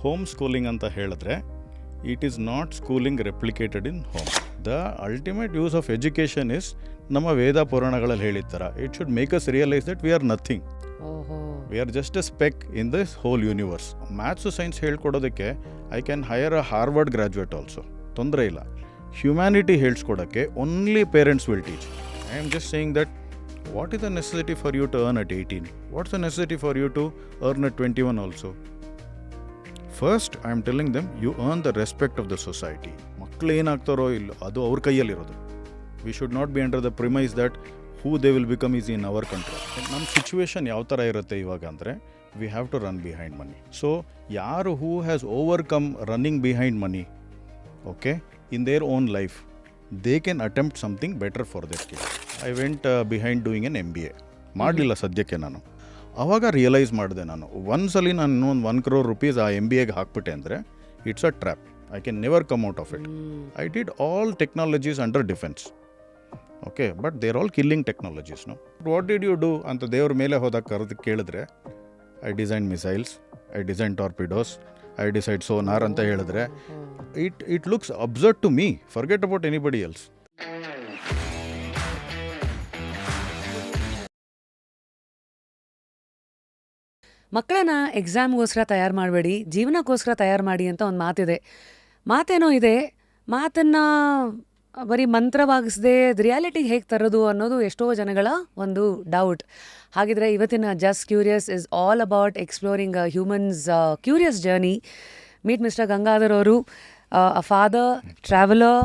Home schooling ಅಂತ ಹೇಳಿದ್ರೆ it is not schooling replicated in home. The ultimate use of education is ನಮ್ಮ ವೇದ ಪುರಾಣಗಳಲ್ಲಿ ಹೇಳಿರ್ತಾರೆ, it should make us realise that we are nothing, we are just a speck in this whole universe. Maths science ಹೇಳ್ಕೊಡೋದಕ್ಕೆ I can hire a Harvard graduate also, ತೊಂದರೆ ಇಲ್ಲ. Humanity ಹೇಳ್ಸ್ಕೊಡೋಕ್ಕೆ only parents will teach. I am just saying that what is the necessity for you to earn at 18? What's the necessity for you to earn at 21 also? First, I am telling them, you earn the respect of the society. ಮಕ್ಕಳು ಏನಾಗ್ತಾರೋ ಇಲ್ಲೋ ಅದು ಅವ್ರ ಕೈಯಲ್ಲಿರೋದು. We should not be under the premise that who they will become is in our control. ನಮ್ಮ situation ಯಾವ ಥರ ಇರುತ್ತೆ ಇವಾಗ ಅಂದರೆ, we have to run behind money. So, ಯಾರು who has overcome running behind money, okay, in their own life, they can attempt something better for their kids. I went behind doing an MBA. ಮಾಡಲಿಲ್ಲ ಸದ್ಯಕ್ಕೆ. ನಾನು ಆವಾಗ realise ಮಾಡಿದೆ, ನಾನು ಒಂದ್ಸಲಿ ನಾನು ಒಂದು 1 crore rupees ಆ MBAಗೆ ಹಾಕ್ಬಿಟ್ಟೆ ಅಂದರೆ it's a trap. I can never come out of it. I did all technologies under defence, okay, but they're all killing technologies. No, what did you do ಅಂತ ದೇವ್ರ ಮೇಲೆ ಹೋದಾಗ ಕರೆದು ಕೇಳಿದ್ರೆ, I design missiles, I design torpedoes, I decide sonar ಅಂತ ಹೇಳಿದ್ರೆ it looks absurd to me. Forget about anybody else. ಮಕ್ಕಳನ್ನ ಎಕ್ಸಾಮ್ಗೋಸ್ಕರ ತಯಾರು ಮಾಡಬೇಡಿ, ಜೀವನಕ್ಕೋಸ್ಕರ ತಯಾರು ಮಾಡಿ ಅಂತ ಒಂದು ಮಾತಿದೆ. ಮಾತೇನೋ ಇದೆ, ಮಾತನ್ನು ಬರೀ ಮಂತ್ರವಾಗಿಸದೆ ಅದು ರಿಯಾಲಿಟಿಗೆ ಹೇಗೆ ತರೋದು ಅನ್ನೋದು ಎಷ್ಟೋ ಜನಗಳ ಒಂದು ಡೌಟ್. ಹಾಗಿದ್ರೆ ಇವತ್ತಿನ just curious is all about exploring humans curious journey. Meet mister Gangadhar ಅವರು, ಅ ಫಾದರ್, ಟ್ರಾವೆಲರ್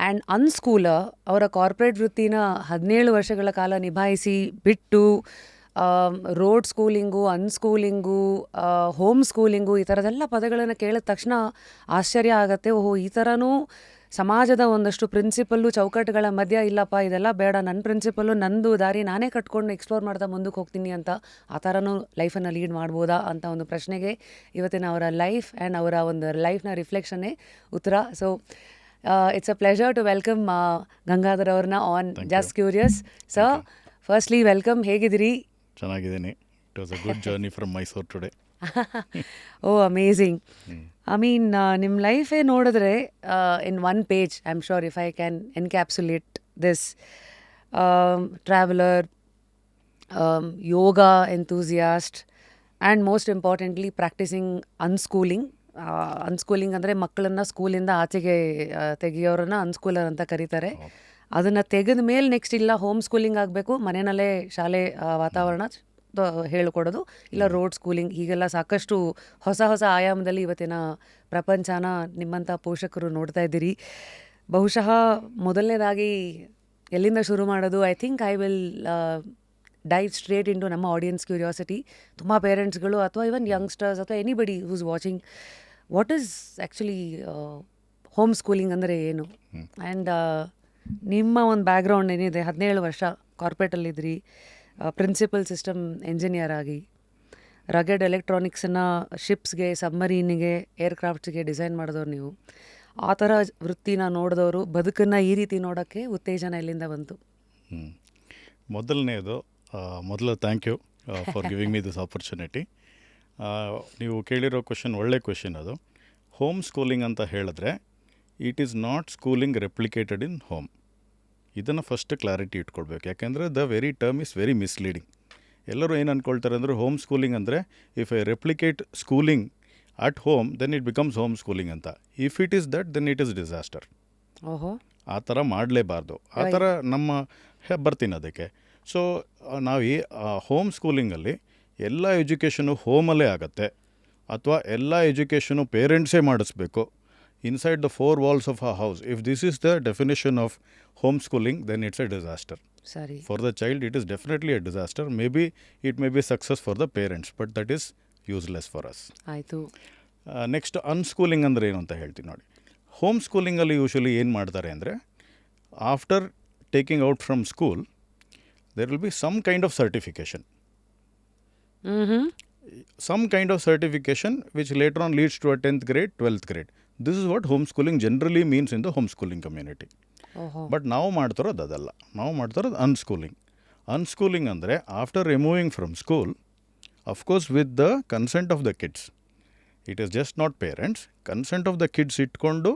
ಆ್ಯಂಡ್ ಅನ್ಸ್ಕೂಲರ್. ಅವರ ಕಾರ್ಪೊರೇಟ್ ವೃತ್ತಿನ 17 ವರ್ಷಗಳ ಕಾಲ ನಿಭಾಯಿಸಿ ಬಿಟ್ಟು ರೋಡ್ ಸ್ಕೂಲಿಂಗು, ಅನ್ಸ್ಕೂಲಿಂಗು, ಹೋಮ್ ಸ್ಕೂಲಿಂಗು, ಈ ಥರದೆಲ್ಲ ಪದಗಳನ್ನು ಕೇಳಿದ ತಕ್ಷಣ ಆಶ್ಚರ್ಯ ಆಗುತ್ತೆ. ಓಹೋ, ಈ ಥರನೂ ಸಮಾಜದ ಒಂದಷ್ಟು ಪ್ರಿನ್ಸಿಪಲ್ಲು ಚೌಕಟ್ಟುಗಳ ಮಧ್ಯ ಇಲ್ಲಪ್ಪ, ಇದೆಲ್ಲ ಬೇಡ, ನನ್ನ ಪ್ರಿನ್ಸಿಪಲ್ಲು, ನಂದು ದಾರಿ ನಾನೇ ಕಟ್ಕೊಂಡು ಎಕ್ಸ್ಪ್ಲೋರ್ ಮಾಡ್ತಾ ಮುಂದಕ್ಕೆ ಹೋಗ್ತೀನಿ ಅಂತ, ಆ ಥರನೂ ಲೈಫನ್ನು ಲೀಡ್ ಮಾಡ್ಬೋದಾ ಅಂತ ಒಂದು ಪ್ರಶ್ನೆಗೆ ಇವತ್ತಿನ ಅವರ ಲೈಫ್ ಆ್ಯಂಡ್ ಅವರ ಒಂದು ಲೈಫ್ನ ರಿಫ್ಲೆಕ್ಷನ್ನೇ ಉತ್ತರ. So it's a pleasure to welcome Gangadhar ಅವ್ರನ್ನ on just curious. Sir, firstly welcome. ಹೇಗಿದ್ದೀರಿ? ಚೆನ್ನಾಗಿದ್ದೀನಿ. It was a good journey from Mysuru today. Oh, amazing. I mean, ನಿಮ್ಮ ಲೈಫೇ ನೋಡಿದ್ರೆ in one page, I am sure if I can encapsulate this, traveller, yoga enthusiast, and most importantly practising unschooling. Unschooling ಅಂದರೆ ಮಕ್ಕಳನ್ನು ಸ್ಕೂಲಿಂದ ಆಚೆಗೆ ತೆಗಿಯೋರನ್ನ ಅನ್ಸ್ಕೂಲರ್ ಅಂತ ಕರೀತಾರೆ. ಅದನ್ನು ತೆಗೆದ ಮೇಲೆ ನೆಕ್ಸ್ಟ್ ಇಲ್ಲ ಹೋಮ್ ಸ್ಕೂಲಿಂಗ್ ಆಗಬೇಕು, ಮನೆಯಲ್ಲೇ ಶಾಲೆ ವಾತಾವರಣ ಹೇಳಿಕೊಡೋದು, ಇಲ್ಲ ರೋಡ್ ಸ್ಕೂಲಿಂಗ್, ಹೀಗೆಲ್ಲ ಸಾಕಷ್ಟು ಹೊಸ ಹೊಸ ಆಯಾಮದಲ್ಲಿ ಇವತ್ತಿನ ಪ್ರಪಂಚನ ನಿಮ್ಮಂಥ ಪೋಷಕರು ನೋಡ್ತಾ ಇದ್ದೀರಿ. ಬಹುಶಃ ಮೊದಲನೇದಾಗಿ ಎಲ್ಲಿಂದ ಶುರು ಮಾಡೋದು? I think I will dive straight into ನಮ್ಮ ಆಡಿಯನ್ಸ್ ಕ್ಯೂರಿಯಾಸಿಟಿ. ತುಂಬ ಪೇರೆಂಟ್ಸ್ಗಳು ಅಥವಾ ಇವನ್ ಯಂಗ್ಸ್ಟರ್ಸ್ ಅಥವಾ anybody who's watching, what is actually home schooling ಅಂದರೆ ಏನು? ಆ್ಯಂಡ್ ನಿಮ್ಮ ಒಂದು ಬ್ಯಾಕ್ಗ್ರೌಂಡ್ ಏನಿದೆ, 17 ವರ್ಷ ಕಾರ್ಪೊರೇಟಲ್ಲಿದ್ರಿ, ಪ್ರಿನ್ಸಿಪಲ್ ಸಿಸ್ಟಮ್ ಇಂಜಿನಿಯರ್ ಆಗಿ, ರಗೆಡ್ ಎಲೆಕ್ಟ್ರಾನಿಕ್ಸನ್ನು ಶಿಪ್ಸ್ಗೆ, ಸಬ್ಮರೀನಿಗೆ, ಏರ್ಕ್ರಾಫ್ಟ್ಸ್ಗೆ ಡಿಸೈನ್ ಮಾಡಿದವ್ರು ನೀವು. ಆ ಥರ ವೃತ್ತಿನ ನೋಡಿದವರು ಬದುಕನ್ನು ಈ ರೀತಿ ನೋಡೋಕ್ಕೆ ಉತ್ತೇಜನ ಎಲ್ಲಿಂದ ಬಂತು? ಮೊದಲು thank you for giving me this opportunity. ನೀವು ಕೇಳಿರೋ ಕ್ವೆಶನ್ ಒಳ್ಳೆ ಕ್ವೆಶನ್. ಅದು ಹೋಮ್ ಸ್ಕೂಲಿಂಗ್ ಅಂತ ಹೇಳಿದ್ರೆ it is not schooling replicated in home. ಇದನ್ನು ಫಸ್ಟ್ ಕ್ಲಾರಿಟಿ ಇಟ್ಕೊಳ್ಬೇಕು, ಯಾಕೆಂದರೆ the very term is very misleading. ಎಲ್ಲರೂ ಏನು ಅಂದ್ಕೊಳ್ತಾರೆ ಅಂದರೆ ಹೋಮ್ ಸ್ಕೂಲಿಂಗ್ ಅಂದರೆ if I replicate schooling at home then it becomes home schooling ಅಂತ. If it is that then it is disaster. ಆ ಥರ ಮಾಡಲೇಬಾರ್ದು. ಆ ಥರ ಬರ್ತೀನಿ ಅದಕ್ಕೆ. ಸೊ ನಾವು ಈ ಹೋಮ್ ಸ್ಕೂಲಿಂಗಲ್ಲಿ ಎಲ್ಲ ಎಜುಕೇಷನು ಹೋಮಲ್ಲೇ ಆಗುತ್ತೆ, ಅಥವಾ ಎಲ್ಲ ಎಜುಕೇಷನು ಪೇರೆಂಟ್ಸೇ ಮಾಡಿಸ್ಬೇಕು inside the 4 walls of a house. If this is the definition of homeschooling, then it's a disaster. Sorry. For the child, it is definitely a disaster. Maybe it may be success for the parents, but that is useless for us. ಆಯಿತು. Next ಅನ್ಸ್ಕೂಲಿಂಗ್ ಅಂದರೆ ಏನು ಅಂತ ಹೇಳ್ತೀನಿ ನೋಡಿ. Home ಸ್ಕೂಲಿಂಗಲ್ಲಿ usually ಏನು ಮಾಡ್ತಾರೆ ಅಂದರೆ, after taking out from school there will be some kind of certification. Some kind of certification which later on leads to a 10th grade, 12th grade. This is what homeschooling generally means in the homeschooling community. But ನಾವು ಮಾಡ್ತಿರೋದು ಅದಲ್ಲ. ನಾವು ಮಾಡ್ತಿರೋದು ಅನ್ಸ್ಕೂಲಿಂಗ್. Unschooling ಅಂದರೆ after removing from school, of course with the consent of the kids. It is just not parents. Consent of the kids ಇಟ್ಕೊಂಡು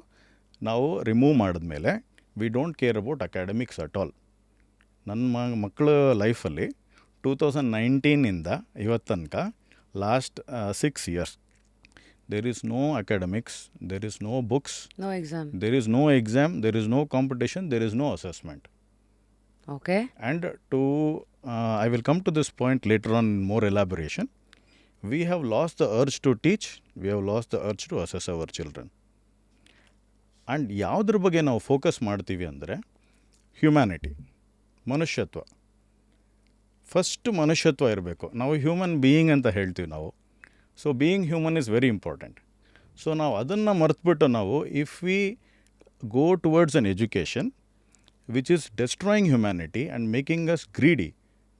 ನಾವು remove ಮಾಡಿದ್ಮೇಲೆ we don't care about academics at all. ನನ್ನ ಮಕ್ಕಳ ಲೈಫಲ್ಲಿ 2019ಇಂದ ಇವತ್ತು ತನಕ last 6 years there is no academics, there is no books, no exam. there is no exam, there is no competition, there is no assessment. Okay. And to I will come to this point later on in more elaboration. We have lost the urge to teach, we have lost the urge to assess our children. And ಯಾವುದ್ರ ಬಗ್ಗೆ ನಾವು focus ಮಾಡ್ತೀವಿ ಅಂದರೆ humanity, ಮನುಷ್ಯತ್ವ. First ಮನುಷ್ಯತ್ವ ಇರಬೇಕು. ನಾವು human being ಅಂತ ಹೇಳ್ತೀವಿ ನಾವು. So being human is very important. So ನಾವು ಅದನ್ನು ಮರೆತುಬಿಟ್ಟು ನಾವು if we go towards an education which is destroying humanity and making us greedy,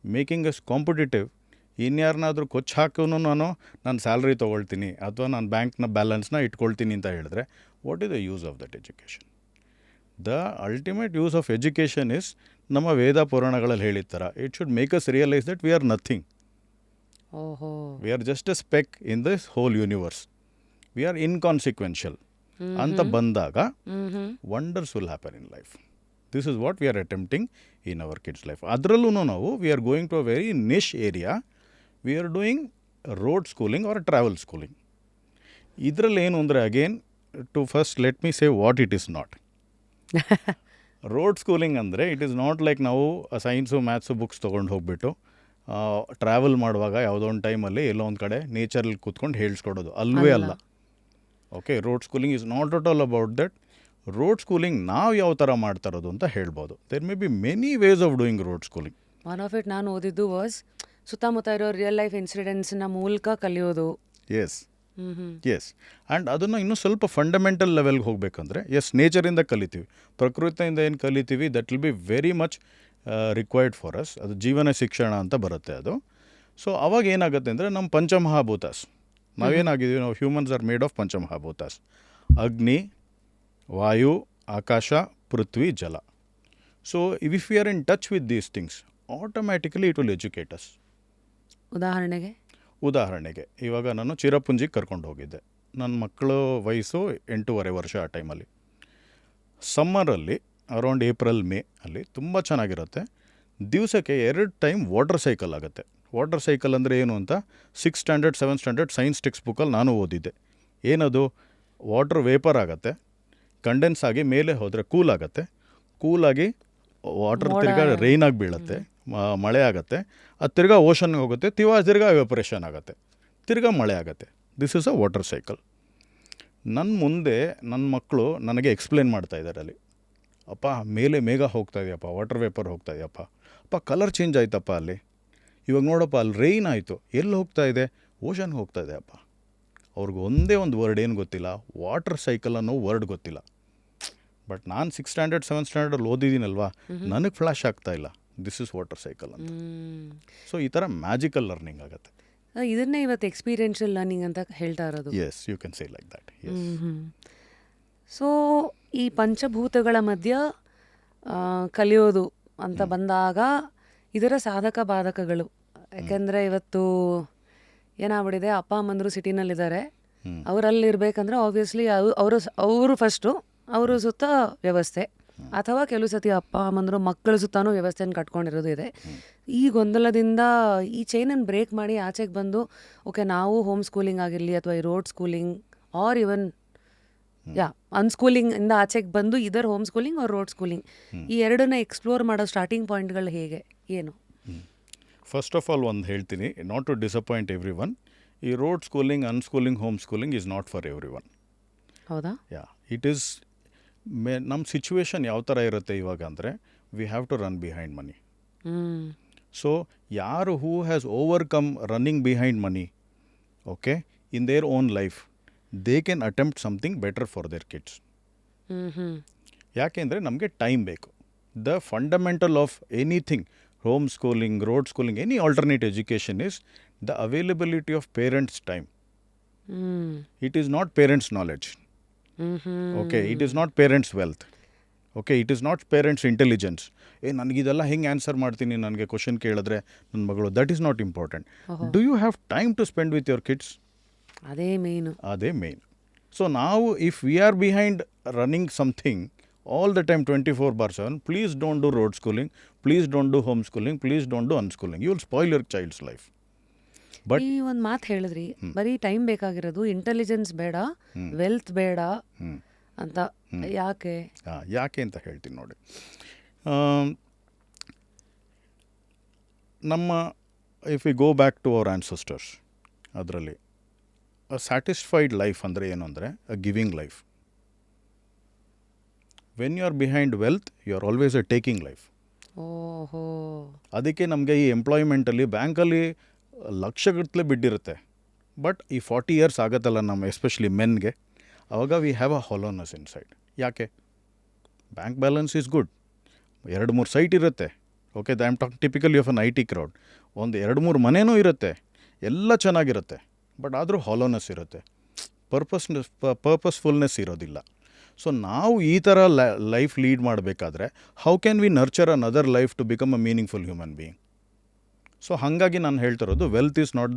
making us competitive. ಇನ್ಯಾರನ್ನಾದರೂ ಕೊಚ್ಚು ಹಾಕೂ ನಾನು ಸ್ಯಾಲ್ರಿ ತೊಗೊಳ್ತೀನಿ ಅಥವಾ ನಾನು ಬ್ಯಾಂಕ್ನ ಬ್ಯಾಲೆನ್ಸ್ನ ಇಟ್ಕೊಳ್ತೀನಿ ಅಂತ ಹೇಳಿದ್ರೆ what is the use of that education? The ultimate use of education is ನಮ್ಮ ವೇದ ಪುರಾಣಗಳಲ್ಲಿ ಹೇಳಿದ ಥರ it should make us realise that we are nothing. ಓಹೋ. We are just a speck in this whole universe. We are inconsequential ಅಂತ ಬಂದಾಗ wonders will happen in life. This is what we are attempting in our kids life. ಅದರಲ್ಲೂ ನಾವು we are going to a very ನಿಶ್ area. We are doing road schooling or travel schooling. ಇದರಲ್ಲಿ ಏನು ಅಂದರೆ again to first let me say what it is not. Road schooling ಅಂದರೆ it is not like ನಾವು science maths books ತೊಗೊಂಡು ಹೋಗ್ಬಿಟ್ಟು travel ಮಾಡುವಾಗ ಯಾವುದೋ ಒಂದು ಟೈಮಲ್ಲಿ ಎಲ್ಲೋ ಒಂದು ಕಡೆ ನೇಚರಲ್ಲಿ ಕೂತ್ಕೊಂಡು ಹೇಳಿಸ್ಕೊಡೋದು ಅಲ್ವೇ ಅಲ್ಲ. Okay, road schooling is not at all about that. Road schooling ನಾವು ಯಾವ ಥರ ಮಾಡ್ತಾ ಇರೋದು ಅಂತ ಹೇಳ್ಬೋದು. There may be many ways of doing road schooling. One of it ನಾನು ಓದಿದ್ದು ವಾಸ್ ಸುತ್ತಮುತ್ತ ಇರೋ ರಿಯಲ್ ಲೈಫ್ ಇನ್ಸಿಡೆಂಟ್ಸ್ನ ಮೂಲಕ ಕಲಿಯೋದು. S yes. ಆ್ಯಂಡ್ ಅದನ್ನು ಇನ್ನೂ ಸ್ವಲ್ಪ ಫಂಡಮೆಂಟಲ್ ಲೆವೆಲ್ಗೆ ಹೋಗಬೇಕಂದ್ರೆ ನೇಚರಿಂದ ಕಲಿತೀವಿ, ಪ್ರಕೃತಿಯಿಂದ ಏನು ಕಲಿತೀವಿ that will be very much required for us. ಅದು ಜೀವನ ಶಿಕ್ಷಣ ಅಂತ ಬರುತ್ತೆ ಅದು. ಸೊ ಅವಾಗ ಏನಾಗುತ್ತೆ ಅಂದರೆ ನಮ್ಮ ಪಂಚಮಹಾಭೂತಾಸ್ ನಾವೇನಾಗಿದ್ದೀವಿ, ನಾವು ಹ್ಯೂಮನ್ಸ್ ಆರ್ ಮೇಡ್ ಆಫ್ ಪಂಚಮಹಾಭೂತಾಸ್: ಅಗ್ನಿ, ವಾಯು, ಆಕಾಶ, ಪೃಥ್ವಿ, ಜಲ. So if we R in touch with these things automatically it will educate us. ಉದಾಹರಣೆಗೆ ಇವಾಗ ನಾನು ಚಿರಪುಂಜಿಗೆ ಕರ್ಕೊಂಡು ಹೋಗಿದ್ದೆ. ನನ್ನ ಮಕ್ಕಳು ವಯಸ್ಸು 8.5 ವರ್ಷ. ಆ ಟೈಮಲ್ಲಿ ಸಮ್ಮರಲ್ಲಿ ಅರೌಂಡ್ ಏಪ್ರಿಲ್ ಮೇ ಅಲ್ಲಿ ತುಂಬ ಚೆನ್ನಾಗಿರುತ್ತೆ. ದಿವಸಕ್ಕೆ 2 ಟೈಮ್ ವಾಟರ್ ಸೈಕಲ್ ಆಗುತ್ತೆ. ವಾಟರ್ ಸೈಕಲ್ ಅಂದರೆ ಏನು ಅಂತ 6th standard 7th standard science text ಬುಕ್ಕಲ್ಲಿ ನಾನು ಓದಿದ್ದೆ. ಏನದು? ವಾಟರ್ ವೇಪರ್ ಆಗುತ್ತೆ, ಕಂಡೆನ್ಸ್ ಆಗಿ ಮೇಲೆ ಹೋದರೆ ಕೂಲ್ ಆಗುತ್ತೆ, ಕೂಲಾಗಿ ವಾಟರ್ ತಿರ್ಗಾ ರೈನಾಗಿ ಬೀಳುತ್ತೆ, ಮಳೆ ಆಗುತ್ತೆ, ಅದು ತಿರ್ಗಾ ಓಷನ್ಗೆ ಹೋಗುತ್ತೆ, ತಿರ್ಗಾ ಎವಾಪರೇಷನ್ ಆಗುತ್ತೆ, ತಿರ್ಗಾ ಮಳೆ ಆಗುತ್ತೆ. This is a water cycle. ನನ್ನ ಮುಂದೆ ನನ್ನ ಮಕ್ಕಳು ನನಗೆ ಎಕ್ಸ್ಪ್ಲೇನ್ ಮಾಡ್ತಾಯಿದ್ದಾರೆ ಅಲ್ಲಿ, ಅಪ್ಪ ಮೇಲೆ ಮೇಘ ಹೋಗ್ತಾ ಇದೆಯಪ್ಪ, ವಾಟರ್ ವೇಪರ್ ಹೋಗ್ತಾ ಇದೆಯಪ್ಪ, ಅಪ್ಪ ಕಲರ್ ಚೇಂಜ್ ಆಯ್ತಪ್ಪ ಅಲ್ಲಿ, ಇವಾಗ ನೋಡಪ್ಪ ಅಲ್ಲಿ ರೈನ್ ಆಯಿತು, ಎಲ್ಲಿ ಹೋಗ್ತಾ ಇದೆ? ಓಷನ್ಗೆ ಹೋಗ್ತಾ ಇದೆ ಅಪ್ಪ. ಅವ್ರಿಗೆ ಒಂದೇ ಒಂದು ವರ್ಡ್ ಏನು ಗೊತ್ತಿಲ್ಲ, ವಾಟರ್ ಸೈಕಲ್ ಅನ್ನೋ ವರ್ಡ್ ಗೊತ್ತಿಲ್ಲ. ಬಟ್ ನಾನು 6th ಸ್ಟ್ಯಾಂಡರ್ಡ್ 7th ಸ್ಟ್ಯಾಂಡರ್ಡಲ್ಲಿ ಓದಿದ್ದೀನಲ್ವಾ, ನನಗೆ ಫ್ಲ್ಯಾಶ್ ಆಗ್ತಾ ಇಲ್ಲ ದಿಸ್ ಇಸ್ ವಾಟರ್ ಸೈಕಲ್ ಅಂತ. ಸೊ ಈ ಥರ ಮ್ಯಾಜಿಕಲ್ ಲರ್ನಿಂಗ್ ಆಗುತ್ತೆ. ಇದನ್ನೇ ಇವತ್ತು ಎಕ್ಸ್ಪೀರಿಯನ್ಷಿಯಲ್ ಲರ್ನಿಂಗ್ ಅಂತ ಹೇಳ್ತಾ ಇರೋದು. Yes, you can say like that. So ಈ ಪಂಚಭೂತಗಳ ಮಧ್ಯ ಕಲಿಯೋದು ಅಂತ ಬಂದಾಗ ಇದರ ಸಾಧಕ ಬಾಧಕಗಳು, ಯಾಕೆಂದರೆ ಇವತ್ತು ಏನಾಗ್ಬಿಟ್ಟಿದೆ, ಅಪ್ಪ ಅಮ್ಮಂದರು ಸಿಟಿನಲ್ಲಿದ್ದಾರೆ, ಅವರಲ್ಲಿರ್ಬೇಕಂದ್ರೆ ಆಬ್ವಿಯಸ್ಲಿ ಅವರು ಫಸ್ಟು ಅವರು ಸುತ್ತ ವ್ಯವಸ್ಥೆ, ಅಥವಾ ಕೆಲವು ಸತಿ ಅಪ್ಪ ಅಮ್ಮಂದರು ಮಕ್ಕಳ ಸುತ್ತನೂ ವ್ಯವಸ್ಥೆನ ಕಟ್ಕೊಂಡಿರೋದು ಇದೆ. ಈ ಗೊಂದಲದಿಂದ ಈ ಚೈನನ್ನು ಬ್ರೇಕ್ ಮಾಡಿ ಆಚೆಗೆ ಬಂದು ಓಕೆ ನಾವು ಹೋಮ್ ಸ್ಕೂಲಿಂಗ್ ಆಗಿರಲಿ ಅಥವಾ ಈ road schooling or even unschooling ಇಂದ ಆಚೆಗೆ ಬಂದು ಇದರ್ home schooling or road schooling, ಈ ಎರಡನ್ನ ಎಕ್ಸ್ಪ್ಲೋರ್ ಮಾಡೋ ಸ್ಟಾರ್ಟಿಂಗ್ ಪಾಯಿಂಟ್ಗಳು ಹೇಗೆ, ಏನು? ಫಸ್ಟ್ ಆಫ್ ಆಲ್ ಒಂದು ಹೇಳ್ತೀನಿ, not to disappoint everyone, ಈ road schooling, unschooling, home schooling is not for everyone. ಹೌದಾ? ಇಟ್ ಈಸ್ ನಮ್ಮ ಸಿಚುವೇಶನ್ ಯಾವ ಥರ ಇರುತ್ತೆ ಇವಾಗ ಅಂದರೆ we have to run behind money. So ಯಾರು who has overcome running behind money, okay, in their own life, they can attempt something better for their kids. ಯಾಕೆಂದರೆ ನಮಗೆ ಟೈಮ್ ಬೇಕು. The fundamental of anything, home schooling, road schooling, any alternate education is the availability of parents time. It is not parents knowledge. Okay, it is not parents wealth. Okay, it is not parents intelligence. ನನಗಿದೆಲ್ಲ ಹೆಂಗೆ answer ಮಾಡ್ತೀನಿ ನನಗೆ question ಕೇಳಿದ್ರೆ ನನ್ನ ಮಗಳು, that is not important. Do you have time to spend with your kids? ಅದೇ main. ಅದೇ main. So ನಾವು if we are behind running something all the time 24/7, please don't do road schooling, please don't do home schooling, please don't do unschooling. You will spoil your child's life. But ಈ ಒಂದು ಮಾತು ಹೇಳಿದ್ರಿ, ಬರೀ time ಬೇಕಾಗಿರೋದು, intelligence ಬೇಡ, wealth ಬೇಡ ಅಂತ. ಯಾಕೆ? ಯಾಕೆ ಅಂತ ಹೇಳ್ತೀನಿ ನೋಡಿ. ನಮ್ಮ if we go back to our ancestors, ಅದರಲ್ಲಿ ಸ್ಯಾಟಿಸ್ಫೈಡ್ ಲೈಫ್ ಅಂದರೆ ಏನು ಅಂದರೆ a giving life. When you are behind wealth, you are always a taking life. ಓಹೋ. ಅದಕ್ಕೆ ನಮಗೆ ಈ ಎಂಪ್ಲಾಯ್ಮೆಂಟಲ್ಲಿ ಬ್ಯಾಂಕಲ್ಲಿ ಲಕ್ಷಗಟ್ಟಲೆ ಬಿದ್ದಿರುತ್ತೆ. ಬಟ್ ಈ 40 years ಆಗುತ್ತಲ್ಲ ನಮ್ಮ ಎಸ್ಪೆಷಲಿ ಮೆನ್ಗೆ, ಆವಾಗ we have a hollowness inside. ಯಾಕೆ? Bank balance is good, 2-3 site ಇರುತ್ತೆ. Okay, I am talking typically of an IT crowd. ಒಂದು 2-3 ಮನೆಯೂ ಇರುತ್ತೆ, ಎಲ್ಲ ಚೆನ್ನಾಗಿರುತ್ತೆ. ಬಟ್ ಆದರೂ ಹಾಲೋನೆಸ್ ಇರುತ್ತೆ, ಪರ್ಪಸ್ಫುಲ್ನೆಸ್ ಇರೋದಿಲ್ಲ. ಸೊ ನಾವು ಈ ಥರ ಲೈಫ್ ಲೀಡ್ ಮಾಡಬೇಕಾದ್ರೆ how can we nurture another life to become a meaningful human being? So ಹಾಗಾಗಿ ನಾನು ಹೇಳ್ತಿರೋದು, wealth is not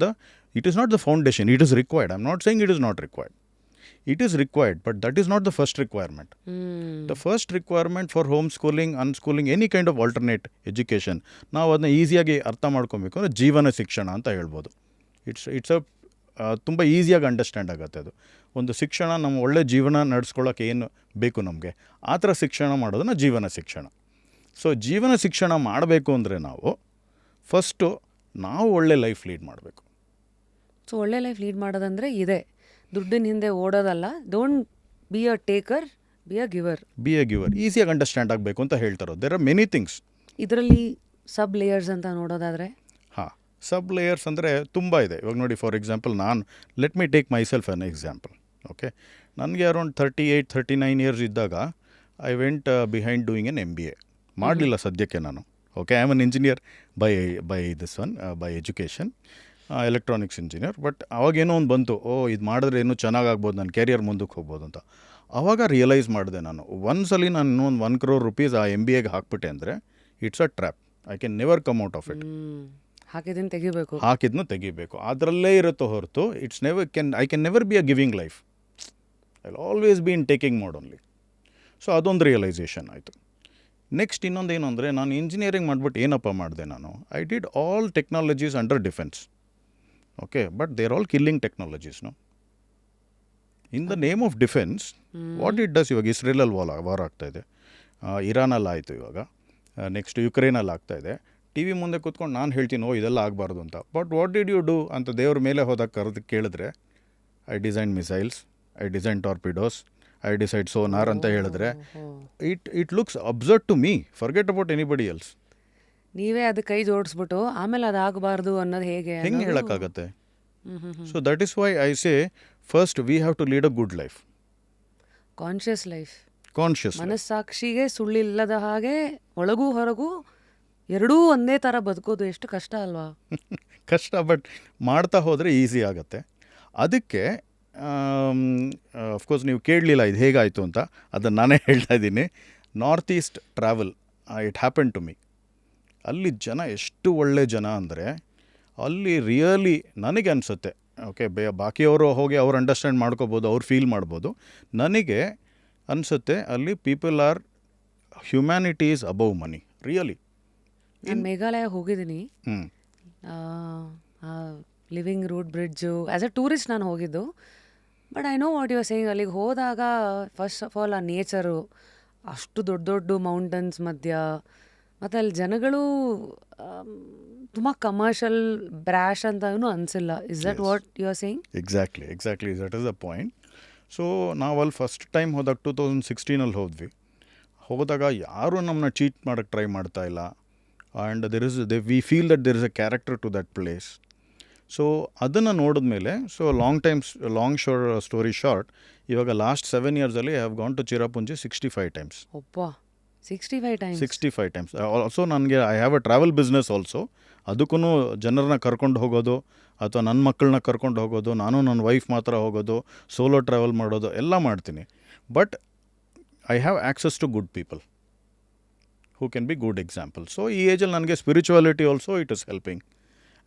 the foundation, it is required. I am not saying it is not required. It is required, but that is not the first requirement. The first requirement for homeschooling, unschooling, any kind of alternate education, ನಾವು ಅದನ್ನ ಈಸಿಯಾಗಿ ಅರ್ಥ ಮಾಡ್ಕೊಬೇಕು ಅಂದರೆ ಜೀವನ ಶಿಕ್ಷಣ ಅಂತ ಹೇಳ್ಬೋದು. ಇಟ್ಸ್ ತುಂಬ ಈಸಿಯಾಗಿ ಅಂಡರ್ಸ್ಟ್ಯಾಂಡ್ ಆಗುತ್ತೆ. ಅದು ಒಂದು ಶಿಕ್ಷಣ, ನಮ್ಮ ಒಳ್ಳೆ ಜೀವನ ನಡೆಸ್ಕೊಳ್ಳೋಕೆ ಏನು ಬೇಕು ನಮಗೆ, ಆ ಥರ ಶಿಕ್ಷಣ ಮಾಡೋದನ್ನ ಜೀವನ ಶಿಕ್ಷಣ. ಸೊ ಜೀವನ ಶಿಕ್ಷಣ ಮಾಡಬೇಕು ಅಂದರೆ ಫಸ್ಟು ನಾವು ಒಳ್ಳೆ ಲೈಫ್ ಲೀಡ್ ಮಾಡಬೇಕು. ಸೊ ಒಳ್ಳೆ ಲೈಫ್ ಲೀಡ್ ಮಾಡೋದಂದರೆ ಇದೆ, ದುಡ್ಡಿನ ಹಿಂದೆ ಓಡೋದಲ್ಲ. Don't be a taker, be a giver. ಈಸಿಯಾಗಿ ಅಂಡರ್ಸ್ಟ್ಯಾಂಡ್ ಆಗಬೇಕು ಅಂತ ಹೇಳ್ತಾರೋ. There are many things. ಇದರಲ್ಲಿ ಸಬ್ ಲೇಯರ್ಸ್ ಅಂತ ನೋಡೋದಾದರೆ, ಸಬ್ ಲೇಯರ್ಸ್ ಅಂದರೆ ತುಂಬ ಇದೆ. ಇವಾಗ ನೋಡಿ, for example let me take myself an example. Okay, ನನಗೆ ಅರೌಂಡ್ 38-39 years ಇದ್ದಾಗ I went behind doing an MBA. ಮಾಡಲಿಲ್ಲ ಸದ್ಯಕ್ಕೆ ನಾನು. Okay, I am an engineer by education, electronics engineer. But ಅವಾಗೇನೋ ಒಂದು ಬಂತು, ಇದು ಮಾಡಿದ್ರೆ ಏನೋ ಚೆನ್ನಾಗಾಗ್ಬೋದು, ನನ್ನ ಕೆರಿಯರ್ ಮುಂದಕ್ಕೆ ಹೋಗ್ಬೋದು ಅಂತ. ಆವಾಗ ರಿಯಲೈಸ್ ಮಾಡಿದೆ ನಾನು, ಒಂದ್ಸಲಿ ನಾನು ಇನ್ನೊಂದು 1 crore rupees ಆ MBAಗೆ ಹಾಕ್ಬಿಟ್ಟೆ ಅಂದರೆ it's a trap. I can never come out of it. ಹಾಕಿದ್ನು ತೆಗಿಬೇಕು, ಅದರಲ್ಲೇ ಇರುತ್ತೋ ಹೊರತು I can never be a giving life. I will always be in taking mode only. So ಅದೊಂದು ರಿಯಲೈಸೇಷನ್ ಆಯಿತು. ನೆಕ್ಸ್ಟ್ ಇನ್ನೊಂದೇನು ಅಂದರೆ, ನಾನು ಇಂಜಿನಿಯರಿಂಗ್ ಮಾಡಿಬಿಟ್ಟು ಏನಪ್ಪ ಮಾಡಿದೆ ನಾನು, I did all technologies under defence. Okay, but they are all killing technologies. In the name of defence, what it does, ಇವಾಗ ಇಸ್ರೇಲಲ್ಲಿ ವಾರ್ ಆಗ್ತಾಯಿದೆ, ಇರಾನಲ್ಲಿ ಆಯಿತು, ಇವಾಗ ನೆಕ್ಸ್ಟ್ ಯುಕ್ರೇನಲ್ಲಿ ಆಗ್ತಾಯಿದೆ. TV ಮುಂದೆ ಕೂತ್ಕೊಂಡು ನಾನು ಹೇಳ್ತೀನಿ, ಇದೆಲ್ಲ ಆಗಬಾರ್ದು ಅಂತ. But what did you do ಅಂತ ದೇವ್ರ ಮೇಲೆ ಹೋದಾಗ ಕೇಳಿದ್ರೆ, I design missiles, I design torpedoes, I decide sonar ಅಂತ ಹೇಳಿದ್ರೆ, it looks absurd to me, forget about anybody else. ನೀವೇ ಅದು ಕೈ ಜೋಡಿಸ್ಬಿಟ್ಟು ಆಮೇಲೆ ಅದಾಗಬಾರ್ದು ಅನ್ನೋದು ಹೇಗೆ ಹೇಳೋಕ್ಕಾಗತ್ತೆ? So that is why I say first we have to lead a good life, conscious life. ಮನಸ್ಸಾಕ್ಷಿಗೆ ಸುಳ್ಳಿಲ್ಲದ ಹಾಗೆ ಒಳಗೂ ಹೊರಗೂ ಎರಡೂ ಒಂದೇ ಥರ ಬದುಕೋದು ಎಷ್ಟು ಕಷ್ಟ ಅಲ್ವಾ? ಕಷ್ಟ, ಬಟ್ ಮಾಡ್ತಾ ಹೋದರೆ ಈಸಿ ಆಗುತ್ತೆ. ಅದಕ್ಕೆ ಅಫ್ಕೋರ್ಸ್ ನೀವು ಕೇಳಲಿಲ್ಲ ಇದು ಹೇಗಾಯಿತು ಅಂತ, ಅದನ್ನು ನಾನೇ ಹೇಳ್ತಾ ಇದ್ದೀನಿ. North east travel, it happen to me. ಅಲ್ಲಿ ಜನ ಎಷ್ಟು ಒಳ್ಳೆ ಜನ ಅಂದರೆ, ಅಲ್ಲಿ ರಿಯಲಿ ನನಗೆ ಅನಿಸುತ್ತೆ, ಓಕೆ, ಬಾಕಿಯವರು ಹೋಗಿ ಅವ್ರು ಅಂಡರ್ಸ್ಟ್ಯಾಂಡ್ ಮಾಡ್ಕೋಬೋದು, ಅವ್ರು ಫೀಲ್ ಮಾಡ್ಬೋದು. ನನಗೆ ಅನಿಸುತ್ತೆ ಅಲ್ಲಿ people are, humanity is above money, really. ನಾನು ಮೇಘಾಲಯ ಹೋಗಿದ್ದೀನಿ, living root bridge, as a tourist ನಾನು ಹೋಗಿದ್ದು. But I know what you are saying. ಅಲ್ಲಿಗೆ ಹೋದಾಗ ಫಸ್ಟ್ ಆಫ್ ಆಲ್ ಆ ನೇಚರು, ಅಷ್ಟು ದೊಡ್ಡ ದೊಡ್ಡ ಮೌಂಟನ್ಸ್ ಮಧ್ಯ, ಮತ್ತು ಅಲ್ಲಿ ಜನಗಳು ತುಂಬ ಕಮರ್ಷಿಯಲ್, ಬ್ರ್ಯಾಶ್ ಅಂತ ಅನಿಸಿಲ್ಲ. Is that what you are saying? Exactly that is the point. So ನಾವು ಅಲ್ಲಿ ಫಸ್ಟ್ ಟೈಮ್ ಹೋದಾಗ 2016 ಹೋದ್ವಿ. ಹೋದಾಗ ಯಾರೂ ನಮ್ಮನ್ನ ಚೀಟ್ ಮಾಡೋಕ್ಕೆ ಟ್ರೈ ಮಾಡ್ತಾ ಇಲ್ಲ. And we feel that there is a character to that place. So ಅದನ್ನು ನೋಡಿದ್ಮೇಲೆ, ಸೊ ಲಾಂಗ್ ಸ್ಟೋರಿ ಶಾರ್ಟ್, ಇವಾಗ ಲಾಸ್ಟ್ 7 yearsಲ್ಲಿ I have gone to Cherrapunji 65 times. 65 times. Also ನನಗೆ I have a travel business also. ಅದಕ್ಕೂ ಜನರನ್ನ ಕರ್ಕೊಂಡು ಹೋಗೋದು, ಅಥವಾ ನನ್ನ ಮಕ್ಕಳನ್ನ ಕರ್ಕೊಂಡು ಹೋಗೋದು, ನಾನು ನನ್ನ ವೈಫ್ ಮಾತ್ರ ಹೋಗೋದು, ಸೋಲೋ ಟ್ರಾವೆಲ್ ಮಾಡೋದು ಎಲ್ಲ ಮಾಡ್ತೀನಿ. But I have access to good people who can be good example. So ಈ ಏಜಲ್ಲಿ ನನಗೆ spirituality also it is helping.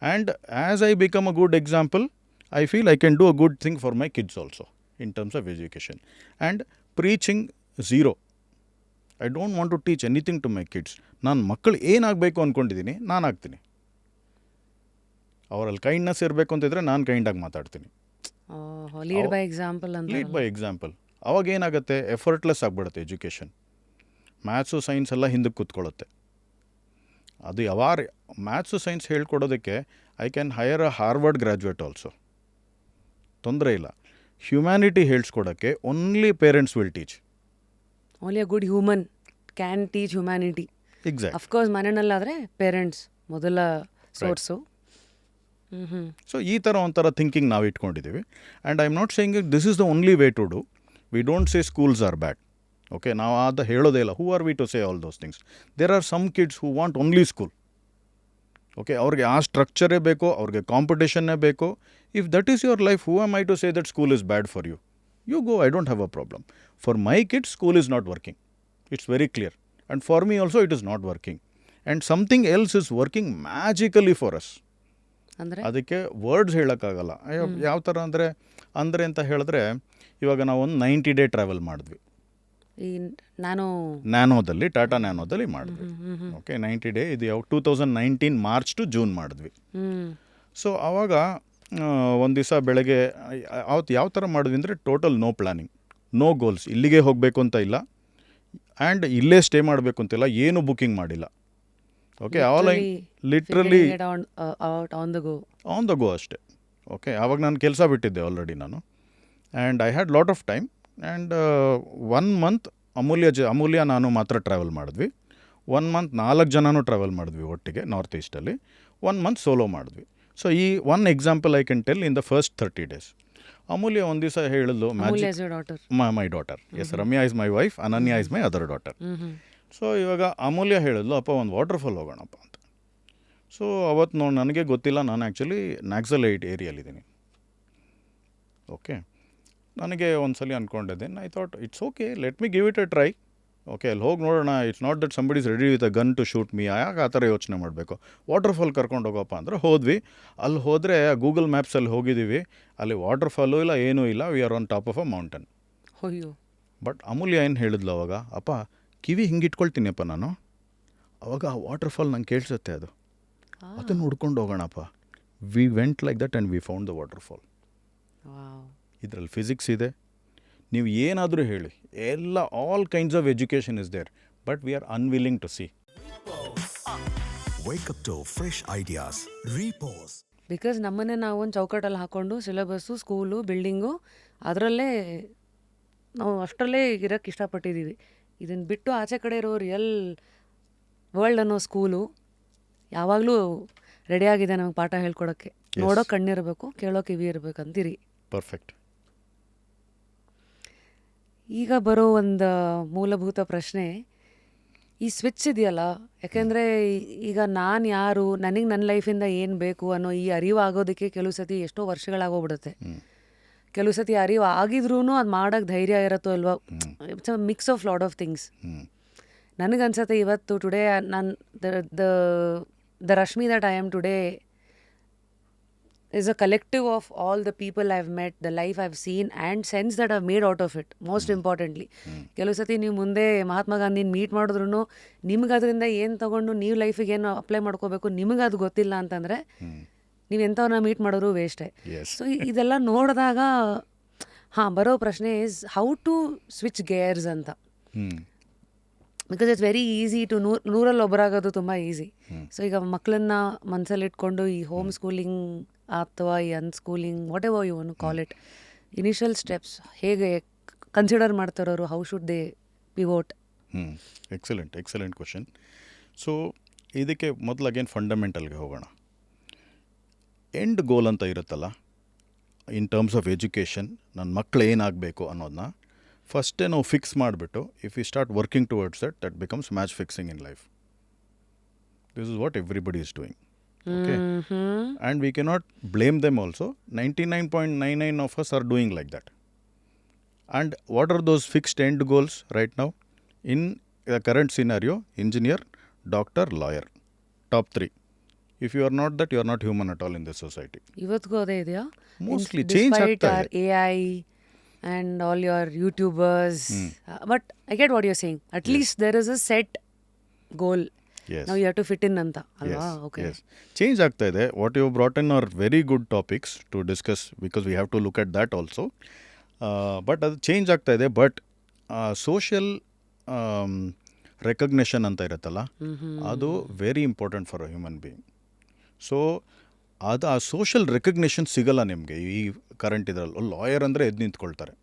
And as I become a good example, I feel I can do a good thing for my kids also in terms of education. And preaching zero. I don't want to teach anything to my kids. ನಾನು ಮಕ್ಕಳು ಏನಾಗಬೇಕು ಅಂದ್ಕೊಂಡಿದ್ದೀನಿ ನಾನು ಆಗ್ತೀನಿ. ಅವರಲ್ಲಿ kindness ಇರಬೇಕು ಅಂತಿದ್ರೆ ನಾನು ಕೈಂಡಾಗಿ ಮಾತಾಡ್ತೀನಿ. ಲೀಡ್ ಬೈ ಎಕ್ಸಾಂಪಲ್ ಅಂತ. Lead by example. ಅವಾಗ ಏನಾಗುತ್ತೆ, ಎಫರ್ಟ್ಲೆಸ್ ಆಗಿಬಿಡುತ್ತೆ ಎಜುಕೇಷನ್. ಮ್ಯಾಥ್ಸು ಸೈನ್ಸ್ ಎಲ್ಲ ಹಿಂದಕ್ಕೆ ಕೂತ್ಕೊಳ್ಳುತ್ತೆ. ಅದು ಯಾವಾರ ಮ್ಯಾಥ್ಸು ಸೈನ್ಸ್ ಹೇಳ್ಕೊಡೋದಕ್ಕೆ I can hire a Harvard graduate also, ತೊಂದರೆ ಇಲ್ಲ. ಹ್ಯುಮ್ಯಾನಿಟಿ ಹೇಳ್ಸ್ಕೊಡೋಕ್ಕೆ only parents will teach. Only a good human can teach humanity. Exact. Of course ಮನೆಯಲ್ಲಾದರೆ ಪೇರೆಂಟ್ಸ್ ಮೊದಲ ಸೋರ್ಸು. ಸೊ ಈ ಥರ ಒಂಥರ ಥಿಂಕಿಂಗ್ ನಾವು ಇಟ್ಕೊಂಡಿದ್ದೀವಿ. And I am not saying it this is the only way to do. We don't say schools are bad. Okay, ನಾವು ಅದು ಹೇಳೋದೇ ಇಲ್ಲ. Who are we to say all those things? There are some kids who want only school. Okay, ಅವ್ರಿಗೆ ಆ ಸ್ಟ್ರಕ್ಚರೇ ಬೇಕು, ಅವ್ರಿಗೆ ಕಾಂಪಿಟೇಷನ್ನೇ ಬೇಕು. If that is your life, who am I to say that school is bad for you? You go, I don't have a problem. For my kids school is not working. It's very clear. And for me also it is not working. And something else is working magically for us. ಅಂದರೆ ಅದಕ್ಕೆ words ಹೇಳೋಕ್ಕಾಗಲ್ಲ. ಯಾವ ಥರ ಅಂದರೆ ಅಂತ ಹೇಳಿದ್ರೆ, ಇವಾಗ ನಾವು ಒಂದು 90 ಡೇ ಟ್ರಾವೆಲ್ ಮಾಡಿದ್ವಿ ಈ ನ್ಯಾನೋದಲ್ಲಿ, ಟಾಟಾ ನ್ಯಾನೋದಲ್ಲಿ ಮಾಡಿದ್ವಿ. Okay, 90 day. ಇದು ಯಾವ 2019 ಮಾರ್ಚ್ ಟು ಜೂನ್ ಮಾಡಿದ್ವಿ. ಸೊ ಆವಾಗ ಒಂದು ದಿವಸ ಬೆಳಗ್ಗೆ ಅವತ್ತು ಯಾವ ಥರ ಮಾಡಿದ್ವಿ ಅಂದರೆ, total no planning, no goals. ಇಲ್ಲಿಗೆ ಹೋಗಬೇಕು ಅಂತ ಇಲ್ಲ, ಆ್ಯಂಡ್ ಇಲ್ಲೇ ಸ್ಟೇ ಮಾಡಬೇಕು ಅಂತಿಲ್ಲ, ಏನು ಬುಕ್ಕಿಂಗ್ ಮಾಡಿಲ್ಲ. Okay, all literally on the go ಅಷ್ಟೇ. ಓಕೆ, ಆವಾಗ ನಾನು ಕೆಲಸ ಬಿಟ್ಟಿದ್ದೆ ಆಲ್ರೆಡಿ ನಾನು. And I had lot of time. And 1 month Amulya ನಾನು ಮಾತ್ರ ಟ್ರಾವೆಲ್ ಮಾಡಿದ್ವಿ. 1 ಮಂತ್ 4 ಜನನೂ ಟ್ರಾವೆಲ್ ಮಾಡಿದ್ವಿ ಒಟ್ಟಿಗೆ ನಾರ್ತ್ ಈಸ್ಟಲ್ಲಿ. 1 ಮಂತ್ ಸೋಲೋ ಮಾಡಿದ್ವಿ. ಸೊ ಈ one example I can tell in the first 30 days. Amulya ಒಂದು ದಿವಸ ಹೇಳಿದ್ಲು, my daughter. Yes, Ramya is my wife, Ananya is my other daughter. So ಇವಾಗ ಅಮೂಲ್ಯ ಹೇಳಿದ್ಲು, ಅಪ್ಪ ಒಂದು ವಾಟರ್ಫಾಲ್ ಹೋಗೋಣಪ್ಪ ಅಂತ. ಸೊ ಅವತ್ತು ನೋಡಿ, ನನಗೆ ಗೊತ್ತಿಲ್ಲ, ನಾನು ಆ್ಯಕ್ಚುಲಿ ನ್ಯಾಕ್ಸಲೈಟ್ ಏರಿಯಲ್ಲಿದ್ದೀನಿ. ಓಕೆ, ನನಗೆ ಒಂದು ಸಲ ಅಂದ್ಕೊಂಡಿದ್ದೆ, I thought it's okay, let me give it a try. Okay, ಅಲ್ಲಿ ಹೋಗಿ ನೋಡೋಣ. It's not that somebody is ready with a gun to shoot me. ಯಾಕೆ ಆ ಥರ ಯೋಚನೆ ಮಾಡಬೇಕು? ವಾಟರ್ಫಾಲ್ ಕರ್ಕೊಂಡು ಹೋಗಪ್ಪ ಅಂದರೆ ಹೋದ್ವಿ. ಅಲ್ಲಿ ಹೋದರೆ ಗೂಗಲ್ ಮ್ಯಾಪ್ಸಲ್ಲಿ ಹೋಗಿದ್ದೀವಿ, ಅಲ್ಲಿ ವಾಟರ್ಫಾಲು ಇಲ್ಲ, ಏನೂ ಇಲ್ಲ. We are on top of a mountain. But Amulya ಏನು ಹೇಳಿದ್ಲು ಅವಾಗ, ಅಪ್ಪ ಕಿವಿ ಹಿಂಗೆ ಇಟ್ಕೊಳ್ತೀನಿಯಪ್ಪ ನಾನು. ಅವಾಗ ಆ ವಾಟರ್ಫಾಲ್ ನಂಗೆ ಕೇಳಿಸುತ್ತೆ, ಅದನ್ನು ಹುಡ್ಕೊಂಡು ಹೋಗೋಣಪ್ಪ. We went like that and we found the waterfall. ಇದರಲ್ಲಿ ಫಿಸಿಕ್ಸ್ ಇದೆ, ನೀವು ಏನಾದರೂ ಹೇಳಿ, ಎಲ್ಲ all kinds of education is there, but we are unwilling to see. Wake up to fresh ideas. Repose. Because ನಮ್ಮನ್ನೇ ನಾವು ಒಂದು ಚೌಕಟ್ಟಲ್ಲಿ ಹಾಕ್ಕೊಂಡು ಸಿಲೆಬಸ್ಸು, ಸ್ಕೂಲು, ಬಿಲ್ಡಿಂಗು, ಅದರಲ್ಲೇ ನಾವು ಅಷ್ಟರಲ್ಲೇ ಇರೋಕ್ಕೆ ಇಷ್ಟಪಟ್ಟಿದ್ದೀವಿ. ಇದನ್ನು ಬಿಟ್ಟು ಆಚೆ ಕಡೆ ಇರೋ ರಿಯಲ್ ವರ್ಲ್ಡ್ ಅನ್ನೋ ಸ್ಕೂಲು ಯಾವಾಗಲೂ ರೆಡಿಯಾಗಿದೆ ನಮಗೆ ಪಾಠ ಹೇಳ್ಕೊಡೋಕ್ಕೆ. ನೋಡೋ ಕಣ್ಣಿರಬೇಕು, ಕೇಳೋ ಕಿವಿ ಇರಬೇಕು ಅಂತೀರಿ. ಪರ್ಫೆಕ್ಟ್. ಈಗ ಬರೋ ಒಂದು ಮೂಲಭೂತ ಪ್ರಶ್ನೆ, ಈ ಸ್ವಿಚ್ ಇದೆಯಲ್ಲ, ಯಾಕೆಂದರೆ ಈಗ ನಾನು ಯಾರು, ನನಗೆ ನನ್ನ ಲೈಫಿಂದ ಏನು ಬೇಕು ಅನ್ನೋ ಈ ಅರಿವು ಆಗೋದಕ್ಕೆ ಕೆಲವು ಸತಿ ಎಷ್ಟೋ ವರ್ಷಗಳಾಗೋಗ್ಬಿಡುತ್ತೆ. ಕೆಲವು ಸತಿ ಅರಿವು ಆಗಿದ್ರೂ ಅದು ಮಾಡೋಕ್ಕೆ ಧೈರ್ಯ ಇರುತ್ತೋ ಇಲ್ವೋ, it's a mix of lot of things. ನನಗನ್ಸತ್ತೆ ಇವತ್ತು ಟುಡೇ ನಾನು the Rashmi that I am today is a collective of all the people I've met, the life I've seen and sense that I've made out of it, most importantly. ಕೆಲವು ಸತಿ ನೀವು ಮುಂದೆ Mahatma ಗಾಂಧಿನ meet ಮಾಡಿದ್ರು ನಿಮ್ಗೆ ಅದರಿಂದ ಏನು ತೊಗೊಂಡು ನೀವು ಲೈಫಿಗೆ ಏನು ಅಪ್ಲೈ ಮಾಡ್ಕೋಬೇಕು ನಿಮಗೆ ಅದು ಗೊತ್ತಿಲ್ಲ ಅಂತಂದರೆ ನೀವು ಎಂಥವ್ರನ್ನ ಮೀಟ್ ಮಾಡೋರು ವೇಸ್ಟೇ. ಸೊ ಇದೆಲ್ಲ ನೋಡಿದಾಗ ಬರೋ ಪ್ರಶ್ನೆ is how to switch gears ಅಂತ. Because it's very easy to ನೂರಲ್ಲಿ ಒಬ್ಬರಾಗೋದು ತುಂಬ ಈಸಿ. ಸೊ ಈಗ ಮಕ್ಕಳನ್ನ ಮನಸ್ಸಲ್ಲಿ ಇಟ್ಕೊಂಡು ಈ ಹೋಮ್ ಸ್ಕೂಲಿಂಗ್ ಅಥವಾ ಈ unschooling whatever you want to call it, initial steps ಹೇಗೆ ಕನ್ಸಿಡರ್ ಮಾಡ್ತಾರೋರು, how should they pivot? Excellent question. So ಇದಕ್ಕೆ ಮೊದಲು ಅಗೇನ್ ಫಂಡಮೆಂಟಲ್ಗೆ ಹೋಗೋಣ. ಎಂಡ್ ಗೋಲ್ ಅಂತ ಇರುತ್ತಲ್ಲ ಇನ್ ಟರ್ಮ್ಸ್ ಆಫ್ ಎಜುಕೇಷನ್, ನನ್ನ ಮಕ್ಕಳು ಏನಾಗಬೇಕು ಅನ್ನೋದನ್ನ ಫಸ್ಟೇ ನಾವು ಫಿಕ್ಸ್ ಮಾಡಿಬಿಟ್ಟು if you start working towards that becomes match fixing in life. This is what everybody is doing. Okay, and we cannot blame them also. 99.99% of us are doing like that. And what are those fixed end goals right now? In the current scenario, engineer, doctor, lawyer, top 3. If you are not that, you are not human at all in this society. ಇವತ್ತಿಗೂ ಅದೇ ಇದೆಯಾ? Mostly change ಆಗ್ತಾ ಇದೆ. AI and all your YouTubers. But I get what you're saying. At least there is a set goal. Yes. Now you have to fit in ಅಂತ ಅಲ್ವಾ? Okay. Yes. Change ಆಗ್ತಾ ಇದೆ. What you brought in are very good topics to discuss because we have to look at that also. But ಅದು change ಆಗ್ತಾ ಇದೆ. But social recognition ಅಂತ ಇರುತ್ತಲ್ಲ, ಅದು very important for a human being. So ಅದು ಆ ಸೋಷಿಯಲ್ ರೆಕಗ್ನಿಷನ್ ಸಿಗಲ್ಲ ನಿಮಗೆ ಈ ಕರೆಂಟ್ ಇದರಲ್ಲಿ. ಲಾಯರ್ ಅಂದರೆ ಎದ್ದು ನಿಂತ್ಕೊಳ್ತಾರೆ,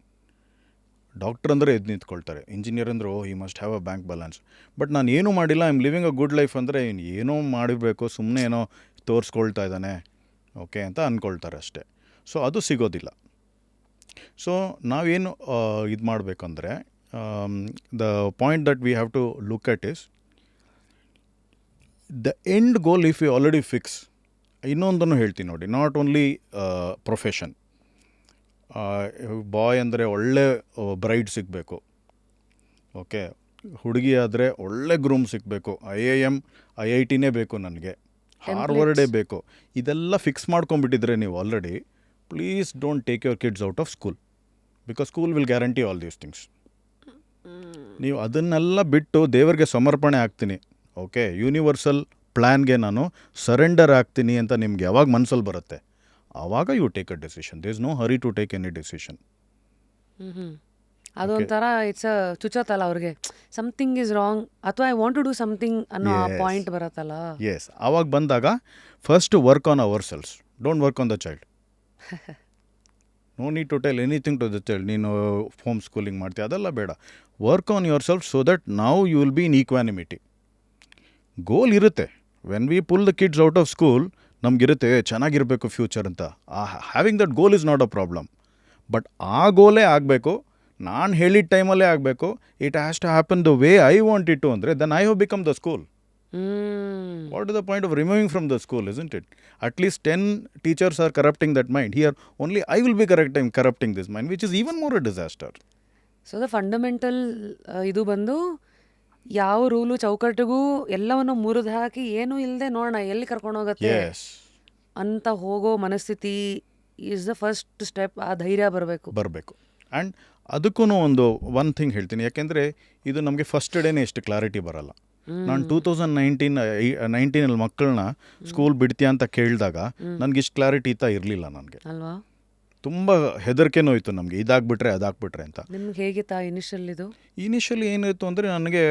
ಡಾಕ್ಟರ್ ಅಂದರೆ ಎದ್ದು ನಿಂತ್ಕೊಳ್ತಾರೆ, ಇಂಜಿನಿಯರ್ ಅಂದರೆ he must have a bank balance. But ನಾನು ಏನೂ ಮಾಡಿಲ್ಲ, I am living a good life ಅಂದರೆ ಏನೋ ಮಾಡಿರಬೇಕು, ಸುಮ್ಮನೆ ಏನೋ ತೋರಿಸ್ಕೊಳ್ತಾ ಇದ್ದಾನೆ ಓಕೆ ಅಂತ ಅಂದ್ಕೊಳ್ತಾರೆ ಅಷ್ಟೇ. ಸೊ ಅದು ಸಿಗೋದಿಲ್ಲ. ಸೊ ನಾವೇನು ಇದು ಮಾಡಬೇಕಂದ್ರೆ, the point that we have to look at is the end goal. If you already fix, ಇನ್ನೊಂದನ್ನು ಹೇಳ್ತೀನಿ ನೋಡಿ, ನಾಟ್ ಓನ್ಲಿ ಪ್ರೊಫೆಷನ್. ಬಾಯ್ ಅಂದರೆ ಒಳ್ಳೆ ಬ್ರೈಡ್ ಸಿಗಬೇಕು, ಓಕೆ. ಹುಡುಗಿ ಆದರೆ ಒಳ್ಳೆ ಗ್ರೂಮ್ ಸಿಗಬೇಕು, IIM IITನೇ ಬೇಕು ನನಗೆ, ಹಾರ್ವರ್ಡೇ ಬೇಕು. ಇದೆಲ್ಲ ಫಿಕ್ಸ್ ಮಾಡ್ಕೊಂಬಿಟ್ಟಿದ್ರೆ ನೀವು already, please don't take your kids out of school, because school will guarantee all these things. ನೀವು ಅದನ್ನೆಲ್ಲ ಬಿಟ್ಟು ದೇವರಿಗೆ ಸಮರ್ಪಣೆ ಆಗ್ತೀನಿ, ಓಕೆ, ಯೂನಿವರ್ಸಲ್ ಪ್ಲ್ಯಾನ್ಗೆ ನಾನು ಸರೆಂಡರ್ ಆಗ್ತೀನಿ ಅಂತ ನಿಮ್ಗೆ ಯಾವಾಗ ಮನಸ್ಸಲ್ಲಿ ಬರುತ್ತೆ, ಆವಾಗ you take a decision. There is no hurry to take any decision. ಅದೊಂಥರ ಇಟ್ಸ್ ಅ ಚುಚ್ಚತ್ತಲ್ಲ ಅವ್ರಿಗೆ, ಸಮಥಿಂಗ್ ಇಸ್ ರಾಂಗ್ ಅಥವಾ I want to do something ಅನ್ನೋ ಪಾಯಿಂಟ್ ಬರುತ್ತಲ್ಲ. ಎಸ್, ಆವಾಗ ಬಂದಾಗ first work on ourselves, don't work on the child. No need to tell anything to the child. ನೀನು home schooling ಮಾಡ್ತೀಯ, ಅದೆಲ್ಲ ಬೇಡ. Work on yourself so that now you will B in equanimity. Goal ಇರುತ್ತೆ. When we pull the kids out of school, ನಮಗಿರುತ್ತೆ ಚೆನ್ನಾಗಿರಬೇಕು future ಅಂತ. Having that goal is not a problem. But ಆ ಗೋಲೇ ಆಗಬೇಕು, ನಾನು ಹೇಳಿದ ಟೈಮಲ್ಲೇ ಆಗಬೇಕು. It has to happen the way I want it to ಅಂದರೆ then I have become the school. What is the point of removing from the school, isn't it? At least 10 teachers are corrupting that mind. Here, only I will be corrupting this mind, which is even more a disaster. So the fundamental ಇದು ಬಂದು ಯಾವ rule ಚೌಕಟ್ಟಿಗೂ ಎಲ್ಲವನ್ನು ಮುರಿದು ಹಾಕಿ ಏನೂ ಇಲ್ಲದೆ ನೋಡೋಣ ಎಲ್ಲಿ ಕರ್ಕೊಂಡು ಹೋಗುತ್ತೆ Yes. ಅಂತ ಹೋಗೋ ಮನಸ್ಥಿತಿ ಈಸ್ ದ ಫಸ್ಟ್ ಸ್ಟೆಪ್. ಆ ಧೈರ್ಯ ಬರಬೇಕು. ಆ್ಯಂಡ್ ಅದಕ್ಕೂ ಒನ್ ಥಿಂಗ್ ಹೇಳ್ತೀನಿ, ಯಾಕೆಂದರೆ ಇದು ನಮಗೆ ಫಸ್ಟ್ ಡೇನೇ ಎಷ್ಟು ಕ್ಲಾರಿಟಿ ಬರಲ್ಲ. ನಾನು 2019 ಮಕ್ಕಳನ್ನ ಸ್ಕೂಲ್ ಬಿಡ್ತೀಯ ಅಂತ ಕೇಳಿದಾಗ ನನಗೆ ಇಷ್ಟು ಕ್ಲಾರಿಟಿ ಇರಲಿಲ್ಲ. ನನಗೆ ಅಲ್ವಾ, ತುಂಬ ಹೆದರಿಕೆನೂ ಇತ್ತು ನಮಗೆ, ಇದಾಗ್ಬಿಟ್ರೆ ಅದಾಗ್ಬಿಟ್ರೆ ಅಂತ. ನಿಮ್ಗೆ ಹೇಗಿತ್ತಾ ಇನಿಷಿಯಲ್ ಇದು? ಇನಿಷಿಯಲಿ ಏನಿತ್ತು ಅಂದರೆ ನನಗೆ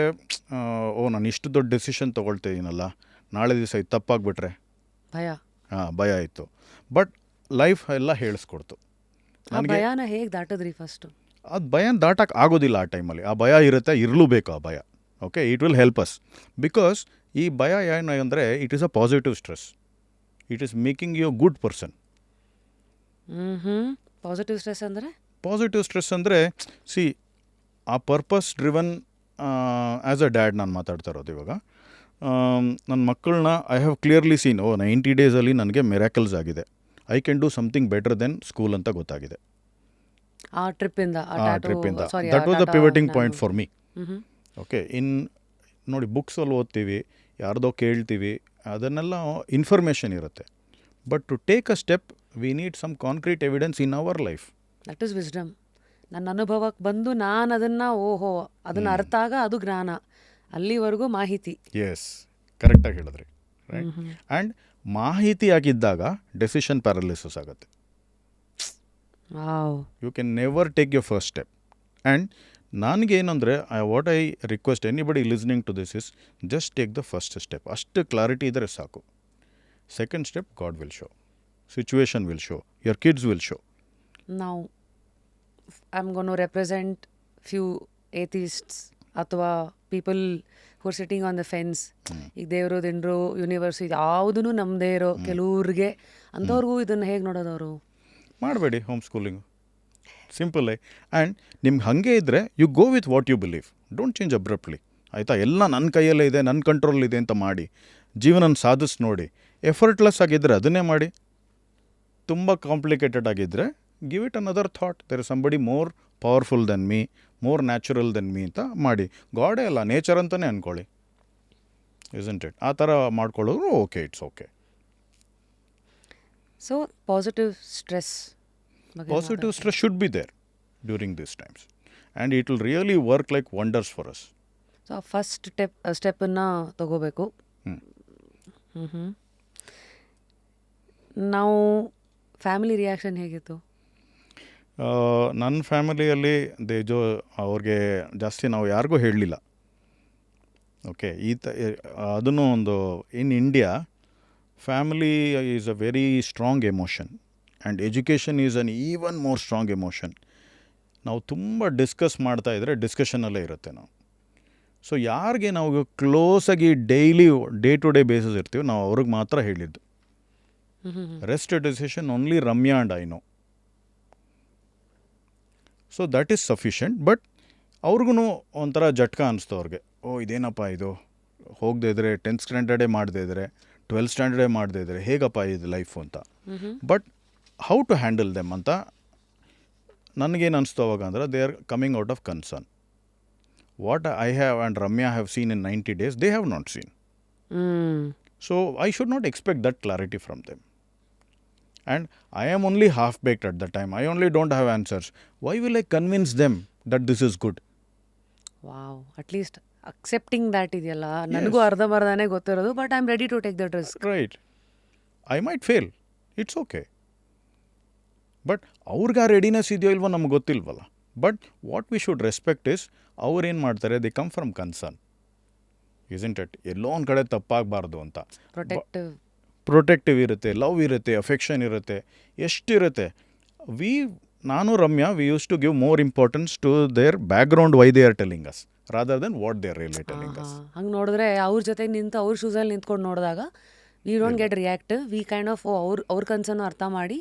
ನಾನು ಇಷ್ಟು ದೊಡ್ಡ ಡೆಸಿಷನ್ ತೊಗೊಳ್ತಿದ್ದೀನಲ್ಲ, ನಾಳೆ ದಿವಸ ಇದು ತಪ್ಪಾಗ್ಬಿಟ್ರೆ ಭಯ ಇತ್ತು. ಬಟ್ ಲೈಫ್ ಎಲ್ಲ ಹೇಳಿಸ್ಕೊಡ್ತು ನನಗೆ. ಭಯನ ಹೇಗೆ ದಾಟಿದ್ರಿ ಫಸ್ಟು? ಅದು ಭಯ ದಾಟಕ್ಕೆ ಆಗೋದಿಲ್ಲ ಆ ಟೈಮಲ್ಲಿ. ಆ ಭಯ ಇರುತ್ತೆ, ಇರಲೂಬೇಕು ಆ ಭಯ. Okay, it will help us. Because ಈ ಭಯ ಏನು ಅಂದರೆ it is a positive stress. It is making you a good person. Positive stress ಅಂದರೆ ಸಿ, ಆ purpose driven as a dad ನಾನು ಮಾತಾಡ್ತಾ ಇರೋದು ಇವಾಗ. ನನ್ನ ಮಕ್ಕಳನ್ನ ಐ ಹ್ಯಾವ್ ಕ್ಲಿಯರ್ಲಿ ಸೀನ್, 90 ಡೇಸಲ್ಲಿ ನನಗೆ ಮಿರಾಕಲ್ಸ್ ಆಗಿದೆ. I can do something better than school ಅಂತ ಗೊತ್ತಾಗಿದೆ ಆ ಟ್ರಿಪ್ಪಿಂದ. That was the pivoting point for me. Okay, ನೋಡಿ ಬುಕ್ಸಲ್ಲಿ ಓದ್ತೀವಿ, ಯಾರ್ದೋ ಕೇಳ್ತೀವಿ, ಅದನ್ನೆಲ್ಲ ಇನ್ಫಾರ್ಮೇಷನ್ ಇರುತ್ತೆ. But to take a step we need some concrete evidence in our life. That is wisdom. ನನ್ನ ಅನುಭವಕ್ಕೆ ಬಂದು ನಾನು ಅದನ್ನು ಅರ್ಥ ಆಗ ಅದು ಜ್ಞಾನ. ಅಲ್ಲಿವರೆಗೂ ಮಾಹಿತಿ. ಎಸ್, ಕರೆಕ್ಟಾಗಿ ಹೇಳಿದ್ರಿ. ರೈಟ್. ಆ್ಯಂಡ್ ಮಾಹಿತಿ ಆಗಿದ್ದಾಗ ಡೆಸಿಷನ್ ಪ್ಯಾರಲಿಸಿಸ್ ಆಗುತ್ತೆ. You can never take your first step. And ನನಗೇನಂದರೆ what I request anybody listening to this is just take the first step. ಅಷ್ಟು ಕ್ಲಾರಿಟಿ ಇದ್ದರೆ ಸಾಕು. Second step God will show, situation will show, your kids will show. Now I am gonna represent few atheists ಅಥವಾ people who are sitting on the fence. ಈಗ ದೇವರು ದಿಂಡ್ರು universe ಯಾವುದೂ ನಮ್ಮದೇ ಇರೋ ಕೆಲವ್ರಿಗೆ ಅಂಥವ್ರಿಗೂ ಇದನ್ನು ಹೇಗೆ ನೋಡೋದವರು? ಮಾಡಬೇಡಿ ಹೋಮ್ ಸ್ಕೂಲಿಂಗು, ಸಿಂಪಲ್ಲೇ. ಆ್ಯಂಡ್ ನಿಮ್ಗೆ ಹಾಗೆ ಇದ್ದರೆ you go with what you believe, don't change abruptly. ಆಯಿತಾ? ಎಲ್ಲ ನನ್ನ ಕೈಯಲ್ಲೇ ಇದೆ, ನನ್ನ ಕಂಟ್ರೋಲ್ ಇದೆ ಅಂತ ಮಾಡಿ ಜೀವನ ಸಾಧಿಸಿ ನೋಡಿ. ಎಫರ್ಟ್ಲೆಸ್ ಆಗಿದ್ದರೆ ಅದನ್ನೇ ಮಾಡಿ. ತುಂಬ ಕಾಂಪ್ಲಿಕೇಟೆಡ್ ಆಗಿದ್ದರೆ give it another thought, there is somebody more powerful than me, more natural than me ಅಂತ ಮಾಡಿ. ಗಾಡೇ ಅಲ್ಲ, ನೇಚರ್ ಅಂತಲೇ ಅಂದ್ಕೊಳ್ಳಿ, ಇಸಂಟ್ ಇಟ್? ಆ ಥರ ಮಾಡ್ಕೊಳ್ಳೋರು okay, it's okay. So positive stress Positive stress should be there during these times. And it will really work like wonders for us. So first ಸ್ಟೆಪ್ಪನ್ನು ತಗೋಬೇಕು. ಹ್ಮ್. ನಾವು ಫ್ಯಾಮಿಲಿ ರಿಯಾಕ್ಷನ್ ಹೇಗಿತ್ತು? ನನ್ನ ಫ್ಯಾಮಿಲಿಯಲ್ಲಿ ಅವ್ರಿಗೆ ಜಾಸ್ತಿ ನಾವು ಯಾರಿಗೂ ಹೇಳಲಿಲ್ಲ. ಓಕೆ, ಅದನ್ನು ಒಂದು in India family is a very strong emotion and education is an even more strong emotion. ನಾವು ತುಂಬ ಡಿಸ್ಕಸ್ ಮಾಡ್ತಾ ಇದ್ದರೆ ಡಿಸ್ಕಷನಲ್ಲೇ ಇರುತ್ತೆ ನಾವು. ಸೊ ಯಾರಿಗೆ ನಾವು ಕ್ಲೋಸಾಗಿ daily day to day basis ಇರ್ತೀವಿ, ನಾವು ಅವ್ರಿಗೆ ಮಾತ್ರ ಹೇಳಿದ್ದು. Rest decision only Ramya and I know. So that is sufficient. But ಅವ್ರಿಗೂ ಒಂಥರ ಜಟ್ಕ ಅನಿಸ್ತು ಅವ್ರಿಗೆ. ಇದೇನಪ್ಪ ಇದು, ಹೋಗದೇ ಇದ್ರೆ 10th ಸ್ಟ್ಯಾಂಡರ್ಡೇ ಮಾಡದೇ ಇದ್ರೆ 12th ಸ್ಟ್ಯಾಂಡರ್ಡೇ ಮಾಡದೇ ಇದ್ರೆ ಹೇಗಪ್ಪ ಇದು ಲೈಫು ಅಂತ. But how to handle them ಅಂತ ನನಗೇನು ಅನಿಸ್ತು ಅವಾಗ ಅಂದರೆ, they are coming out of concern. What I have and Ramya have seen in 90 days, they have not seen. So I should not expect that clarity from them. And I am only half-baked at the time. I only don't have answers. Why will I convince them that this is good? Wow, at least accepting that ಇದೆಯಲ್ಲ. ನನಗೂ ಅರ್ಧಂಬರ್ಧನೇ ಗೊತ್ತಿರೋದು, but I am ready to take that risk. Right. I might fail. It's okay. But ಅವ್ರಿಗೆ ಆ readiness ಇದೆಯೋ ಇಲ್ವೋ ನಮ್ಗೆ ಗೊತ್ತಿಲ್ವಲ್ಲ. But what we should respect is, ಅವ್ರು ಏನು ಮಾಡ್ತಾರೆ, they come from concern, isn't it? ಎಲ್ಲೋ ಒಂದು ಕಡೆ ತಪ್ಪಾಗಬಾರ್ದು ಅಂತ ಪ್ರೊಟೆಕ್ಟಿವ್ ಇರುತ್ತೆ, ಲವ್ ಇರುತ್ತೆ, ಅಫೆಕ್ಷನ್ ಇರುತ್ತೆ, ಎಷ್ಟಿರುತ್ತೆ. ನಾನು Ramya, we use to give more importance to their background, why they are telling us, rather than what they are really telling us. ಹಂಗೆ ನೋಡಿದ್ರೆ ಅವ್ರ ಜೊತೆ ನಿಂತು ಅವ್ರ ಶೂಸಲ್ಲಿ ನಿಂತ್ಕೊಂಡು ನೋಡಿದಾಗ we don't get react. We kind of ಅವ್ರ ಕನ್ಸನ್ನು ಅರ್ಥ ಮಾಡಿ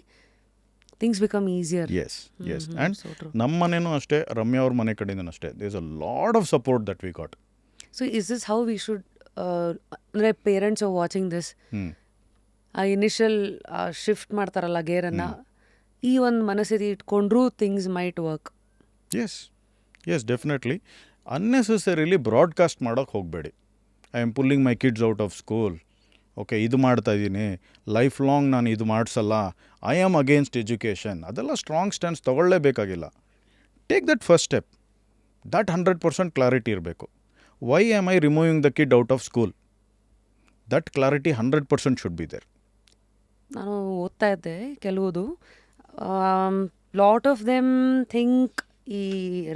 things become easier. Yes yes. And ನಮ್ಮ ಮನೇನೂ ಅಷ್ಟೇ, ರಮ್ಯಾ ಅವ್ರ ಮನೆ ಕಡೆಯಿಂದನೂ ಅಷ್ಟೇ, there is a lot of support that we got. So is this how we should, ಅಂದರೆ ಪೇರೆಂಟ್ಸ್ ಆರ್ ವಾಚಿಂಗ್ ದಿಸ್, ಆ ಇನಿಷಿಯಲ್ ಶಿಫ್ಟ್ ಮಾಡ್ತಾರಲ್ಲ ಗೇರನ್ನು, ಈ ಒಂದು ಮನಸ್ಥಿತಿ ಇಟ್ಕೊಂಡ್ರೂ things might work. Yes yes, definitely. Unnecessarily broadcast ಮಾಡೋಕ್ಕೆ ಹೋಗಬೇಡಿ. I am pulling my kids out of school, okay, ಇದು ಮಾಡ್ತಾ ಇದ್ದೀನಿ, ಲೈಫ್ ಲಾಂಗ್ ನಾನು ಇದು ಮಾಡಿಸಲ್ಲ, ಐ ಆಮ್ ಅಗೇನ್ಸ್ಟ್ ಎಜುಕೇಷನ್. ಅದೆಲ್ಲ ಸ್ಟ್ರಾಂಗ್ ಸ್ಟ್ಯಾಂಡ್ಸ್ ತೊಗೊಳ್ಳೇಬೇಕಾಗಿಲ್ಲ. Take that first step. That 100% clarity ಇರಬೇಕು. Why am I removing the kid out of school? That clarity 100% should be there. ನಾನು ಓದ್ತಾ ಇದ್ದೆ ಕೆಲವುದು, ಲಾಟ್ ಆಫ್ ದೆಮ್ ಥಿಂಕ್ ಈ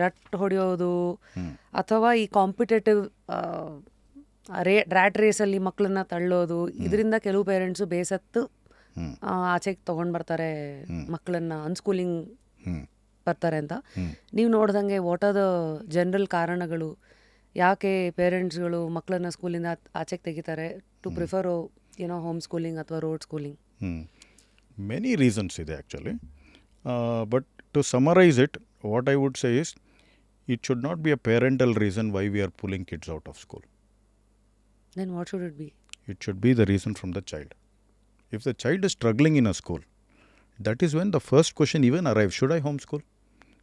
ರಟ್ ಹೊಡೆಯೋದು ಅಥವಾ ಈ ಕಾಂಪಿಟೇಟಿವ್ ರ್ಯಾಟ್ ರೇಸಲ್ಲಿ ಮಕ್ಕಳನ್ನ ತಳ್ಳೋದು, ಇದರಿಂದ ಕೆಲವು ಪೇರೆಂಟ್ಸು ಬೇಸತ್ತು ಆಚೆಗೆ ತೊಗೊಂಡು ಬರ್ತಾರೆ ಮಕ್ಕಳನ್ನ, ಅನ್ಸ್ಕೂಲಿಂಗ್ ಬರ್ತಾರೆ ಅಂತ. ನೀವು ನೋಡ್ದಂಗೆ ವಾಟ್ ಆರ್ ದ ಜನರಲ್ ಕಾರಣಗಳು ಯಾಕೆ ಪೇರೆಂಟ್ಸ್ಗಳು ಮಕ್ಕಳನ್ನ ಸ್ಕೂಲಿಂದ ಆಚೆಗೆ ತೆಗಿತಾರೆ ಟು ಪ್ರಿಫರ್ ಹೋಮ್ ಸ್ಕೂಲಿಂಗ್ ಅಥವಾ ರೋಡ್ ಸ್ಕೂಲಿಂಗ್? ಮೆನಿ ರೀಸನ್ಸ್ ಇದೆ actually. But to summarise it, what I would say is, it should not be a parental reason why we are pulling kids out of school. Then what should it be? It should be the reason from the child. If the child is struggling in a school, that is when the first question even arrives, should I homeschool?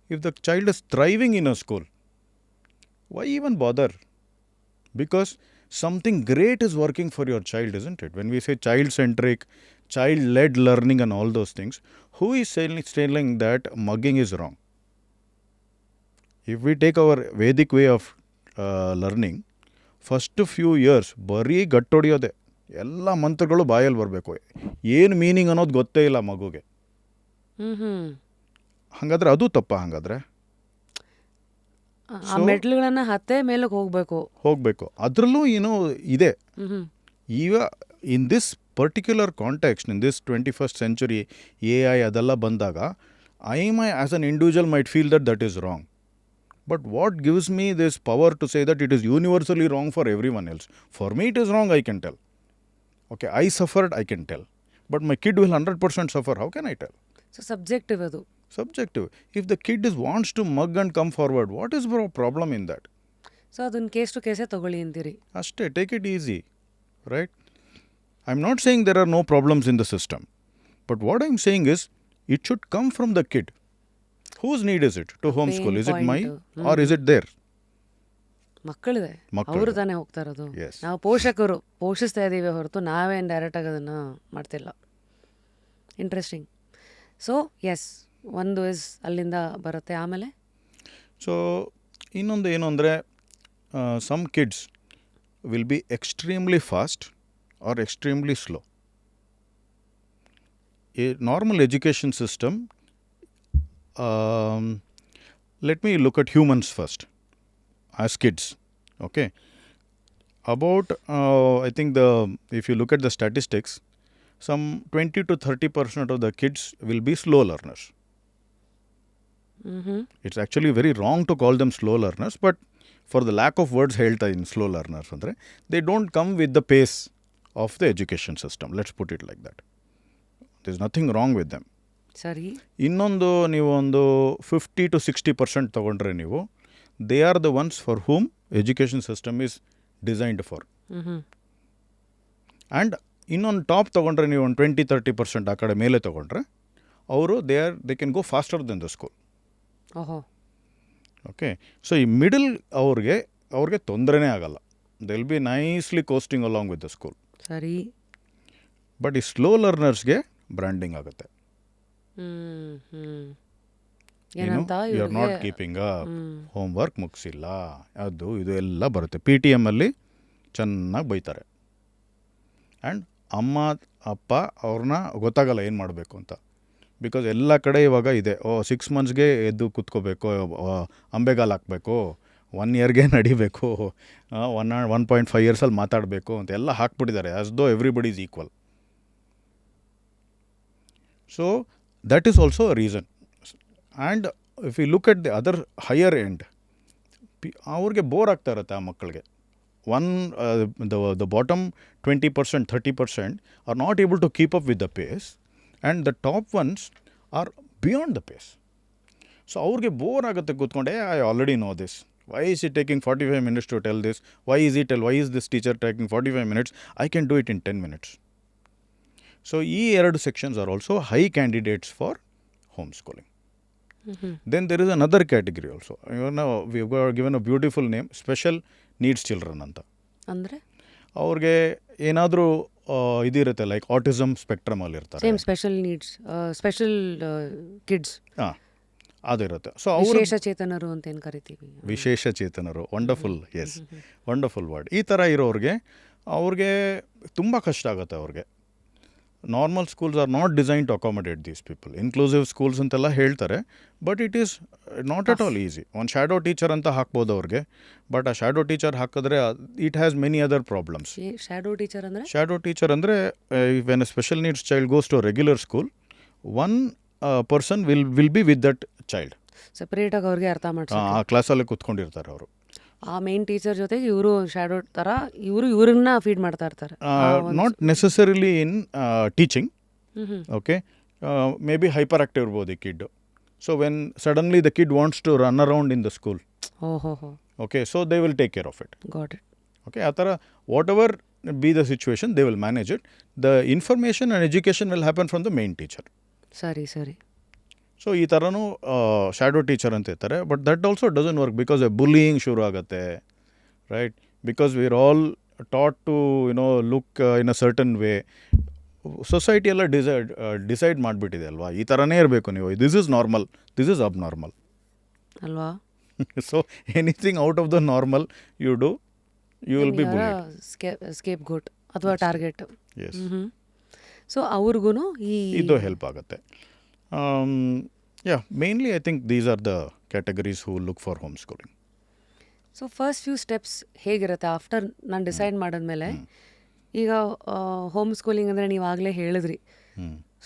If the child is thriving in a school, why even bother? Because something great is working for your child, isn't it? When we say child-centric, child-led learning and all those things, who is saying that mugging is wrong? If we take our Vedic way of learning, first few years ಬರೀ ಗಟ್ಟೊಡಿಯೋದೆ, ಎಲ್ಲ ಮಂತ್ರಗಳು ಬಾಯಲ್ಲಿ ಬರಬೇಕು, ಏನು meaning ಅನ್ನೋದು ಗೊತ್ತೇ ಇಲ್ಲ ಮಗುಗೆ. ಹಾಗಾದ್ರೆ ಅದು ತಪ್ಪ? ಹಾಗಾದ್ರೆ ಮೆಟ್ಲುಗಳನ್ನ ಹತ್ತೆ ಮೇಲಕ್ಕೆ ಹೋಗಬೇಕು. ಅದರಲ್ಲೂ ಏನೋ ಇದೆ. ಈಗ in this particular context, in this 21st century AI ಅದೆಲ್ಲ ಬಂದಾಗ, I as an individual might feel that is wrong. But what gives me this power to say that it is universally wrong for everyone else? For me it is wrong, I can tell. Okay, I suffered, I can tell. But my kid will 100% suffer, how can I tell? So subjective adu. Subjective. If the kid wants to mug and come forward, what is the problem in that? So adun case to case togoli antiri. Ashte, take it easy, right? I'm not saying there are no problems in the system. But what I'm saying is, it should come from the kid. Whose need is it to homeschool? Is it mine or is it there? ಮಕ್ಕಳಿದೆ, ಅವರು ತಾನೇ ಹೋಗ್ತಾ ಇರೋದು. ನಾವು ಪೋಷಕರು ಪೋಷಿಸ್ತಾ ಇದ್ದೀವಿ ಹೊರತು ನಾವೇನು ಡೈರೆಕ್ಟಾಗಿ ಅದನ್ನು ಮಾಡ್ತಿಲ್ಲ. ಇಂಟ್ರೆಸ್ಟಿಂಗ್. ಸೊ ಎಸ್, ಒಂದು ಇಸ್ ಅಲ್ಲಿಂದ ಬರುತ್ತೆ. ಆಮೇಲೆ ಸೊ ಇನ್ನೊಂದು ಏನು ಅಂದರೆ some kids will be extremely fast or extremely slow. A normal education system, let me look at humans first as kids. Okay, about I think if you look at the statistics, some 20 to 30% of the kids will be slow learners. It's actually very wrong to call them slow learners, but for the lack of words ಹೇಳ್ತಾ in slow learners ಅಂದರೆ they don't come with the pace of the education system. Let's put it like that. There's nothing wrong with them. ಸರಿ. ಇನ್ನೊಂದು ನೀವು ಒಂದು 50 to 60% ತಗೊಂಡ್ರೆ ನೀವು, they are the ones for whom education system is designed for. And ಇನ್ನೊಂದು top ತೊಗೊಂಡ್ರೆ ನೀವು ಒಂದು 20-30% ಆ ಕಡೆ ಮೇಲೆ ತೊಗೊಂಡ್ರೆ ಅವರು they can go faster than the school. ಓಹೋ. ಓಕೆ, ಸೊ ಈ ಮಿಡಲ್ ಅವ್ರಿಗೆ ತೊಂದರೆನೇ ಆಗಲ್ಲ. They will be nicely coasting along with the school. ಸರಿ. ಬಟ್ ಈ ಸ್ಲೋ ಲರ್ನರ್ಸ್ಗೆ ಬ್ರ್ಯಾಂಡಿಂಗ್ ಆಗುತ್ತೆ. ಏನಂತ you are not keeping up, homework ಮುಗಿಸಿಲ್ಲ, ಅದು ಇದು ಎಲ್ಲ ಬರುತ್ತೆ. PTM ಅಲ್ಲಿ ಚೆನ್ನಾಗಿ ಬೈತಾರೆ. ಆ್ಯಂಡ್ ಅಮ್ಮ ಅಪ್ಪ ಅವ್ರನ್ನ ಗೊತ್ತಾಗಲ್ಲ ಏನು ಮಾಡಬೇಕು ಅಂತ. ಬಿಕಾಸ್ ಎಲ್ಲ ಕಡೆ ಇವಾಗ ಇದೆ, 6 ಮಂತ್ಸ್ಗೆ ಎದ್ದು ಕೂತ್ಕೋಬೇಕು, ಅಂಬೆಗಾಲು ಹಾಕಬೇಕು, 1 ಇಯರ್ಗೆ ನಡಿಬೇಕು, 1.5 ಇಯರ್ಸಲ್ಲಿ ಮಾತಾಡಬೇಕು ಅಂತ ಎಲ್ಲ ಹಾಕ್ಬಿಟ್ಟಿದ್ದಾರೆ, as though everybody is equal. So that is also a reason. And if you look at the other higher end, ಅವ್ರಿಗೆ ಬೋರ್ ಆಗ್ತಾ ಇರುತ್ತೆ ಆ ಮಕ್ಕಳಿಗೆ. the bottom 20%, 30% are not able to keep up with the pace, and the top ones are beyond the pace. So ಅವ್ರಿಗೆ bore ಆಗುತ್ತೆ ಕೂತ್ಕೊಂಡೆ, I already know this. Why is it taking 45 minutes to tell this? Why is this teacher taking 45 minutes? I can do it in 10 minutes. So ಈ 2 sections are also high candidates for homeschooling. Then there is another category also. We have given a beautiful name, special needs children ಅಂತ. ಅಂದರೆ ಅವ್ರಿಗೆ ಏನಾದರೂ ಇದಿರುತ್ತೆ, like autism ಸ್ಪೆಕ್ಟ್ರಮಲ್ಲಿ ಇರ್ತಾರೆ. Same special needs, special kids. ಹಾಂ, ಅದು ಇರುತ್ತೆ. ಸೊ ಅವರು ವಿಶೇಷ ಚೇತನರು ಅಂತ ಏನು ಕರಿತೀವಿ. ವಿಶೇಷ ಚೇತನರು, ವಂಡರ್ಫುಲ್, ಎಸ್, ವಂಡರ್ಫುಲ್ ವರ್ಡ್. ಈ ಥರ ಇರೋರಿಗೆ ಅವ್ರಿಗೆ ತುಂಬ ಕಷ್ಟ ಆಗುತ್ತೆ. ಅವ್ರಿಗೆ normal schools are not design to accommodate these people. Inclusive schools ಅಂತೆಲ್ಲ ಹೇಳ್ತಾರೆ, but it is not at all easy. ಒಂದು ಶ್ಯಾಡೋ ಟೀಚರ್ ಅಂತ ಹಾಕ್ಬೋದು ಅವ್ರಿಗೆ, ಬಟ್ ಆ ಶ್ಯಾಡೋ ಟೀಚರ್ ಹಾಕಿದ್ರೆ it has many other problems. Shadow teacher ಅಂದರೆ? ಶ್ಯಾಡೋ ಟೀಚರ್ ಅಂದರೆ when a special needs child goes to regular school, one person will be with that child. ಸೆಪರೇಟಾಗಿ ಅವ್ರಿಗೆ ಅರ್ಥ ಮಾಡಿ ಆ ಕ್ಲಾಸಲ್ಲೇ ಕೂತ್ಕೊಂಡಿರ್ತಾರೆ ಅವರು. ಆ ಮೇನ್ ಟೀಚರ್ ಜೊತೆಗೆ ಇವರು ಶ್ಯಾಡೋ ಥರ ಇವ್ರನ್ನ ಫೀಡ್ ಮಾಡ್ತಾ ಇರ್ತಾರೆ. Not necessarily in teaching. Okay, maybe hyperactive ಇರ್ಬೋದು ಈ kid. So when suddenly the kid wants to run around in the school, okay, so they will take care of it. Got it. Okay, ಆ ಥರ whatever be the situation they will manage it. The information and education will happen from the main teacher. ಸರಿ ಸರಿ. So ಈ ಥರನೂ shadow teacher ಅಂತ ಇರ್ತಾರೆ. But that also doesn't work, because bullying ಶುರು ಆಗುತ್ತೆ, right? Because we are all taught to look in a certain way. Society ಎಲ್ಲ decide ಮಾಡಿಬಿಟ್ಟಿದೆ ಅಲ್ವಾ, ಈ ಥರನೇ ಇರಬೇಕು ನೀವು, this is normal, this is abnormal ಅಲ್ವಾ? So anything out of the normal you do, you will be scapegoat ಅಥವಾ target. Yes. So ಅವ್ರಿಗೂ ಇದು ಹೆಲ್ಪ್ ಆಗುತ್ತೆ. Mainly I think these are the categories who look for home schooling. So first few steps ಹೇಗಿರುತ್ತೆ after ನಾನು decide ಮಾಡಿದ್ಮೇಲೆ? ಈಗ home schooling ಅಂದರೆ ನೀವು ಆಗಲೇ ಹೇಳಿದ್ರಿ,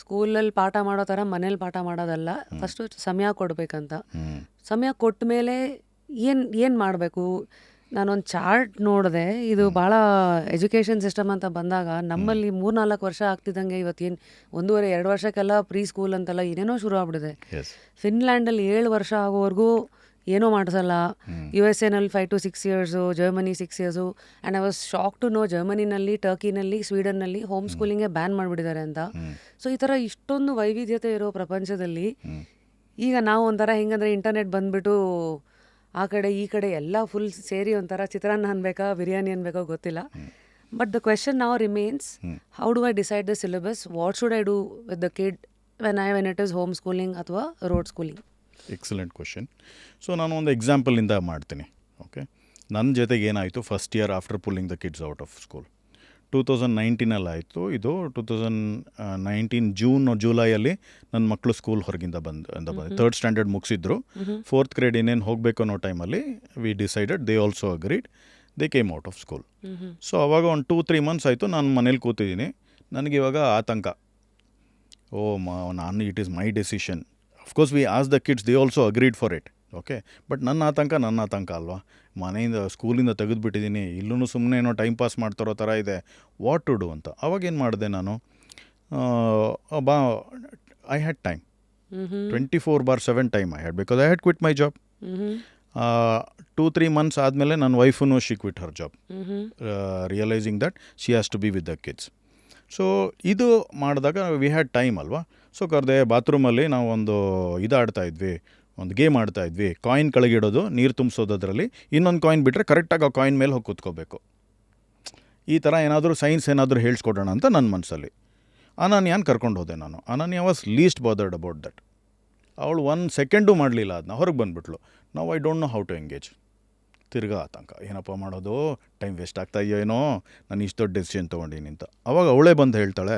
ಸ್ಕೂಲಲ್ಲಿ ಪಾಠ ಮಾಡೋ ಥರ ಮನೇಲಿ ಪಾಠ ಮಾಡೋದಲ್ಲ, ಫಸ್ಟು ಸಮಯ ಕೊಡಬೇಕಂತ. ಸಮಯ ಕೊಟ್ಟ ಮೇಲೆ ಏನು ಮಾಡಬೇಕು? ನಾನೊಂದು ಚಾರ್ಟ್ ನೋಡಿದೆ, ಇದು ಭಾಳ ಎಜುಕೇಷನ್ ಸಿಸ್ಟಮ್ ಅಂತ ಬಂದಾಗ ನಮ್ಮಲ್ಲಿ 3-4 ವರ್ಷ ಆಗ್ತಿದ್ದಂಗೆ ಇವತ್ತೇನು 1.5-2 ವರ್ಷಕ್ಕೆಲ್ಲ ಪ್ರೀ ಸ್ಕೂಲ್ ಅಂತೆಲ್ಲ ಏನೇನೋ ಶುರು ಆಗ್ಬಿಟ್ಟಿದೆ. ಫಿನ್ಲ್ಯಾಂಡಲ್ಲಿ 7 ವರ್ಷ ಆಗೋವರೆಗೂ ಏನೋ ಮಾಡಿಸಲ್ಲ. USA-ನಲ್ಲಿ 5 to 6 years, Germany 6 years. And I was shock to know ಜರ್ಮನಿನಲ್ಲಿ, ಟರ್ಕಿನಲ್ಲಿ, ಸ್ವೀಡನ್ನಲ್ಲಿ ಹೋಮ್ ಸ್ಕೂಲಿಂಗೇ ಬ್ಯಾನ್ ಮಾಡಿಬಿಟ್ಟಿದ್ದಾರೆ ಅಂತ. ಸೊ ಈ ಥರ ಇಷ್ಟೊಂದು ವೈವಿಧ್ಯತೆ ಇರೋ ಪ್ರಪಂಚದಲ್ಲಿ ಈಗ ನಾವು ಒಂಥರ ಹೆಂಗಂದರೆ ಇಂಟರ್ನೆಟ್ ಬಂದುಬಿಟ್ಟು ಆ ಕಡೆ ಈ ಕಡೆ ಎಲ್ಲ ಫುಲ್ ಸೇರಿ ಒಂಥರ ಚಿತ್ರಾನ್ನ ಅನ್ಬೇಕಾ ಬಿರಿಯಾನಿ ಅನ್ಬೇಕೋ ಗೊತ್ತಿಲ್ಲ. But the question now remains, how do I decide the syllabus? What should I do with the kid when it is homeschooling ಅಥವಾ road schooling? Excellent question. So ನಾನು ಒಂದು ಎಕ್ಸಾಂಪಲಿಂದ ಮಾಡ್ತೀನಿ. ಓಕೆ, ನನ್ನ ಜೊತೆಗೆ ಏನಾಯಿತು first year after pulling the kids out of school 2019 ಆಯಿತು. ಇದು 2019 June ಜುಲೈಯಲ್ಲಿ ನನ್ನ ಮಕ್ಕಳು ಸ್ಕೂಲ್ ಹೊರಗಿಂದ ಬಂದು 3rd ಸ್ಟ್ಯಾಂಡರ್ಡ್ ಮುಗಿಸಿದ್ರು. 4th ಗ್ರೇಡ್ ಇನ್ನೇನು ಹೋಗಬೇಕು ಅನ್ನೋ ಟೈಮಲ್ಲಿ we decided, they also agreed, they came out of school. So ಅವಾಗ ಒಂದು 2-3 ಮಂತ್ಸ್ ಆಯಿತು ನಾನು ಮನೇಲಿ ಕೂತಿದ್ದೀನಿ. ನನಗೆ ಇವಾಗ ಆತಂಕ, ನಾನು it is my decision. Of course V as the kids, they also agreed for it. Okay, but ನನ್ನ ಆತಂಕ ಅಲ್ವಾ, ಮನೆಯಿಂದ ಸ್ಕೂಲಿಂದ ತೆಗೆದುಬಿಟ್ಟಿದ್ದೀನಿ, ಇಲ್ಲೂ ಸುಮ್ಮನೆ ಏನೋ ಟೈಮ್ ಪಾಸ್ ಮಾಡ್ತಾರೋ ಥರ ಇದೆ, ವಾಟ್ ಟು ಡೂ ಅಂತ. ಅವಾಗೇನು ಮಾಡಿದೆ ನಾನು, I had time, 24/7 time I had, because I had quit my job. 2-3 months ಆದಮೇಲೆ ನನ್ನ ವೈಫೂ she quit her job, realizing that she has to be with the kids. So ಇದು ಮಾಡಿದಾಗ ವಿ ಹ್ಯಾಡ್ ಟೈಮ್ ಅಲ್ವಾ. ಸೊ ಕರೆದೆ, ಬಾತ್ರೂಮಲ್ಲಿ ನಾವು ಒಂದು ಆಡ್ತಾಯಿದ್ವಿ, ಒಂದು ಗೇಮ್ ಆಡ್ತಾಯಿದ್ವಿ, ಕಾಯಿನ್ ಕೆಳಗಿಡೋದು, ನೀರು ತುಂಬಿಸೋದ್ರಲ್ಲಿ ಇನ್ನೊಂದು ಕಾಯಿನ್ ಬಿಟ್ಟರೆ ಕರೆಕ್ಟಾಗಿ ಆ ಕಾಯಿನ್ ಮೇಲೆ ಹೋಗಿ ಕೂತ್ಕೋಬೇಕು. ಈ ಥರ ಏನಾದರೂ ಸೈನ್ಸ್ ಏನಾದರೂ ಹೇಳಿಸ್ಕೊಡೋಣ ಅಂತ ನನ್ನ ಮನಸ್ಸಲ್ಲಿ. ಅನನ್ಯಾನ್ ಕರ್ಕೊಂಡು ಹೋದೆ ನಾನು. Ananya was least bothered about that. ಅವಳು 1 ಸೆಕೆಂಡು ಮಾಡಲಿಲ್ಲ, ಅದನ್ನ ಹೊರಗೆ ಬಂದುಬಿಟ್ಲು. ನಾವು I don't know how to engage. ತಿರ್ಗಾ ಆತಂಕ, ಏನಪ್ಪ ಮಾಡೋದು, ಟೈಮ್ ವೇಸ್ಟ್ ಆಗ್ತಾಯಿದೆಯೋ ಏನೋ, ನಾನು ಇಷ್ಟು ದೊಡ್ಡ ಡೆಸಿಷನ್ ತೊಗೊಂಡಿನಿ ಅಂತ. ಅವಾಗ ಅವಳೇ ಬಂದು ಹೇಳ್ತಾಳೆ,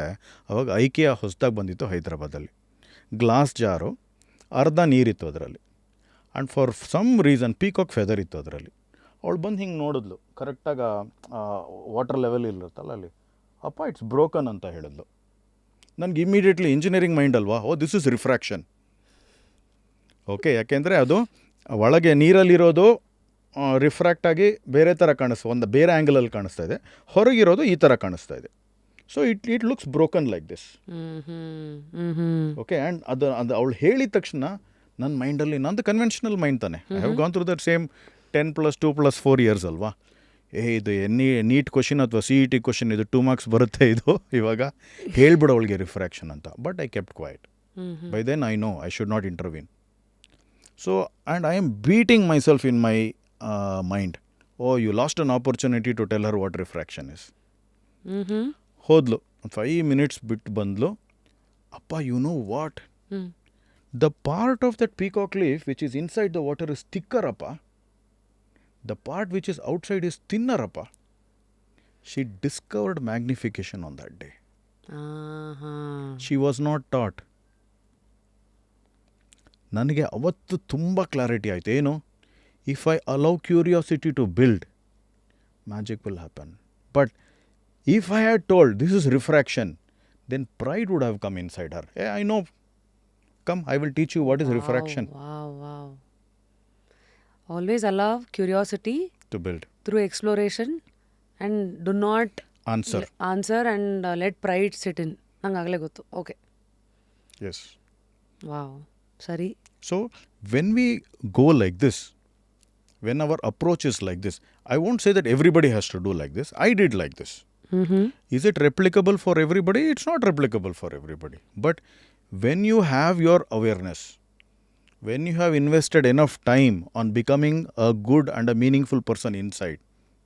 ಅವಾಗ ಐಕಿಯಾ ಹೊಸದಾಗಿ ಬಂದಿತ್ತು ಹೈದ್ರಾಬಾದಲ್ಲಿ, ಗ್ಲಾಸ್ ಜಾರು, ಅರ್ಧ ನೀರಿತ್ತು ಅದರಲ್ಲಿ, and for some reason peacock feather ಇತ್ತು ಅದರಲ್ಲಿ. ಅವಳು ಬಂದು ಹಿಂಗೆ ನೋಡಿದ್ಲು, ಕರೆಕ್ಟಾಗಿ ವಾಟರ್ ಲೆವೆಲ್ ಇರುತ್ತಲ್ಲ ಅಲ್ಲಿ, ಅಪ್ಪ ಇಟ್ಸ್ ಬ್ರೋಕನ್ ಅಂತ ಹೇಳಿದ್ಲು. ನನಗೆ ಇಮಿಡಿಯೇಟ್ಲಿ ಇಂಜಿನಿಯರಿಂಗ್ ಮೈಂಡ್ ಅಲ್ವಾ, ದಿಸ್ ಇಸ್ ರಿಫ್ರಾಕ್ಷನ್. ಓಕೆ, ಯಾಕೆಂದರೆ ಅದು ಒಳಗೆ ನೀರಲ್ಲಿರೋದು ರಿಫ್ರಾಕ್ಟಾಗಿ ಬೇರೆ ಥರ ಒಂದು ಬೇರೆ ಆ್ಯಂಗಲಲ್ಲಿ ಕಾಣಿಸ್ತಾ ಇದೆ, ಹೊರಗಿರೋದು ಈ ಥರ ಕಾಣಿಸ್ತಾ ಇದೆ. So it looks broken like this. Okay, and ಅದು ಅವಳು ಹೇಳಿದ ತಕ್ಷಣ ನನ್ನ ಮೈಂಡಲ್ಲಿ, ನಂದು ಕನ್ವೆನ್ಷನಲ್ ಮೈಂಡ್ ತಾನೆ, I have gone through that same 10+2+4 years ಅಲ್ವಾ. ಇದು ನೀಟ್ ಕ್ವಶನ್ ಅಥವಾ CET ಕ್ವಶನ್, ಇದು 2 ಮಾರ್ಕ್ಸ್ ಬರುತ್ತೆ ಇದು, ಇವಾಗ ಹೇಳ್ಬಿಡು ಅವಳಿಗೆ ರಿಫ್ರಾಕ್ಷನ್ ಅಂತ. But I kept quiet. By then I know I should not intervene. So and I am beating myself in my mind, you lost an opportunity to tell her what refraction is. ಹೋದ್ಲು, 5 minutes ಬಿಟ್ಟು ಬಂದ್ಲು, ಅಪ್ಪ you know what, the part of that peacock leaf which is inside the water is thicker ಅಪ್ಪ, the part which is outside is thinner ಅಪ್ಪ. She discovered magnification on that day. She was not taught. ನನಗೆ ಅವತ್ತು ತುಂಬ clarity ಆಯಿತು. ಏನು, if I allow curiosity to build, magic will happen. But if I had told this is refraction, then pride would have come inside her. Hey, I know. Come, I will teach you what is refraction. Wow. Always allow curiosity To build. through exploration, and do not answer and let pride sit in. ನಂಗೆ ಆಗಲೇ ಗೊತ್ತು. Okay. Yes. Wow, ಸರಿ. So, when we go like this, when our approach is like this, I won't say that everybody has to do like this. I did like this. Is it replicable for everybody? It's not replicable for everybody. But when you have your awareness, when you have invested enough time on becoming a good and a meaningful person inside,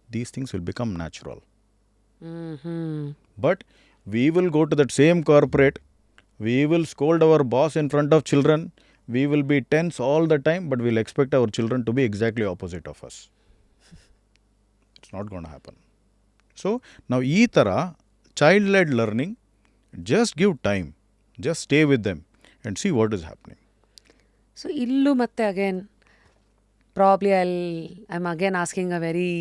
these things will become natural. But we will go to that same corporate, we will scold our boss in front of children, we will be tense all the time, but we'll expect our children to be exactly opposite of us. It's not going to happen. So, now ಈ ಥರ child-led learning, just give time, just stay with them and see what is happening. So ಇಲ್ಲೂ ಮತ್ತೆ again probably I am again asking a very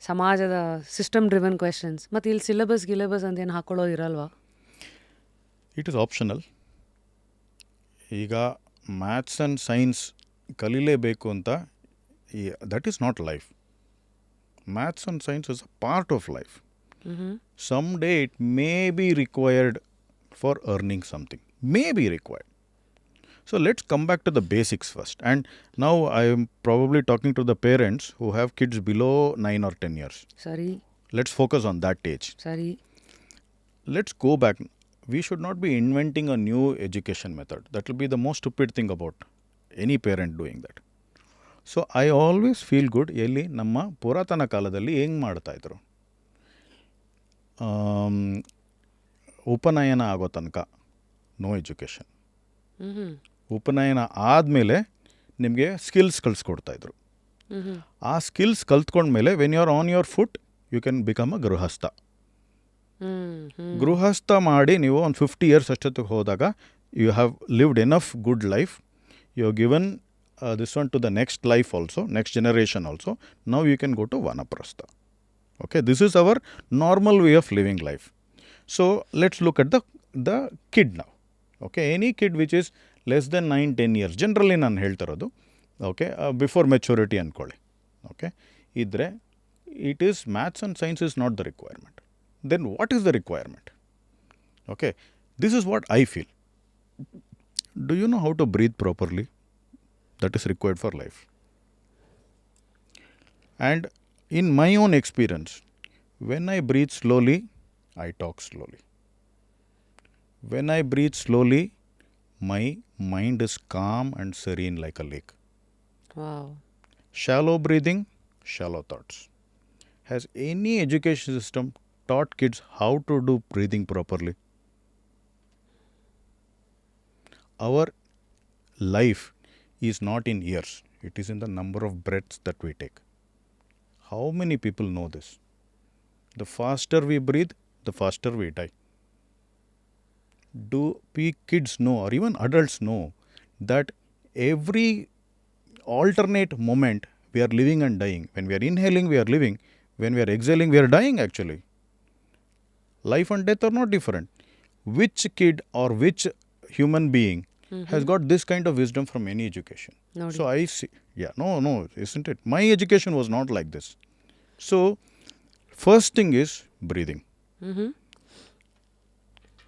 ಸಮಾಜದ system driven questions. ಮತ್ತು ಇಲ್ಲಿ syllabus ಅಂತ ಏನು ಹಾಕೊಳ್ಳೋದಿರಲ್ವಾ? It is optional. ಈಗ ಮ್ಯಾಥ್ಸ್ ಆ್ಯಂಡ್ ಸೈನ್ಸ್ ಕಲೀಲೇಬೇಕು ಅಂತ, that is not life. Maths and science is a part of life. Someday it may be required for earning something. May be required. So let's come back to the basics first. And now I am probably talking to the parents who have kids below 9 or 10 years. Sari. Let's focus on that age. Sari. Let's go back. We should not be inventing a new education method. That will be the most stupid thing about any parent doing that. So I always feel good, ಎಲ್ಲಿ ನಮ್ಮ ಪುರಾತನ ಕಾಲದಲ್ಲಿ ಹೆಂಗೆ ಮಾಡ್ತಾಯಿದ್ರು. ಉಪನಯನ ಆಗೋ ತನಕ no education. ಹ್ಞೂ ಉಪನಯನ ಆದಮೇಲೆ ನಿಮಗೆ ಸ್ಕಿಲ್ಸ್ ಕಲಿಸ್ಕೊಡ್ತಾಯಿದ್ರು. ಹ್ಞೂ ಆ ಸ್ಕಿಲ್ಸ್ ಕಲ್ತ್ಕೊಂಡ್ಮೇಲೆ when you are on your foot you can become a ಗೃಹಸ್ಥ. ಹ್ಞೂ ಗೃಹಸ್ಥ ಮಾಡಿ ನೀವು ಒಂದು 50 ಇಯರ್ಸ್ ಅಷ್ಟೊತ್ತಿಗೆ ಹೋದಾಗ you have lived enough good life. You have given this one to the next life also, next generation also. Now you can go to ವಾನಪ್ರಸ್ಥ. Okay, this is our normal way of living life. So let's look at the kid now. Okay, any kid which is less than 9-10 years, generally ನಾನು ಹೇಳ್ತಿರೋದು, okay, before maturity ಅಂದ್ಕೊಳ್ಳಿ. Okay, ಇದ್ದರೆ it is maths and science is not the requirement. Then what is the requirement? Okay, this is what I feel. Do you know how to breathe properly? That is required for life. And in my own experience, when I breathe slowly, I talk slowly. When I breathe slowly, my mind is calm and serene like a lake. Wow. Shallow breathing, shallow thoughts. Has any education system taught kids how to do breathing properly? Our life is not in years, it is in the number of breaths that we take. How many people know this? The faster we breathe, the faster we die. Do we kids know, or even adults know, that every alternate moment we are living and dying? When we are inhaling, we are living. When we are exhaling, we are dying actually. Life and death are not different. Which kid or which human being has got this kind of wisdom from any education? ನೋಡಿ. So I see, no, isn't it? My education was not like this. So, first thing is breathing. ಹ್ಞೂ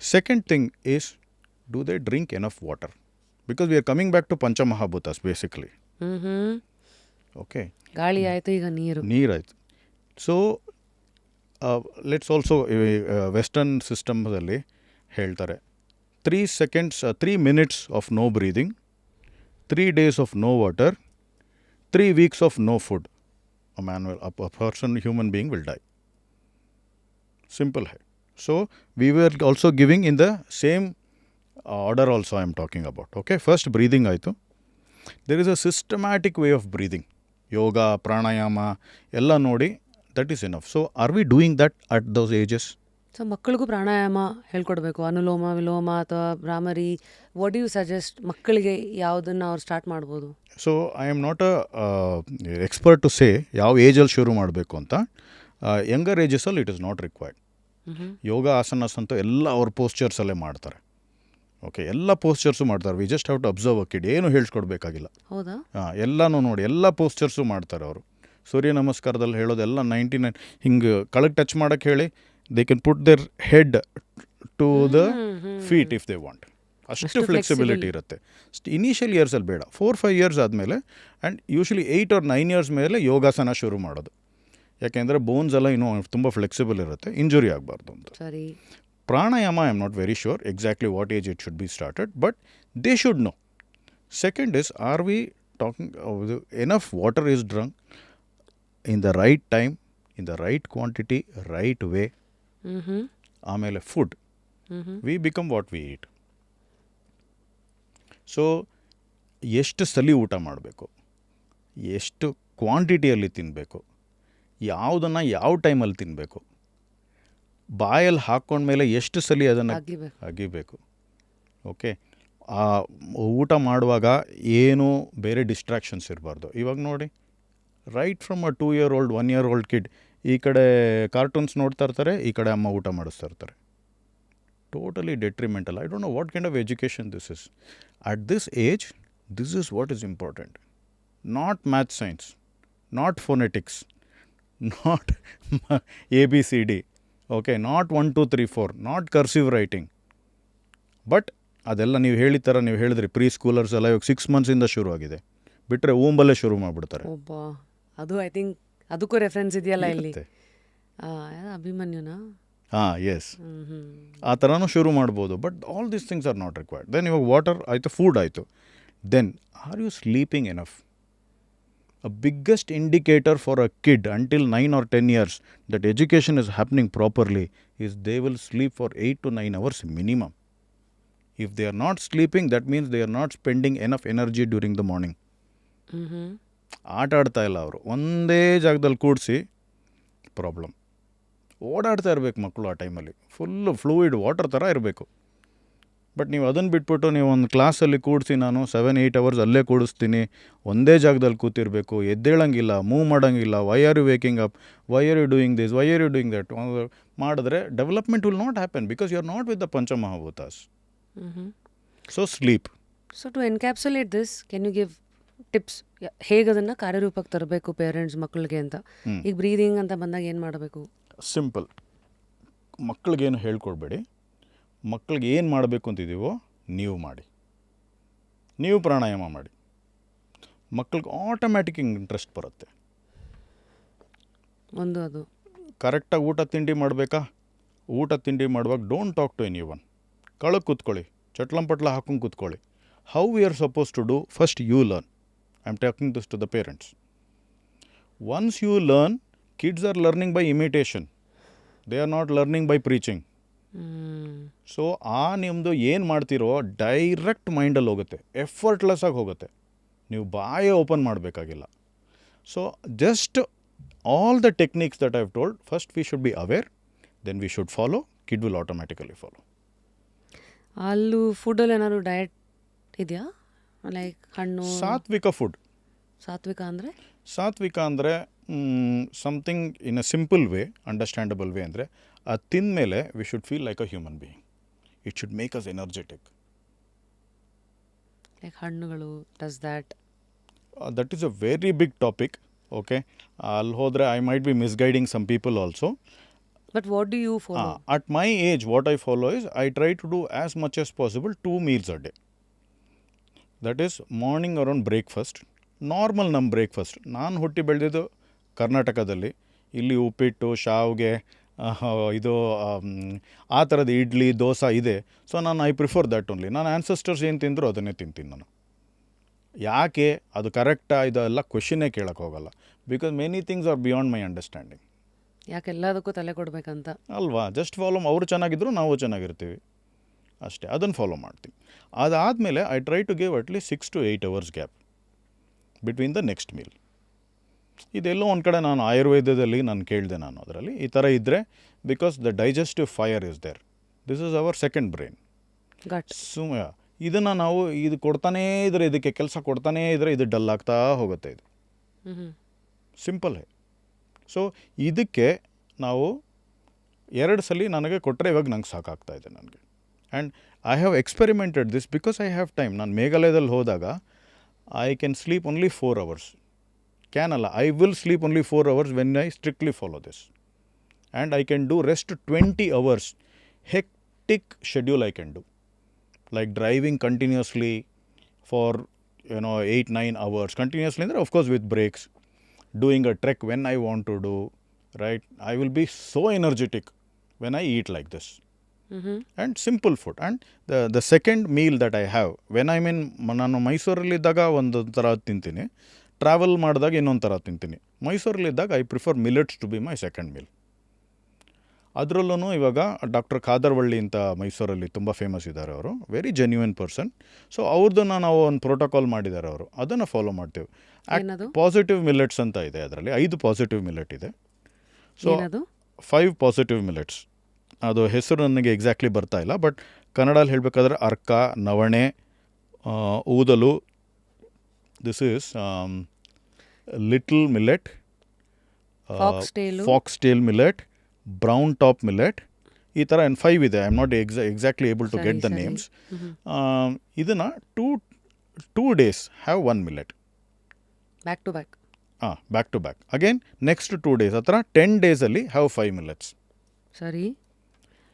Second thing is, do they drink enough water? Because we are coming back to Panchamahabhutas basically. ಹ್ಞೂ Okay, ಗಾಳಿ ಆಯಿತು, ಈಗ ನೀರು. ನೀರಾಯ್ತು. So let's also western ಸಿಸ್ಟಮ್ದಲ್ಲಿ ಹೇಳ್ತಾರೆ 3 minutes of no breathing, 3 days of no water, 3 weeks of no food. A person, human being will die. Simple hai. So we were also giving in the same order also I am talking about. Okay, first breathing ಆಯಿತು. There is a systematic way of breathing. Yoga, pranayama, ಎಲ್ಲ ನೋಡಿ, that is enough. So are we doing that at those ages? So ಮಕ್ಕಳಿಗೂ ಪ್ರಾಣಾಯಾಮ ಹೇಳ್ಕೊಡ್ಬೇಕು, ಅನುಲೋಮ ವಿಲೋಮ ಅಥವಾ Bhramari. What you suggest ಮಕ್ಕಳಿಗೆ ಯಾವುದನ್ನು ಅವ್ರು ಸ್ಟಾರ್ಟ್ ಮಾಡ್ಬೋದು? So I am not expert to say ಯಾವ ಏಜಲ್ಲಿ ಶುರು ಮಾಡಬೇಕು ಅಂತ. ಯಂಗರ್ ಏಜಸಲ್ಲಿ it is not required. Yoga asanas ಅಂತ ಎಲ್ಲ ಅವ್ರ ಪೋಸ್ಚರ್ಸಲ್ಲೇ ಮಾಡ್ತಾರೆ. ಓಕೆ, ಎಲ್ಲ ಪೋಸ್ಚರ್ಸು ಮಾಡ್ತಾರೆ. We just have to observe a kid. ಏನು ಹೇಳ್ಕೊಡ್ಬೇಕಾಗಿಲ್ಲ. ಹೌದಾ? ಎಲ್ಲನೂ ನೋಡಿ, ಎಲ್ಲ ಪೋಸ್ಚರ್ಸು ಮಾಡ್ತಾರೆ ಅವರು. ಸೂರ್ಯ ನಮಸ್ಕಾರದಲ್ಲಿ ಹೇಳೋದೆಲ್ಲ 99 ಹಿಂಗೆ ಕೆಳಗೆ ಟಚ್ ಮಾಡೋಕ್ಕೆ ಹೇಳಿ, they can put their head to the feet if they want. ಅಷ್ಟು ಫ್ಲೆಕ್ಸಿಬಿಲಿಟಿ ಇರುತ್ತೆ. ಇನಿಷಿಯಲ್ ಇಯರ್ಸಲ್ಲಿ ಬೇಡ. 4-5 ಇಯರ್ಸ್ ಆದಮೇಲೆ, ಆ್ಯಂಡ್ ಯೂಶ್ವಲಿ 8 or 9 ಇಯರ್ಸ್ ಮೇಲೆ ಯೋಗಾಸನ ಶುರು ಮಾಡೋದು. ಯಾಕೆಂದರೆ ಬೋನ್ಸ್ ಎಲ್ಲ ಇನ್ನೂ ತುಂಬ ಫ್ಲೆಕ್ಸಿಬಲ್ ಇರುತ್ತೆ, ಇಂಜುರಿ ಆಗಬಾರ್ದು ಅಂತ. ಸರಿ. Pranayama, I am not very sure exactly what age it should be started, but they should know. Second is, are we talking enough water is drunk in the right time, in the right quantity, right way? ಆಮೇಲೆ food, we become what we eat. So ಎಷ್ಟು ಸಲಿ ಊಟ ಮಾಡಬೇಕು, ಎಷ್ಟು ಕ್ವಾಂಟಿಟಿಯಲ್ಲಿ ತಿನ್ನಬೇಕು, ಯಾವುದನ್ನು ಯಾವ ಟೈಮಲ್ಲಿ ತಿನ್ನಬೇಕು, ಬಾಯಲ್ಲಿ ಹಾಕ್ಕೊಂಡ್ಮೇಲೆ ಎಷ್ಟು ಸಲ ಅದನ್ನು ಅಗಿಬೇಕು. ಓಕೆ, ಆ ಊಟ ಮಾಡುವಾಗ ಏನು ಬೇರೆ ಡಿಸ್ಟ್ರಾಕ್ಷನ್ಸ್ ಇರಬಾರ್ದು. ಇವಾಗ ನೋಡಿ, right from a 2 year old 1 year old kid ಈ ಕಡೆ ಕಾರ್ಟೂನ್ಸ್ ನೋಡ್ತಾ ಇರ್ತಾರೆ, ಈ ಕಡೆ ಅಮ್ಮ ಊಟ ಮಾಡಿಸ್ತಾ ಇರ್ತಾರೆ. Totally detrimental. I don't know what kind of education this is. At this age, this is what is important. Not math science, not phonetics, not ABCD. Okay, not 1 2 3 4, not cursive writing. But ಅದೆಲ್ಲ ನೀವು ಹೇಳಿದ ನೀವು ಹೇಳಿದ್ರಿ, pre ಸ್ಕೂಲರ್ಸ್ ಎಲ್ಲ ಇವಾಗ 6 months ಶುರು ಆಗಿದೆ. ಬಿಟ್ಟರೆ ಊಂಬಲ್ಲೇ ಶುರು ಮಾಡಿಬಿಡ್ತಾರೆ. ಒಬ್ಬ ಅದು ಐ ಥಿಂಕ್ ಅದಕ್ಕೂ ರೆಫರೆನ್ಸ್ ಇದೆಯಲ್ಲ ಇಲ್ಲಿ, ಅಭಿಮನ್ಯುನಾ? ಎಸ್, ಆ ಥರನೂ ಶುರು ಮಾಡ್ಬೋದು. But all these things are not required. Then ಇವಾಗ ವಾಟರ್ ಆಯಿತು, ಫುಡ್ ಆಯಿತು. Then are you sleeping enough? A biggest indicator for a kid until 9 or 10 years that education is happening properly is they will sleep for 8 to 9 hours minimum. If they are not sleeping, that means they are not spending enough energy during the morning. ಆಟ ಆಡ್ತಾ ಇಲ್ಲ ಅವರು, ಒಂದೇ ಜಾಗದಲ್ಲಿ ಕೂಡಿಸಿ problem. ಓಡಾಡ್ತಾ ಇರಬೇಕು ಮಕ್ಕಳು ಆ ಟೈಮಲ್ಲಿ, ಫುಲ್ಲು ಫ್ಲೂಯಿಡ್ ವಾಟರ್ ಥರ ಇರಬೇಕು. ಬಟ್ ನೀವು ಅದನ್ನು ಬಿಟ್ಬಿಟ್ಟು ನೀವು ಒಂದು ಕ್ಲಾಸಲ್ಲಿ ಕೂಡಿಸಿ ನಾನು 7-8 ಅವರ್ಸ್ ಅಲ್ಲೇ ಕೂಡಿಸ್ತೀನಿ, ಒಂದೇ ಜಾಗದಲ್ಲಿ ಕೂತಿರಬೇಕು, ಎದ್ದೇಳಂಗಿಲ್ಲ, ಮೂವ್ ಮಾಡೋಂಗಿಲ್ಲ, why are you waking up, why are you doing this, why are you doing that ಮಾಡಿದ್ರೆ development will not happen because you are not with the ಪಂಚಮಹಾಭೂತಾಸ್. So sleep. So to encapsulate this, can you give tips ಹೇಗೆ ಅದನ್ನು ಕಾರ್ಯರೂಪಕ್ಕೆ ತರಬೇಕು parents ಮಕ್ಕಳಿಗೆ ಅಂತ? ಈಗ breathing ಅಂತ ಬಂದಾಗ ಏನು ಮಾಡಬೇಕು? ಸಿಂಪಲ್. ಮಕ್ಕಳಿಗೇನು ಹೇಳ್ಕೊಡ್ಬೇಡಿ, ಮಕ್ಕಳಿಗೆ ಏನು ಮಾಡಬೇಕು ಅಂತಿದ್ದೀವೋ ನೀವು ಮಾಡಿ. ನೀವು ಪ್ರಾಣಾಯಾಮ ಮಾಡಿ, ಮಕ್ಕಳಿಗೆ ಆಟೋಮ್ಯಾಟಿಕ್ ಇಂಟ್ರೆಸ್ಟ್ ಬರುತ್ತೆ. ಒಂದು ಅದು ಕರೆಕ್ಟಾಗಿ ಊಟ ತಿಂಡಿ ಮಾಡಬೇಕಾ? ಊಟ ತಿಂಡಿ ಮಾಡುವಾಗ don't talk to anyone. ಕಳಗೆ ಕೂತ್ಕೊಳ್ಳಿ, ಚಟ್ಲಂಪಟ್ಲ ಹಾಕೊಂಡು ಕೂತ್ಕೊಳ್ಳಿ. How we are suppose to do, first you learn. I am talking this to the parents. Once you learn, kids are learning by imitation, they are not learning by preaching. So ನಿಮ್ಮದು ಏನು ಮಾಡ್ತಿರೋ direct ಮೈಂಡಲ್ಲಿ ಹೋಗುತ್ತೆ, effortless ಆಗಿ ಹೋಗುತ್ತೆ, ನೀವು ಬಾಯೇ open ಮಾಡಬೇಕಾಗಿಲ್ಲ. So just all the techniques that I have told, first we should be aware, then we should follow, kid will automatically follow. ಅಲ್ಲೂ ಫುಡ್ಡಲ್ಲಿ ಏನಾದ್ರು ಡಯಟ್ ಇದೆಯಾ? ಲೈಕ್ ಹಣ್ಣು, ಸಾತ್ವಿಕ ಫುಡ್. ಸಾತ್ವಿಕ ಅಂದರೆ? ಸಾತ್ವಿಕ ಅಂದರೆ something in a simple way, understandable way ಅಂದರೆ ಅದು ತಿಂದ ಮೇಲೆ we should feel like a human being. It should make us energetic. Like ಹಣ್ಣುಗಳು, does that? That is a very big topic. Okay, ಅಲ್ಲಿ ಹೋದರೆ I might be misguiding some people also. But what do you follow? At my age, what I follow is I try to do as much as possible 2 meals a day. That is morning around breakfast. Normal ನಮ್ಮ breakfast. ನಾನು ಹುಟ್ಟಿ ಬೆಳೆದಿದ್ದು ಕರ್ನಾಟಕದಲ್ಲಿ. ಇಲ್ಲಿ ಉಪ್ಪಿಟ್ಟು, ಶಾವಿಗೆ, ಇದು ಆ ಥರದ ಇಡ್ಲಿ, ದೋಸೆ ಇದೆ. So I prefer that only. ನನ್ನ ಆ್ಯನ್ಸೆಸ್ಟರ್ಸ್ ಏನು ತಿಂದರೂ ಅದನ್ನೇ ತಿಂತೀನಿ ನಾನು. ಯಾಕೆ ಅದು ಕರೆಕ್ಟಾ ಇದೆಲ್ಲ ಕ್ವೆಶನ್ನೇ ಕೇಳೋಕ್ಕೆ ಹೋಗಲ್ಲ. Because many things are beyond my understanding. ಯಾಕೆ ಎಲ್ಲದಕ್ಕೂ ತಲೆ ಕೊಡಬೇಕಂತ ಅಲ್ವಾ? ಜಸ್ಟ್ ಫಾಲೋ, ಅವರು ಚೆನ್ನಾಗಿದ್ರು ನಾವು ಚೆನ್ನಾಗಿರ್ತೀವಿ ಅಷ್ಟೇ, ಅದನ್ನು ಫಾಲೋ ಮಾಡ್ತೀವಿ. ಅದಾದಮೇಲೆ I try to give at least 6 to 8 hours gap between the next meal. ಇದೆಲ್ಲೋ ಒಂದು ಕಡೆ ನಾನು ಆಯುರ್ವೇದದಲ್ಲಿ ನಾನು ಕೇಳಿದೆ, ನಾನು ಅದರಲ್ಲಿ ಈ ಥರ ಇದ್ದರೆ, because the digestive fire is there, this is our second brain. ಇದನ್ನು ನಾವು ಇದು ಕೊಡ್ತಾನೇ ಇದ್ರೆ, ಇದಕ್ಕೆ ಕೆಲಸ ಕೊಡ್ತಾನೇ ಇದ್ದರೆ ಇದು ಡಲ್ ಆಗ್ತಾ ಹೋಗುತ್ತೆ. ಇದು ಸಿಂಪಲ್. ಸೊ ಇದಕ್ಕೆ ನಾವು 2 ಸಲ ನನಗೆ ಕೊಟ್ಟರೆ ಇವಾಗ ನಂಗೆ ಸಾಕಾಗ್ತಾಯಿದೆ ನನಗೆ. And I have experimented this because I have time. ನಾನು ಮೇಘಾಲಯದಲ್ಲಿ ಹೋದಾಗ I can sleep only 4 hours. I will sleep only 4 hours when I strictly follow this. And I can do rest 20 hours. Hectic schedule I can do. Like driving continuously for 8-9 hours. Continuously, of course with breaks. Doing a trek when I want to do. Right? I will be so energetic when I eat like this. And simple food. And the second meal that I have, when I'm in, ನಾನು ಮೈಸೂರಲ್ಲಿದ್ದಾಗ ಒಂದು ಥರ ತಿಂತೀನಿ, travel ಮಾಡಿದಾಗ ಇನ್ನೊಂದು ಥರ ತಿಂತೀನಿ. ಮೈಸೂರಲ್ಲಿದ್ದಾಗ I prefer millets to be my second meal. ಅದರಲ್ಲೂ ಇವಾಗ ಡಾಕ್ಟರ್ ಖಾದರ್ವಳ್ಳಿ ಅಂತ ಮೈಸೂರಲ್ಲಿ ತುಂಬ ಫೇಮಸ್ ಇದ್ದಾರೆ, ಅವರು ವೆರಿ ಜೆನ್ಯೂನ್ ಪರ್ಸನ್. ಸೊ ಅವ್ರದ್ದನ್ನು ನಾವು ಒಂದು ಪ್ರೋಟೋಕಾಲ್ ಮಾಡಿದ್ದಾರೆ ಅವರು, ಅದನ್ನು ಫಾಲೋ ಮಾಡ್ತೀವಿ. ಪಾಸಿಟಿವ್ ಮಿಲೆಟ್ಸ್ ಅಂತ ಇದೆ, ಅದರಲ್ಲಿ 5 ಪಾಸಿಟಿವ್ ಮಿಲೆಟ್ ಇದೆ. ಸೊ 5 ಪಾಸಿಟಿವ್ ಮಿಲೆಟ್ಸ್, ಅದು ಹೆಸರು ನನಗೆ ಎಕ್ಸಾಕ್ಟ್ಲಿ ಬರ್ತಾ ಇಲ್ಲ, ಬಟ್ ಕನ್ನಡಲ್ಲಿ ಹೇಳಬೇಕಾದ್ರೆ ಅರ್ಕ, ನವಣೆ, ಊದಲು, this is little millet, foxtail millet, brown top millet, ಈ ಥರ 5 ಇದೆ. I am not exactly able to get the names. ಇದನ್ನು 2 days have 1 millet. Back to back. Back to back. Again next 2 days, ಆ ಥರ 10 daysಲ್ಲಿ ಹ್ಯಾವ್ 5 ಮಿಲೆಟ್ಸ್. ಸರಿ,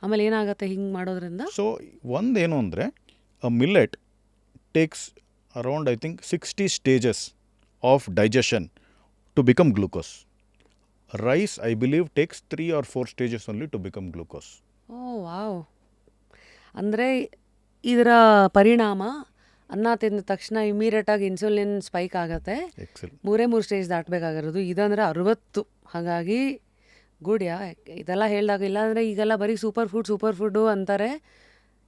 ಆಮೇಲೆ ಏನಾಗುತ್ತೆ ಹಿಂಗೆ ಮಾಡೋದ್ರಿಂದ? ಸೊ ಒಂದೇನು ಅಂದರೆ, a millet takes around I think 60 stages of digestion to become glucose. Rice I believe takes 3 or 4 stages only to become glucose. Oh wow. ಅಂದರೆ ಇದರ ಪರಿಣಾಮ ಅನ್ನ ತಿಂದ ತಕ್ಷಣ ಇಮಿಡಿಯೇಟಾಗಿ ಇನ್ಸುಲಿನ್ ಸ್ಪೈಕ್ ಆಗುತ್ತೆ. ಎಕ್ಸೆಲ್. 3 ಸ್ಟೇಜ್ ದಾಟಬೇಕಾಗಿರೋದು, ಇದಂದರೆ 60. ಹಾಗಾಗಿ ಗುಡ್ ಇದೆಲ್ಲ ಹೇಳಿದಾಗ, ಇಲ್ಲಾಂದರೆ ಈಗೆಲ್ಲ ಬರೀ ಸೂಪರ್ ಫುಡ್ಡು ಅಂತಾರೆ.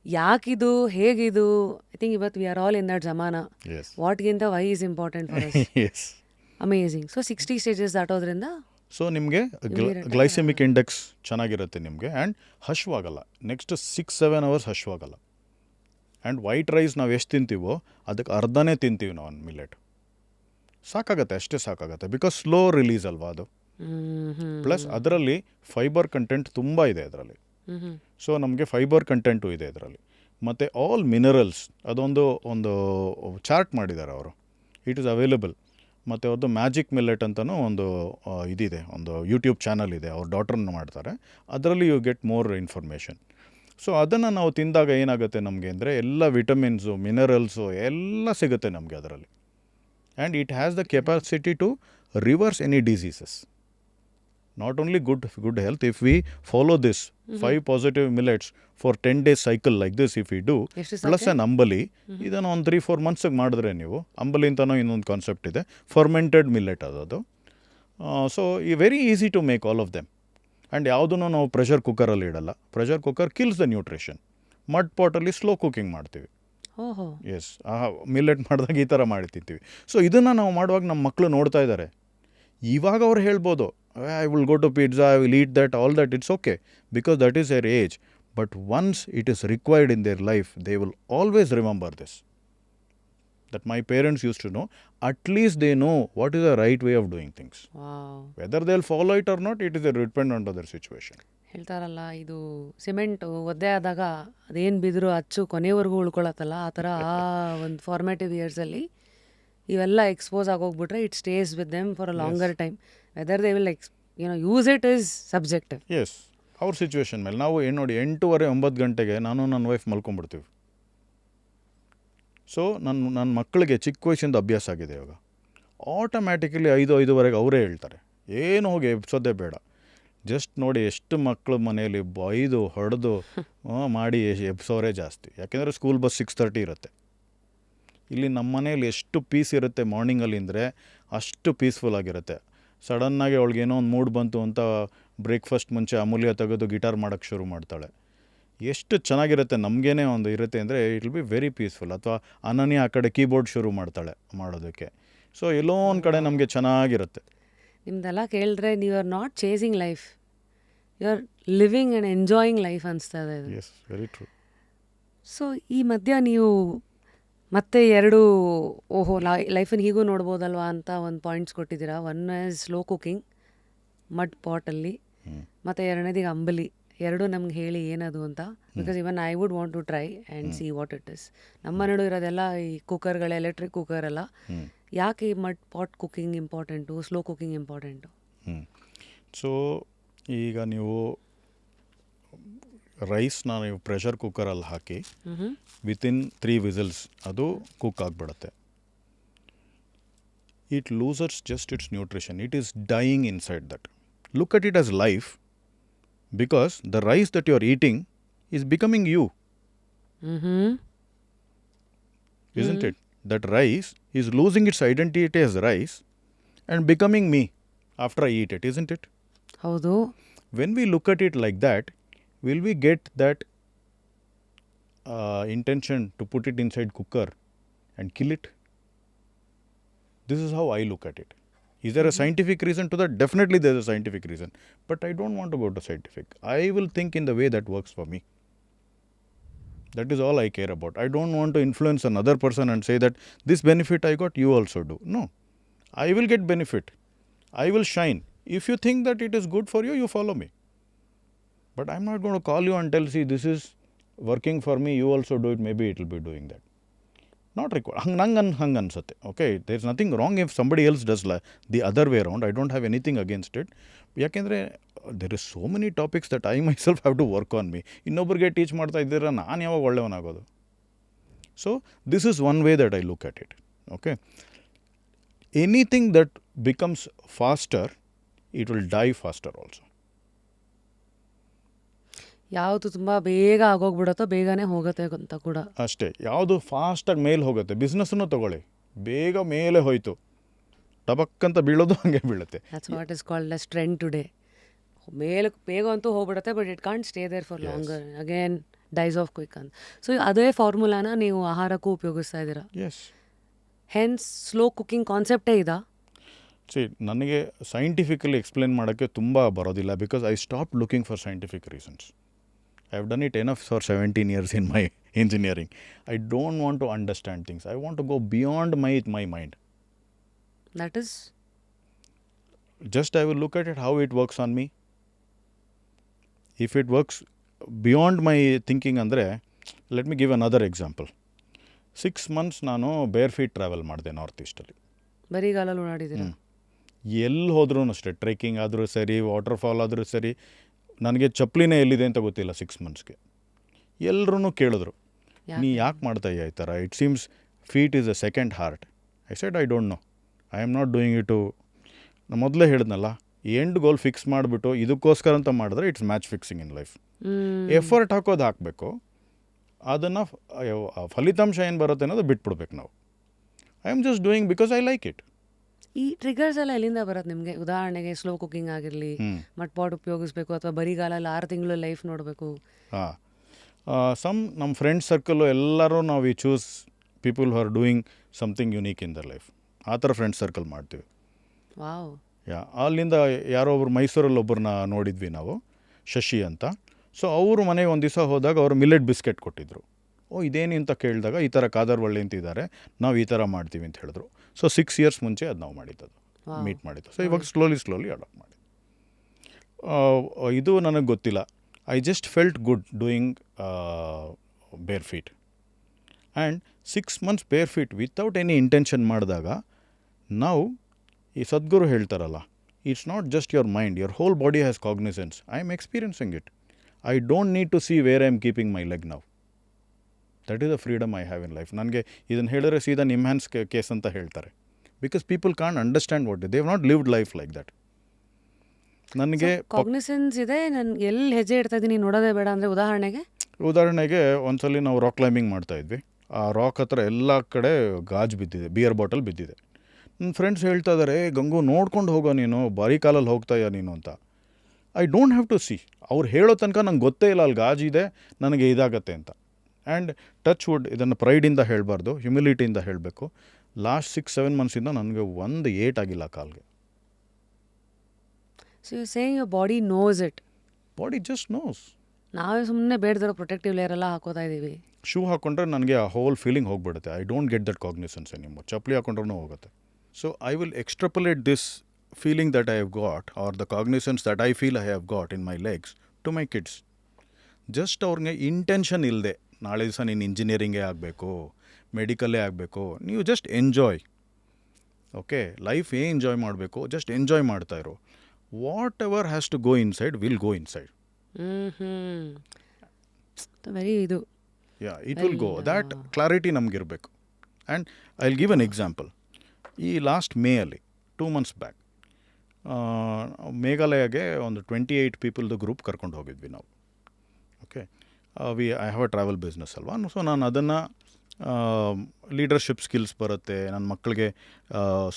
ಯಾಕಿದು, ಹೇಗಿದು? ಐ ಥಿಂಕ್ ಇವತ್ತು we are all in that ಜಮಾನ. ಎಸ್. ವಾಟ್ಗಿಂತ why is important for us. Yes. Amazing. So 60 stages ದಾಟೋದ್ರಿಂದ ಸೊ ನಿಮಗೆ ಗ್ಲೈಸೆಮಿಕ್ ಇಂಡೆಕ್ಸ್ ಚೆನ್ನಾಗಿರುತ್ತೆ ನಿಮಗೆ, ಆ್ಯಂಡ್ ಹಶ್ವಾಗಲ್ಲ. ನೆಕ್ಸ್ಟ್ 6-7 ಅವರ್ಸ್ ಹಶ್ವಾಗಲ್ಲ. ಆ್ಯಂಡ್ ವೈಟ್ ರೈಸ್ ನಾವು ಎಷ್ಟು ತಿಂತೀವೋ ಅದಕ್ಕೆ ಅರ್ಧನೇ ತಿಂತೀವಿ ನಾವು ಮಿಲ್ಲೆಟ್. ಸಾಕಾಗತ್ತೆ, ಅಷ್ಟೇ ಸಾಕಾಗತ್ತೆ. ಬಿಕಾಸ್ ಸ್ಲೋ ರಿಲೀಸ್ ಅಲ್ವಾ ಅದು. ಪ್ಲಸ್ ಅದರಲ್ಲಿ ಫೈಬರ್ ಕಂಟೆಂಟ್ ತುಂಬ ಇದೆ ಅದರಲ್ಲಿ. ಸೊ ನಮಗೆ ಫೈಬರ್ ಕಂಟೆಂಟು ಇದೆ ಇದರಲ್ಲಿ. ಮತ್ತು ಆಲ್ ಮಿನರಲ್ಸ್, ಒಂದು ಚಾರ್ಟ್ ಮಾಡಿದ್ದಾರೆ ಅವರು. It is available. ಮತ್ತು ಅವ್ರದ್ದು ಮ್ಯಾಜಿಕ್ ಮಿಲ್ಲೆಟ್ ಅಂತಲೂ ಒಂದು ಇದಿದೆ, ಒಂದು ಯೂಟ್ಯೂಬ್ ಚಾನಲ್ ಇದೆ, ಅವ್ರ ಡಾಟ್ರನ್ನು ಮಾಡ್ತಾರೆ. ಅದರಲ್ಲಿ you get more information. So ಅದನ್ನು ನಾವು ತಿಂದಾಗ ಏನಾಗುತ್ತೆ ನಮಗೆ ಅಂದರೆ ಎಲ್ಲ ವಿಟಮಿನ್ಸು, ಮಿನರಲ್ಸು ಎಲ್ಲ ಸಿಗುತ್ತೆ ನಮಗೆ ಅದರಲ್ಲಿ. And it has the capacity to reverse any diseases. Not only good health, if we follow this 5 positive millets for 10 days cycle like this, if we do, plus an ಅಂಬಲಿ, ಇದನ್ನು ಒಂದು 3-4 ಮಂತ್ಸಿಗೆ ಮಾಡಿದ್ರೆ ನೀವು, ಅಂಬಲಿ ಅಂತಲೂ ಇನ್ನೊಂದು ಕಾನ್ಸೆಪ್ಟ್ ಇದೆ, ಫರ್ಮೆಂಟೆಡ್ ಮಿಲ್ಲೆಟ್ ಅದು. ಸೊ ಈ very easy to make all of them. And ಯಾವುದೂ ನಾವು ಪ್ರೆಷರ್ ಕುಕ್ಕರಲ್ಲಿ ಇಡಲ್ಲ. Pressure cooker kills the nutrition. Mud ಪಾಟಲ್ಲಿ ಸ್ಲೋ ಕುಕಿಂಗ್ ಮಾಡ್ತೀವಿ. ಎಸ್, ಮಿಲ್ಲೆಟ್ ಮಾಡಿದಾಗ ಈ ಥರ ಮಾಡಿ ತಿಂತೀವಿ. ಸೊ ಇದನ್ನು ನಾವು ಮಾಡುವಾಗ ನಮ್ಮ ಮಕ್ಕಳು ನೋಡ್ತಾ ಇದ್ದಾರೆ. ಇವಾಗ ಅವ್ರು ಹೇಳ್ಬೋದು, I will go to pizza, I will eat that, all that, it's okay, because that is their age. But once it is required in their life, they will always remember this. That my parents used to know. At least they know what is the right way of doing things. Wow. Whether they'll follow it or not, it is dependent on their situation. ಹೇಳ್ತಾರಲ್ಲ, ಇದು cement ಒದ್ದೆ ಆದಾಗ ಅದೇನು ಬಿದ್ರು ಅಚ್ಚು ಕೊನೆವರೆಗೂ ಉಳ್ಕೊಳತ್ತಲ್ಲ, ಆ ಥರ ಒಂದು ಫಾರ್ಮೇಟಿವ್ ಇಯರ್ಸಲ್ಲಿ ಇವೆಲ್ಲ ಎಕ್ಸ್ಪೋಸ್ ಆಗೋಗ್ಬಿಟ್ರೆ it stays with them for a longer time. Whether they will use it is subjective. Yes, ಅವ್ರ ಸಿಚುವೇಶನ್ ಮೇಲೆ. ನಾವು ಏನು ನೋಡಿ, 8:30-9 ಗಂಟೆಗೆ ನಾನು ನನ್ನ ವೈಫ್ ಮಲ್ಕೊಂಡ್ಬಿಡ್ತೀವಿ. ಸೊ ನನ್ನ ಮಕ್ಕಳಿಗೆ ಚಿಕ್ಕ ವಯಸ್ಸಿಂದ ಅಭ್ಯಾಸ ಆಗಿದೆ ಇವಾಗ. ಆಟೋಮ್ಯಾಟಿಕಲಿ 5-5:30 ಅವರೇ ಹೇಳ್ತಾರೆ, ಏನು ಹೋಗಿ ಎಬ್ಸೋದೇ ಬೇಡ. ಜಸ್ಟ್ ನೋಡಿ ಎಷ್ಟು ಮಕ್ಕಳು ಮನೆಯಲ್ಲಿ ಬೈದು ಹೊಡೆದು ಮಾಡಿ ಎಬ್ಸೋರೇ ಜಾಸ್ತಿ. ಯಾಕೆಂದರೆ ಸ್ಕೂಲ್ ಬಸ್ 6:30 ಇರುತ್ತೆ. ಇಲ್ಲಿ ನಮ್ಮ ಮನೇಲಿ ಎಷ್ಟು ಪೀಸ್ ಇರುತ್ತೆ ಮಾರ್ನಿಂಗಲ್ಲಿ ಅಂದರೆ ಅಷ್ಟು ಪೀಸ್ಫುಲ್ ಆಗಿರುತ್ತೆ. ಸಡನ್ನಾಗಿ ಅವಳಿಗೇನೋ ಒಂದು ಮೂಡ್ ಬಂತು ಅಂತ ಬ್ರೇಕ್ಫಾಸ್ಟ್ ಮುಂಚೆ ಅಮೂಲ್ಯ ತೆಗೆದು ಗಿಟಾರ್ ಮಾಡೋಕ್ಕೆ ಶುರು ಮಾಡ್ತಾಳೆ. ಎಷ್ಟು ಚೆನ್ನಾಗಿರುತ್ತೆ, ನಮಗೇನೆ ಒಂದು ಇರುತ್ತೆ ಅಂದರೆ it will be very peaceful. ಅಥವಾ ಅನನ್ಯ ಆ ಕಡೆ ಕೀಬೋರ್ಡ್ ಶುರು ಮಾಡ್ತಾಳೆ ಮಾಡೋದಕ್ಕೆ. ಸೊ ಎಲ್ಲೋ ಒಂದು ಕಡೆ ನಮಗೆ ಚೆನ್ನಾಗಿರುತ್ತೆ. ನಿಮ್ದೆಲ್ಲ ಕೇಳಿದ್ರೆ ನೀವು are not chasing life, you are living and enjoying life ಅನಿಸ್ತಾ ಇದೆ. S, very true. ಸೊ ಈ ಮಧ್ಯ ನೀವು ಮತ್ತೆ 2 ಲೈಫನ್ನು ಹೀಗೂ ನೋಡ್ಬೋದಲ್ವಾ ಅಂತ ಒಂದು ಪಾಯಿಂಟ್ಸ್ ಕೊಟ್ಟಿದ್ದೀರಾ. One is slow cooking mud ಪಾಟಲ್ಲಿ, ಮತ್ತು 2ನೇದೀಗ ಅಂಬಲಿ. 2 ನಮ್ಗೆ ಹೇಳಿ ಏನದು ಅಂತ. Because even I would want to try and see what it is. ನಮ್ಮ ನಡು ಇರೋದೆಲ್ಲ ಈ ಕುಕ್ಕರ್ಗಳು, ಎಲೆಕ್ಟ್ರಿಕ್ ಕುಕ್ಕರ್ ಎಲ್ಲ. ಯಾಕೆ ಈ mud pot cooking important, slow cooking important? So ಈಗ ನೀವು ರೈಸ್ನ ನೀವು ಪ್ರೆಷರ್ ಕುಕ್ಕರಲ್ಲಿ ಹಾಕಿ ವಿತಿನ್ 3 ವಿಸಿಲ್ಸ್ ಅದು ಕುಕ್ ಆಗಿಬಿಡುತ್ತೆ. It loses just its nutrition. It is dying inside that. Look at it as life, because the rice that you are eating is becoming you. Isn't it? That rice is losing its identity as rice and becoming me after I eat it, isn't it? ಹೌದು. When we look at it like that, will we get that intention to put it inside cooker and kill it? This is how I look at it. Is there a scientific reason to that? Definitely there is a scientific reason. But I don't want to go to scientific. I will think in the way that works for me. That is all I care about. I don't want to influence another person and say that this benefit I got, you also do. No. I will get benefit. I will shine. If you think that it is good for you, you follow me. But I'm not going to call you and tell, see, this is working for me, you also do it, maybe it will be doing that. Not required. Hang ansate. Okay, there's nothing wrong if somebody else does the other way around. I don't have anything against it. Yakendre there is so many topics that I myself have to work on me. Innobbarge teach ಮಾಡ್ತಾ ಇದ್ದೀರಾ, ನಾನು ಯಾವಾಗ ಒಳ್ಳೆಯವನಾಗೋದು? So this is one way that I look at it. Okay. Anything that becomes faster, it will die faster also. ಯಾವುದು ತುಂಬ ಬೇಗ ಆಗೋಗ್ಬಿಡುತ್ತೋ ಬೇಗನೆ ಹೋಗುತ್ತೆ ಅಂತ ಕೂಡ. ಅಷ್ಟೇ. ಯಾವುದು ಫಾಸ್ಟಾಗಿ ಮೇಲೆ ಹೋಗುತ್ತೆ. ಬಿಸ್ನೆಸ್ಸನ್ನು ತಗೊಳ್ಳಿ, ಬೇಗ ಮೇಲೆ ಹೋಯಿತು, ಟಬಕ್ಕಂತ ಬೀಳೋದು ಹಾಗೆ ಬೀಳುತ್ತೆ. That's what is called as trend today. ಮೇಲೆ ಬೇಗ ಅಂತೂ ಹೋಗ್ಬಿಡುತ್ತೆ, but it can't stay there for longer, again dies off quick ಅಂತ. ಸೊ ಅದೇ ಫಾರ್ಮುಲಾನ ನೀವು ಆಹಾರಕ್ಕೂ ಉಪಯೋಗಿಸ್ತಾ ಇದ್ದೀರಾ. ಎಸ್. ಹೆನ್ಸ್ ಸ್ಲೋ ಕುಕಿಂಗ್ ಕಾನ್ಸೆಪ್ಟೇ ಇದಾ? ನನಗೆ ಸೈಂಟಿಫಿಕಲಿ ಎಕ್ಸ್ಪ್ಲೇನ್ ಮಾಡೋಕ್ಕೆ ತುಂಬ ಬರೋದಿಲ್ಲ, because I stop looking for scientific reasons. I have done it enough for 17 years in my engineering. I don't want to understand things. I want to go beyond my mind. That is Just I will look at it, how it works on me. If it works beyond my thinking ಅಂದರೆ, let me give another example. 6 months ನಾನು ಬೇರ್ feet travel ಮಾಡಿದೆ north ಈಸ್ಟಲ್ಲಿ. ಬರೀಗಾಲಲ್ಲಿ ಓಡಾಡಿದ್ದೀರಾ? ಎಲ್ಲಿ ಹೋದ್ರೂ ಅಷ್ಟೇ, trekking ಆದರೂ ಸರಿ, waterfall ಆದರೂ ಸರಿ, ನನಗೆ ಚಪ್ಪಲಿನೇ ಎಲ್ಲಿದೆ ಅಂತ ಗೊತ್ತಿಲ್ಲ 6 monthsಗೆ. ಎಲ್ಲರೂ ಕೇಳಿದ್ರು, ನೀ ಯಾಕೆ ಮಾಡ್ತಾಯಿಯ ಈ ಥರ? It seems feet is a second heart. I said I don't know, I am not doing it too. ನಾನು ಮೊದಲೇ ಹೇಳಿದ್ನಲ್ಲ, ಎಂಡ್ ಗೋಲ್ ಫಿಕ್ಸ್ ಮಾಡಿಬಿಟ್ಟು ಇದಕ್ಕೋಸ್ಕರ ಅಂತ ಮಾಡಿದ್ರೆ it's match fixing in life. Effort ಹಾಕಬೇಕು, ಅದನ್ನು ಫಲಿತಾಂಶ ಏನು ಬರುತ್ತೆ ಅನ್ನೋದು ಬಿಟ್ಬಿಡ್ಬೇಕು ನಾವು. I am just doing because I like it. ಈ ಟ್ರಿಗರ್ಸ್ ಎಲ್ಲ ಎಲ್ಲಿಂದ ಬರುತ್ತೆ ನಿಮಗೆ? ಉದಾಹರಣೆಗೆ ಸ್ಲೋ ಕುಕಿಂಗ್ ಆಗಿರಲಿ, ಮಟ್ಪಾಟ್ ಉಪಯೋಗಿಸ್ಬೇಕು, ಅಥವಾ ಬರಿಗಾಲಲ್ಲಿ 6 ತಿಂಗಳು ಲೈಫ್ ನೋಡಬೇಕು. ನಮ್ಮ ಫ್ರೆಂಡ್ ಸರ್ಕಲ್ಲು ಎಲ್ಲರೂ ನಾವು V choose people who are doing something unique in their life. ಆ ಥರ ಫ್ರೆಂಡ್ ಸರ್ಕಲ್ ಮಾಡ್ತೀವಿ. ವಾವ್. ಅಲ್ಲಿಂದ ಯಾರೋ ಒಬ್ರು ಮೈಸೂರಲ್ಲಿ ಒಬ್ಬರನ್ನ ನೋಡಿದ್ವಿ ನಾವು, ಶಶಿ ಅಂತ. ಸೊ ಅವರು ಮನೆಗೆ ಒಂದು ದಿವಸ ಹೋದಾಗ ಅವರು ಮಿಲೆಟ್ ಬಿಸ್ಕೆಟ್ ಕೊಟ್ಟಿದ್ದರು. ಇದೇನು ಅಂತ ಕೇಳಿದಾಗ, ಈ ಥರ ಕಾದರ್ವಳ್ಳಿ ಅಂತ ಇದ್ದಾರೆ, ನಾವು ಈ ಥರ ಮಾಡ್ತೀವಿ ಅಂತ ಹೇಳಿದ್ರು. ಸೊ 6 years ಮುಂಚೆ ಅದು ನಾವು ಮಾಡಿದ್ದು, ಮೀಟ್ ಮಾಡಿದ್ದು. ಸೊ ಇವಾಗ ಸ್ಲೋಲಿ ಅಡಾಪ್ಟ್ ಮಾಡಿ. ಇದು ನನಗೆ ಗೊತ್ತಿಲ್ಲ. I just felt good doing bare feet. And 6 months bare feet without any intention ಮಾಡಿದಾಗ, ನಾವು ಈ ಸದ್ಗುರು ಹೇಳ್ತಾರಲ್ಲ, it's not just your mind, your whole body has cognizance. I am experiencing it. I don't need to see where I am keeping my leg now. That is a freedom I have in life. ನನಗೆ ಇದನ್ನು ಹೇಳಿದ್ರೆ ಸೀದಾ NIMHANS case ಅಂತ ಹೇಳ್ತಾರೆ. Because people can't understand what they have not lived life like that. ನನಗೆ cognisance ಇದೆ, ನಾನು ಎಲ್ಲಿ ಹೆಜ್ಜೆ ಇಡ್ತಾ ಇದ್ದೀನಿ ನೋಡೋದೇ ಬೇಡ ಅಂದರೆ, ಉದಾಹರಣೆಗೆ ಒಂದ್ಸಲಿ ನಾವು ರಾಕ್ ಕ್ಲೈಂಬಿಂಗ್ ಮಾಡ್ತಾಯಿದ್ವಿ. ಆ ರಾಕ್ ಹತ್ರ ಎಲ್ಲ ಕಡೆ ಗಾಜು ಬಿದ್ದಿದೆ, ಬಿಯರ್ ಬಾಟಲ್ ಬಿದ್ದಿದೆ. ನನ್ನ ಫ್ರೆಂಡ್ಸ್ ಹೇಳ್ತಾ ಇದ್ದಾರೆ, ಗಂಗು ನೋಡ್ಕೊಂಡು ಹೋಗೋ ನೀನು, ಬಾರಿ ಕಾಲಲ್ಲಿ ಹೋಗ್ತಾಯ ನೀನು ಅಂತ. I don't have to see. ಅವ್ರು ಹೇಳೋ ತನಕ ನಂಗೆ ಗೊತ್ತೇ ಇಲ್ಲ ಅಲ್ಲಿ ಗಾಜಿದೆ, ನನಗೆ ಇದಾಗತ್ತೆ ಅಂತ. ಆ್ಯಂಡ್ ಟಚ್ ವುಡ್, ಇದನ್ನು ಪ್ರೈಡಿಂದ ಹೇಳಬಾರ್ದು, ಹ್ಯುಮಿಲಿಟಿಯಿಂದ ಹೇಳಬೇಕು. ಲಾಸ್ಟ್ 6-7 monthsಯಿಂದ ನನಗೆ ಒಂದು ಏಟಾಗಿಲ್ಲ ಕಾಲ್ಗೆ. So you saying your body knows it. Body just knows. ನಾವೇ ಸುಮ್ಮನೆ ಬೇಡದಿರೋ ಪ್ರೊಟೆಕ್ಟಿವ್ ಲೇಯರ್ ಎಲ್ಲ ಹಾಕೋತಾ ಇದ್ದೀವಿ. ಶೂ ಹಾಕ್ಕೊಂಡ್ರೆ ನನಗೆ ಆ ಹೋಲ್ ಫೀಲಿಂಗ್ ಹೋಗ್ಬಿಡುತ್ತೆ. I don't get that cognisance anymore. ಚಪ್ಪಲಿ ಹಾಕ್ಕೊಂಡ್ರೂ ಹೋಗುತ್ತೆ. So I will extrapolate this feeling that I have got, or the cognizance that I feel I have got in my legs, to my kids. Just ಅವ್ರಿಗೆ intention ಇಲ್ಲದೆ, ನಾಳೆ ದಿವಸ ನೀನು ಇಂಜಿನಿಯರಿಂಗೇ ಆಗಬೇಕು, ಮೆಡಿಕಲ್ಲೇ ಆಗಬೇಕು, ನೀವು just enjoy. Okay, life enjoy ಮಾಡಬೇಕು, ಜಸ್ಟ್ ಎಂಜಾಯ್ ಮಾಡ್ತಾ ಇರೋ. Whatever has to go inside will go inside. Very ಇದು it will go. That clarity ನಮಗಿರಬೇಕು. And I will give an example. ಈ ಲಾಸ್ಟ್ ಮೇ ಅಲ್ಲಿ 2 months ಬ್ಯಾಕ್ ಮೇಘಾಲಯಗೆ ಒಂದು 28 ಪೀಪಲ್ದು group ಕರ್ಕೊಂಡು ಹೋಗಿದ್ವಿ ನಾವು. Okay, I have a travel business ಅಲ್ವಾ. So ನಾನು ಅದನ್ನು ಲೀಡರ್ಶಿಪ್ ಸ್ಕಿಲ್ಸ್ ಬರುತ್ತೆ, ನನ್ನ ಮಕ್ಕಳಿಗೆ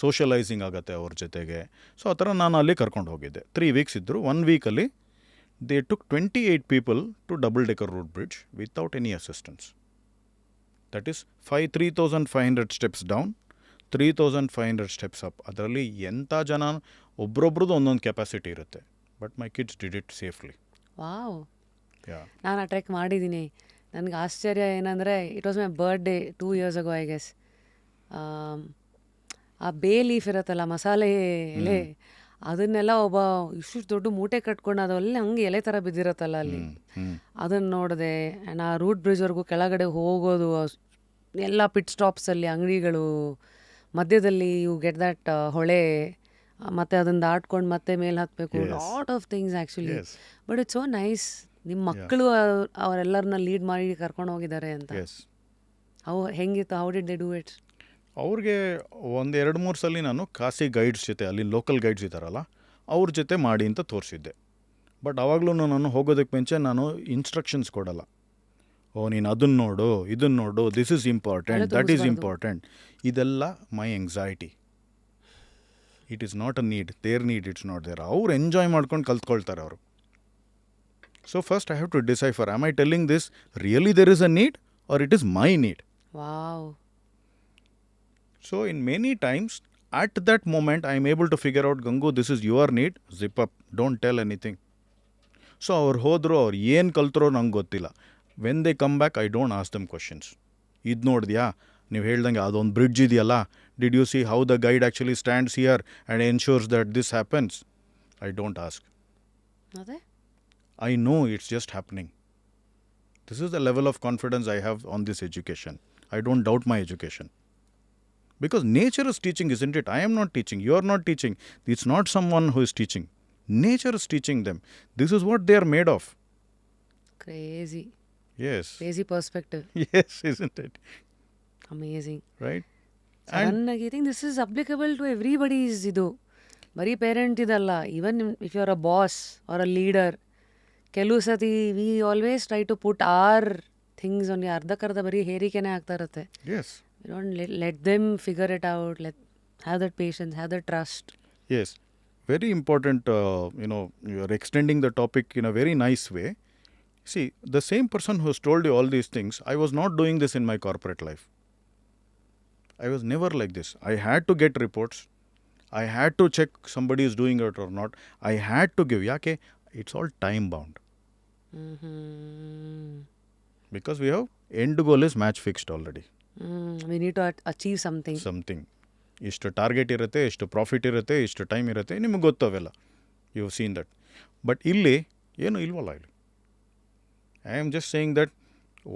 ಸೋಷಲೈಸಿಂಗ್ ಆಗುತ್ತೆ ಅವ್ರ ಜೊತೆಗೆ. ಸೊ ಆ ಥರ ನಾನು ಅಲ್ಲಿ ಕರ್ಕೊಂಡು ಹೋಗಿದ್ದೆ. 3 weeks ಇದ್ದರು. 1 weekಲ್ಲಿ they took 28 people to double decker road bridge without any assistance. That is 3,500 steps down, 3,500 steps up. ಅದರಲ್ಲಿ ಎಂಥ ಜನ, ಒಬ್ರೊಬ್ರದ್ದು ಒಂದೊಂದು ಕೆಪಾಸಿಟಿ ಇರುತ್ತೆ. But my kids did it safely. Wow. ನಾನು ಆ ಟ್ರೆಕ್ ಮಾಡಿದ್ದೀನಿ. ನನಗೆ ಆಶ್ಚರ್ಯ ಏನಂದರೆ, it was my birthday 2 years ago I guess. ಆ ಬೇ ಲೀಫ್ ಇರುತ್ತಲ್ಲ, ಮಸಾಲೆ ಎಲೆ, ಅದನ್ನೆಲ್ಲ ಒಬ್ಬ ಇಷ್ಟು ದೊಡ್ಡ ಮೂಟೆ ಕಟ್ಕೊಂಡು ಅದರಲ್ಲಿ ಹಂಗೆ ಎಲೆ ಥರ ಬಿದ್ದಿರುತ್ತಲ್ಲ ಅಲ್ಲಿ, ಅದನ್ನು ನೋಡಿದೆ. ಆ್ಯಂಡ್ ಆ ರೂಟ್ ಬ್ರಿಡ್ಜ್ವರೆಗೂ ಕೆಳಗಡೆ ಹೋಗೋದು, ಎಲ್ಲ ಪಿಟ್ ಸ್ಟಾಪ್ಸಲ್ಲಿ ಅಂಗಡಿಗಳು, ಮಧ್ಯದಲ್ಲಿ ಯು ಗೆಟ್ ದಟ್ ಹೊಳೆ, ಮತ್ತು ಅದನ್ನು ದಾಟ್ಕೊಂಡು ಮತ್ತೆ ಮೇಲೆ ಹತ್ತಬೇಕು. Lot of things actually. But it's so nice. ನಿಮ್ಮ ಮಕ್ಕಳು ಅವರೆಲ್ಲರನ್ನ ಲೀಡ್ ಮಾಡಿ ಕರ್ಕೊಂಡು ಹೋಗಿದ್ದಾರೆ ಅಂತ. ಹೆಂಗಿತ್ತು? How did they do it? ಅವ್ರಿಗೆ 1-2-3 ಸಲ ನಾನು ಖಾಸಿ ಗೈಡ್ಸ್ ಜೊತೆ, ಅಲ್ಲಿ ಲೋಕಲ್ ಗೈಡ್ಸ್ ಇದ್ದಾರಲ್ಲ ಅವ್ರ ಜೊತೆ ಮಾಡಿ ಅಂತ ತೋರಿಸಿದ್ದೆ. ಬಟ್ ಆವಾಗಲೂ ನಾನು ಹೋಗೋದಕ್ಕೆ ಮುಂಚೆ ನಾನು ಇನ್ಸ್ಟ್ರಕ್ಷನ್ಸ್ ಕೊಡಲ್ಲ. ಓ ನೀನು ಅದನ್ನು ನೋಡು, ಇದನ್ನು ನೋಡು, ದಿಸ್ ಈಸ್ ಇಂಪಾರ್ಟೆಂಟ್, ಅಲ್ಲೇ ದಟ್ ಈಸ್ ತುಂಬಿಸ್ಬಾರ್ದು. ಇಂಪಾರ್ಟೆಂಟ್. ಇದೆಲ್ಲ my anxiety. It is not a need, there need it's not there. ಅವ್ರು ಎಂಜಾಯ್ ಮಾಡ್ಕೊಂಡು ಕಲ್ತ್ಕೊಳ್ತಾರೆ ಅವರು. So first I have to decipher, am I telling this really there is a need or it is my need? Wow. So in many times, at that moment, I am able to figure out, Gangu, this is your need, zip up, don't tell anything. So ಅವ್ರು ಹೋದ್ರು, ಅವ್ರು ಏನು ಕಲ್ತರೋ ನಂಗೆ ಗೊತ್ತಿಲ್ಲ. When they come back, I don't ask dum questions. ಇದು ನೋಡಿದ್ಯಾ, ನೀವು ಹೇಳ್ದಂಗೆ ಅದೊಂದು ಬ್ರಿಡ್ಜ್ ಇದೆಯಲ್ಲ, did U C how the guide actually stands here and ensures that this happens? I don't ask. ಅದೇ I know it's just happening. This is the level of confidence I have on this education. I don't doubt my education. Because nature is teaching, isn't it? I am not teaching. You are not teaching. It's not someone who is teaching. Nature is teaching them. This is what they are made of. Crazy Yes. Crazy perspective. Yes, isn't it? Amazing. Right? Sudden ಆಗಿ think this is applicable to everybody's. ಇದು ಬರೀ parent ಇದಲ್ಲ, even if you are a boss or a leader, ಕೆಲವು ಸತಿ we always try to put our things on. ಅರ್ಧಕ್ಕರ್ಧ ಬರೀ ಹೇರಿಕೆನೇ ಆಗ್ತಾ ಇರುತ್ತೆ. Yes. You don't let them figure it out. Have that patience, have that trust. Yes. Very important, you are extending the topic in a very nice way. See, the same person who has told you all these things, I was not doing this in my corporate life. I was never like this. I had to get reports. I had to check somebody is doing it or not. I had to give. Yake, it's all time bound. Because we have end goal is match fixed already. We need to achieve something. Something. ಇಷ್ಟು target ಇರುತ್ತೆ, ಇಷ್ಟು profit ಇರುತ್ತೆ, ಇಷ್ಟು time ಇರುತ್ತೆ, ನಿಮಗೆ ಗೊತ್ತವೆಲ್ಲ. You have seen that. But ಇಲ್ಲಿ ಏನು ಇಲ್ವಲ್ಲ. ಇಲ್ಲಿ I am just saying that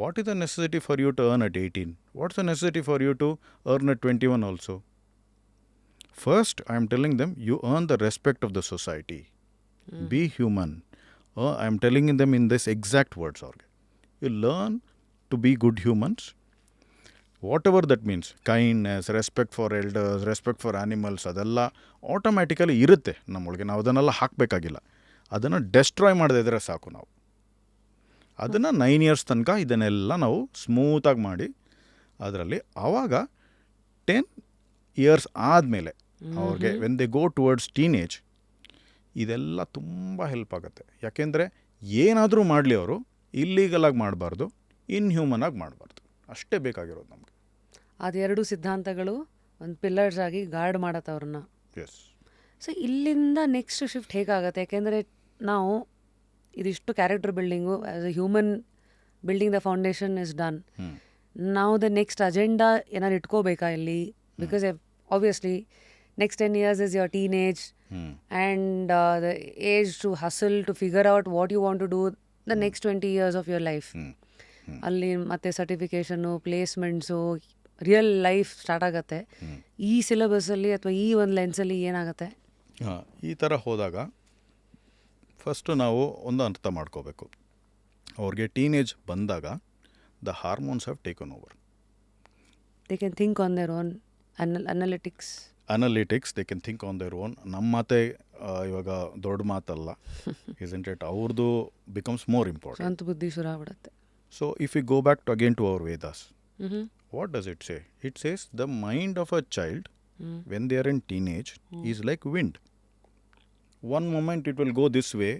what is the necessity for you to earn at 18? What's the necessity for you to earn at 21 also? First I am telling them, you earn the respect of the society. Be human. I am telling them in this exact words ಅವ್ರಿಗೆ. You learn to be good humans. whatever that means, kindness, respect for elders, respect for animals, ಅದೆಲ್ಲ automatically ಇರುತ್ತೆ ನಮ್ಮೊಳಗೆ. ನಾವು ಅದನ್ನೆಲ್ಲ ಹಾಕಬೇಕಾಗಿಲ್ಲ. ಅದನ್ನು destroy ಮಾಡದೇ ಇದ್ದರೆ ಸಾಕು. ನಾವು ಅದನ್ನು 9 years ತನಕ ಇದನ್ನೆಲ್ಲ ನಾವು ಸ್ಮೂತಾಗಿ ಮಾಡಿ ಅದರಲ್ಲಿ ಆವಾಗ 10 years ಆದಮೇಲೆ ಅವ್ರಿಗೆ when they go towards teenage ಇದೆಲ್ಲ ತುಂಬ ಹೆಲ್ಪ್ ಆಗುತ್ತೆ. ಯಾಕೆಂದರೆ ಏನಾದರೂ ಮಾಡಲಿ ಅವರು ಇಲ್ಲೀಗಲಾಗಿ ಮಾಡಬಾರ್ದು, ಇನ್ಹ್ಯೂಮನ್ ಆಗಿ ಮಾಡಬಾರ್ದು. ಅಷ್ಟೇ ಬೇಕಾಗಿರೋದು ನಮಗೆ. ಅದೆರಡು ಸಿದ್ಧಾಂತಗಳು ಒಂದು ಪಿಲ್ಲರ್ಸ್ ಆಗಿ ಗಾರ್ಡ್ ಮಾಡತ್ತೆ ಅವ್ರನ್ನ. ಎಸ್. ಸೊ ಇಲ್ಲಿಂದ ನೆಕ್ಸ್ಟ್ ಶಿಫ್ಟ್ ಹೇಗಾಗತ್ತೆ? ಯಾಕೆಂದರೆ ನಾವು ಇದಿಷ್ಟು character building as a human building the foundation is done. ನಾವು ದ ನೆಕ್ಸ್ಟ್ ಅಜೆಂಡಾ ಏನಾದ್ರು ಇಟ್ಕೋಬೇಕಾ ಇಲ್ಲಿ? Because obviously next 10 years is your teenage and the age to hustle to figure out what you want to do the next 20 years of your life. ಅಲ್ಲಿ ಮತ್ತೆ certification, placements, real life start ಆಗುತ್ತೆ. ಈ ಸಿಲೆಬಸ್ಸಲ್ಲಿ ಅಥವಾ ಈ ಒಂದು ಲೆನ್ಸಲ್ಲಿ ಏನಾಗುತ್ತೆ? ಹಾಂ, ಈ ಥರ ಹೋದಾಗ ಫಸ್ಟು ನಾವು ಒಂದು ಅರ್ಥ ಮಾಡ್ಕೋಬೇಕು. ಅವ್ರಿಗೆ ಟೀನೇಜ್ ಬಂದಾಗ the hormones have taken over. They can think on their own. Analytics they can think on their own. ನಮ್ಮ ಮಾತೆ ಇವಾಗ ದೊಡ್ಡ ಮಾತಲ್ಲ, ಇಸ್ಂಟ್ ಇಟ್? ಅವ್ರದ್ದು ಬಿಕಮ್ಸ್ ಮೋರ್ ಇಂಪಾರ್ಟೆಂಟ್. ಸ್ವಂತ ಬುದ್ಧಿ ಶುರು ಆಗ್ಬಿಡುತ್ತೆ. So if we go back to again to our Vedas, what does it say? It says the mind of a child when they are in teenage is like wind. One moment it will go this way,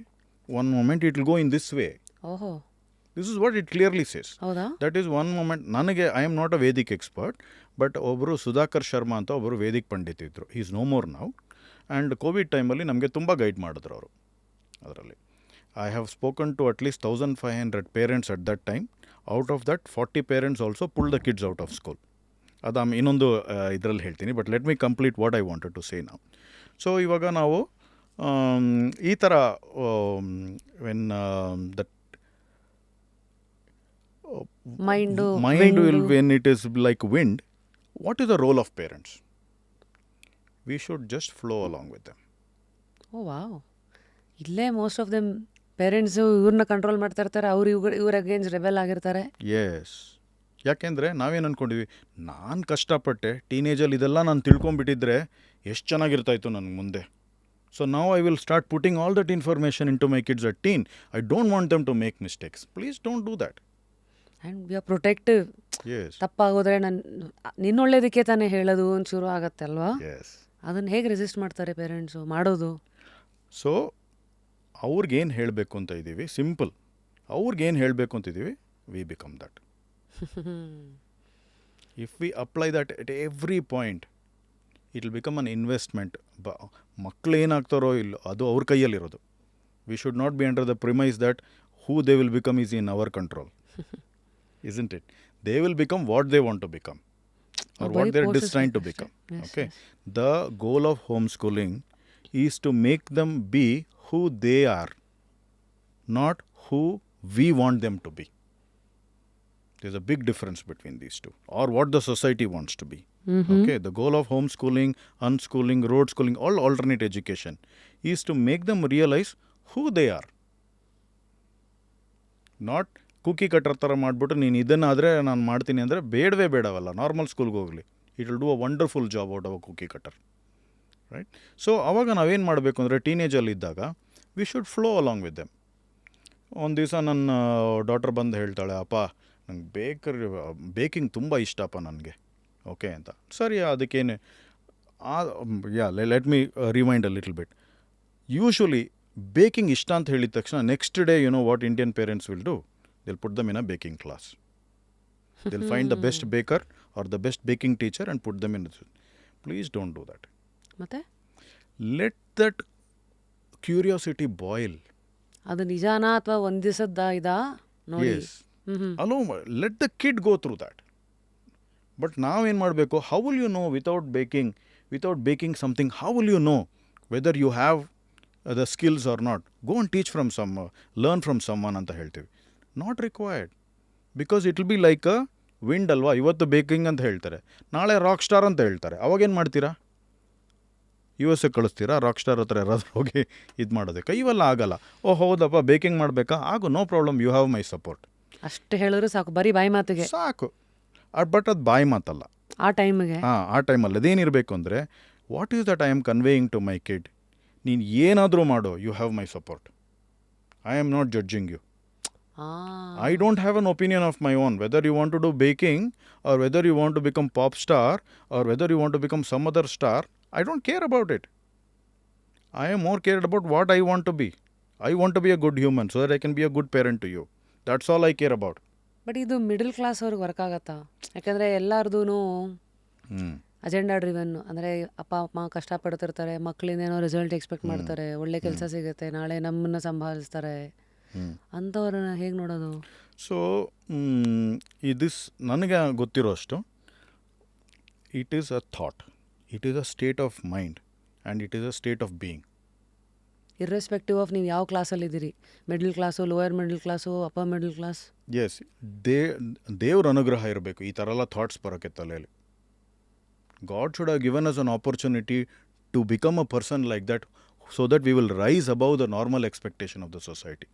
one moment it will go in this way. ಓಹೋ, This is what it clearly says. ಹೌದಾ? That is one moment. ನನಗೆ I am not a Vedic expert, but ಒಬ್ಬರು ಸುಧಾಕರ್ ಶರ್ಮಾ ಅಂತ ಒಬ್ಬರು Vedic pandit ಇದ್ದರು. He is no more now. And Covid ಟೈಮಲ್ಲಿ ನಮಗೆ ತುಂಬ ಗೈಡ್ ಮಾಡಿದ್ರು ಅವರು ಅದರಲ್ಲಿ. I have spoken to at least 1,500 parents at that time. Out of that, 40 parents also pulled the kids out of school. ಅದು ಇನ್ನೊಂದು ಇದರಲ್ಲಿ ಹೇಳ್ತೀನಿ. But let me complete what I wanted to say ನಾವು. So ಇವಾಗ ನಾವು ಈ ಥರ when that mind will, when it is like wind, what is the role of parents? We should just flow along with them. Oh wow. ಇಲ್ಲೇ most of them parents ಇವ್ರನ್ನ control ಮಾಡ್ತಾ ಇರ್ತಾರೆ, ಇವ್ರ ಅಗೇನ್ಸ್ಟ್ ರೆಬೆಲ್ ಆಗಿರ್ತಾರೆ. S. ಯಾಕೆಂದರೆ ನಾವೇನು ಅಂದ್ಕೊಂಡಿವಿ, ನಾನು ಕಷ್ಟಪಟ್ಟೆ ಟೀನೇಜಲ್ಲಿ ಇದೆಲ್ಲ ನಾನು ತಿಳ್ಕೊಂಬಿಟ್ಟಿದ್ರೆ ಎಷ್ಟು ಚೆನ್ನಾಗಿರ್ತಾಯಿತ್ತು ನನಗೆ ಮುಂದೆ. So now I will start putting all that information into my kids at teen. I don't want them to make mistakes. Please don't do that. And we are protective. Yes. ತಪ್ಪಾಗೋದ್ರೆ ನಿನ್ನೊಳ್ಳೇದಕ್ಕೆ ತಾನೇ ಹೇಳೋದು ಅಂತ ಶುರು ಆಗತ್ತೆ ಅಲ್ವಾ? Yes. ಅದನ್ನು ಹೇಗೆ resist ಮಾಡ್ತಾರೆ parents ಮಾಡೋದು? ಸೊ ಅವ್ರಿಗೇನು ಹೇಳಬೇಕು ಅಂತ ಇದ್ದೀವಿ, ಸಿಂಪಲ್. ಅವ್ರಿಗೇನು ಹೇಳಬೇಕು ಅಂತಿದ್ದೀವಿ, we become that. If we apply that at every point, it will become an investment. ಮಕ್ಕಳು ಏನಾಗ್ತಾರೋ ಇಲ್ಲೋ ಅದು ಅವ್ರ ಕೈಯಲ್ಲಿರೋದು. We should not be under the premise that who they will become is in our control. Isn't it? They will become what they want to become or what they're destined to become. Yes, Okay. yes. The goal of homeschooling is to make them be who they are, not who we want them to be. There's a big difference between these two, or what the society wants to be. Okay. The goal of homeschooling, unschooling, road schooling, all alternate education is to make them realize who they are. Not cookie cutter ಥರ ಮಾಡಿಬಿಟ್ಟು ನೀನು ಇದನ್ನಾದರೆ ನಾನು ಮಾಡ್ತೀನಿ ಅಂದರೆ ಬೇಡವಲ್ಲ. Normal ಸ್ಕೂಲ್ಗೆ ಹೋಗಲಿ, it will do a wonderful job out of a cookie cutter, right? So ಅವಾಗ ನಾವೇನು ಮಾಡಬೇಕು ಅಂದರೆ ಟೀನೇಜಲ್ಲಿದ್ದಾಗ we should flow along with them. ಒಂದು ದಿವಸ ನನ್ನ ಡಾಟರ್ ಬಂದು ಹೇಳ್ತಾಳೆ, ಅಪ್ಪ ನಂಗೆ ಬೇಕಿಂಗ್ ತುಂಬ ಇಷ್ಟಪ್ಪ ನನಗೆ, ಓಕೆ ಅಂತ. ಸರಿ, ಅದಕ್ಕೇನು let me remind a little bit. Usually baking ಇಷ್ಟ ಅಂತ ಹೇಳಿದ ತಕ್ಷಣ next day what Indian parents will do, they'll put them in a baking class. They'll find the best baker or the best baking teacher and put them in the... Please don't do that. ಮತ್ತೆ Let that curiosity boil. ಅದು ನಿಜಾನಾ ಅಥವಾ ಒಂದು ದಿವಸದ ಇದಾ ನೋಡಿ? Yes. Allow, let the kid go through that. But ನಾವೇನು ಮಾಡಬೇಕು, how will you know without baking something, how will you know whether you have the skills or not? Go and teach from learn from someone ಅಂತ ಹೇಳ್ತೀವಿ. Not required, because it will be like a wind ಅಲ್ವಾ. ಇವತ್ತು baking ಅಂತ ಹೇಳ್ತಾರೆ, ನಾಳೆ rock star ಅಂತ ಹೇಳ್ತಾರೆ. ಅವಾಗೇನು ಮಾಡ್ತೀರಾ? US ಕಳಿಸ್ತೀರಾ? ರಾಕ್ ಸ್ಟಾರ್ ಹತ್ರ ಯಾರಾದ್ರೂ ಹೋಗಿ ಇದು ಮಾಡೋದಕ್ಕೆ? ಇವೆಲ್ಲ ಆಗಲ್ಲ. ಓ ಹೌದಪ್ಪ, ಬೇಕಿಂಗ್ ಮಾಡಬೇಕಾ? ಆಗು, no problem, you have my support. ಅಷ್ಟು ಹೇಳಿದ್ರು ಸಾಕು, ಬರೀ ಬಾಯಿ ಮಾತಿಗೆ ಸಾಕು. ಬಟ್ ಅದು ಬಾಯಿ ಮಾತಲ್ಲ. ಆ ಟೈಮಿಗೆ ಆ ಟೈಮಲ್ಲಿ ಅದೇನಿರಬೇಕು ಅಂದರೆ, what is that I am conveying to my kid. ನೀನು ಏನಾದರೂ ಮಾಡು, you have my support. I am not judging you. I don't have an opinion of my own. Whether you want to do baking or whether you want to become pop star or whether you want to become some other star, I don't care about it. I am more cared about what I want to be. I want to be a good human so that I can be a good parent to you. That's all I care about. But ಇದು middle class ಅವ್ರಿಗೆ work ಆಗತ್ತಾ? ಯಾಕಂದರೆ ಎಲ್ಲರದೂ agenda driven. ಅಂದರೆ ಅಪ್ಪ ಅಮ್ಮ ಕಷ್ಟಪಡ್ತಿರ್ತಾರೆ, ಮಕ್ಕಳಿಂದೇನೋ result expect ಮಾಡ್ತಾರೆ, ಒಳ್ಳೆ ಕೆಲಸ ಸಿಗುತ್ತೆ, ನಾಳೆ ನಮ್ಮನ್ನು ಸಂಭಾಳಿಸ್ತಾರೆ, ಅಂಥವ್ರನ್ನ ಹೇಗೆ ನೋಡೋದು? ಸೊ ದಿಸ್ ನನಗೆ ಗೊತ್ತಿರೋ ಅಷ್ಟು, it is a thought, it is a state of mind and it is a state of being. Irrespective of ನೀವು ಯಾವ ಕ್ಲಾಸಲ್ಲಿದ್ದೀರಿ, middle class, lower middle class, upper middle class. Yes, ದೇವ್ರ ಅನುಗ್ರಹ ಇರಬೇಕು ಈ ಥರ ಎಲ್ಲ ಥಾಟ್ಸ್ ಬರೋಕ್ಕೆ ತಲೆಯಲ್ಲಿ. God should have given us an opportunity to become a person like that so that we will rise above the normal expectation of the society.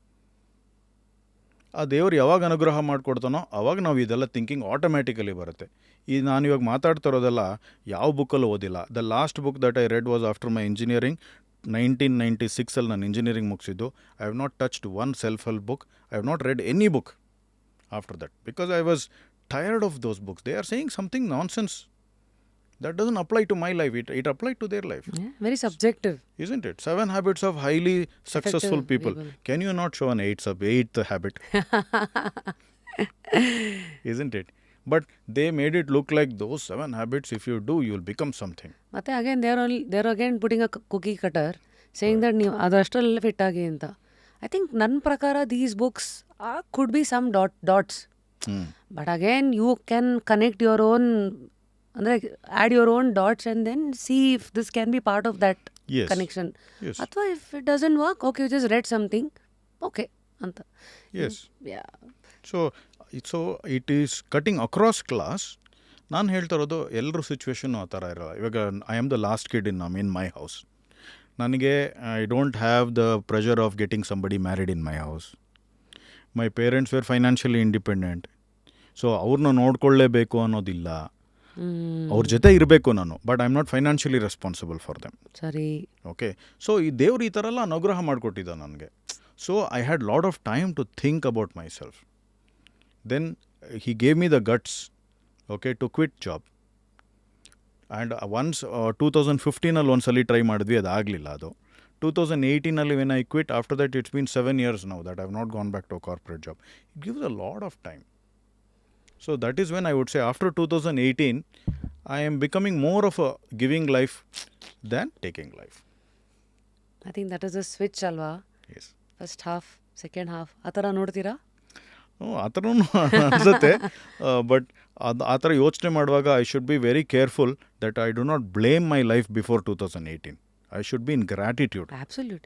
ಆ ದೇವ್ರು ಯಾವಾಗ ಅನುಗ್ರಹ ಮಾಡಿಕೊಡ್ತಾನೋ ಅವಾಗ ನಾವು ಇದೆಲ್ಲ ಥಿಂಕಿಂಗ್ ಆಟೋಮ್ಯಾಟಿಕಲಿ ಬರುತ್ತೆ. ಈ ನಾನು ಇವಾಗ ಮಾತಾಡ್ತಾ ಇರೋದೆಲ್ಲ ಯಾವ ಬುಕ್ಕಲ್ಲೂ ಓದಿಲ್ಲ. The last book that I read was after my engineering. 1996 ನಾನು ಇಂಜಿನಿಯರಿಂಗ್ ಮುಗಿಸಿದ್ದು. I have not touched one self help book. I have not read any book after that because I was tired of those books. They are saying something nonsense that doesn't apply to my life. It applied to their life. Yeah, very subjective. Isn't it? 7 habits of highly successful people. Can you not show an eighth habit? Isn't it? But they made it look like those 7 habits, if you do, you will become something. ಮತ್ತೆ again they're again putting a cookie cutter, saying that ನೀವು ಅದಷ್ಟರಲ್ಲಿ fit ಆಗಿ ಅಂತ. I think ನನ್ನ ಪ್ರಕಾರ these books could be some dots. But again, you can connect your own, ಅಂದರೆ add your own dots and then see if this can be part of that Yes. connection. Yes. ಅಥವಾ if it doesn't work, okay, you just read something, okay ಅಂತ. Yes. Yeah. So it is cutting across class. ನಾನು ಹೇಳ್ತಾ ಇರೋದು ಎಲ್ಲರೂ situation ಆ ಥರ ಇರೋಲ್ಲ. ಇವಾಗ I am the last kid in my house. ನನಗೆ I don't have the pressure of getting somebody married in my house. My parents were financially independent. So ಅವ್ರನ್ನ ನೋಡ್ಕೊಳ್ಳೇಬೇಕು ಅನ್ನೋದಿಲ್ಲ. ಅವ್ರ ಜೊತೆ ಇರಬೇಕು ನಾನು, but I am not financially responsible for them. ಸರಿ. Okay, so ಈ ದೇವ್ರು ಈ ಥರ ಎಲ್ಲ ಅನುಗ್ರಹ ಮಾಡಿಕೊಟ್ಟಿದ್ದ ನನಗೆ. So I had lot of time to think about myself. Then he gave me the guts, okay, to quit job. And once 2015 ಒಂದ್ಸಲಿ ಟ್ರೈ ಮಾಡಿದ್ವಿ, ಅದಾಗಲಿಲ್ಲ. ಅದು 2018 when I quit, after that it's been 7 years now that I have not gone back to a corporate job. It gives a lot of time. So that is when I would say after 2018, I am becoming more of a giving life than taking life. I think that is a switch ಅಲ್ವಾ? Yes. First half, second half ಆ ಥರ ನೋಡ್ತೀರಾ? ಆ ಥರನೂ ಅನಿಸುತ್ತೆ, but ಆ ಥರ ಯೋಚನೆ ಮಾಡುವಾಗ I should be very careful that I do not blame my life before 2018. I should be in gratitude. Absolute.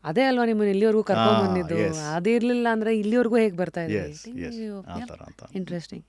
ಅದೇ ಅಲ್ವಾ ನಿಮ್ಮನ್ನು ಇಲ್ಲಿವರೆಗೂ ಕರ್ಕೊಂಡು ಬಂದಿದ್ದು. yes. ಅದಿರಲಿಲ್ಲ ಅಂದರೆ ಇಲ್ಲಿವರೆಗೂ ಹೇಗೆ ಬರ್ತಾ Yes, yes. ಆ ಥರ ಅಂತ. ಇಂಟ್ರೆಸ್ಟಿಂಗ್.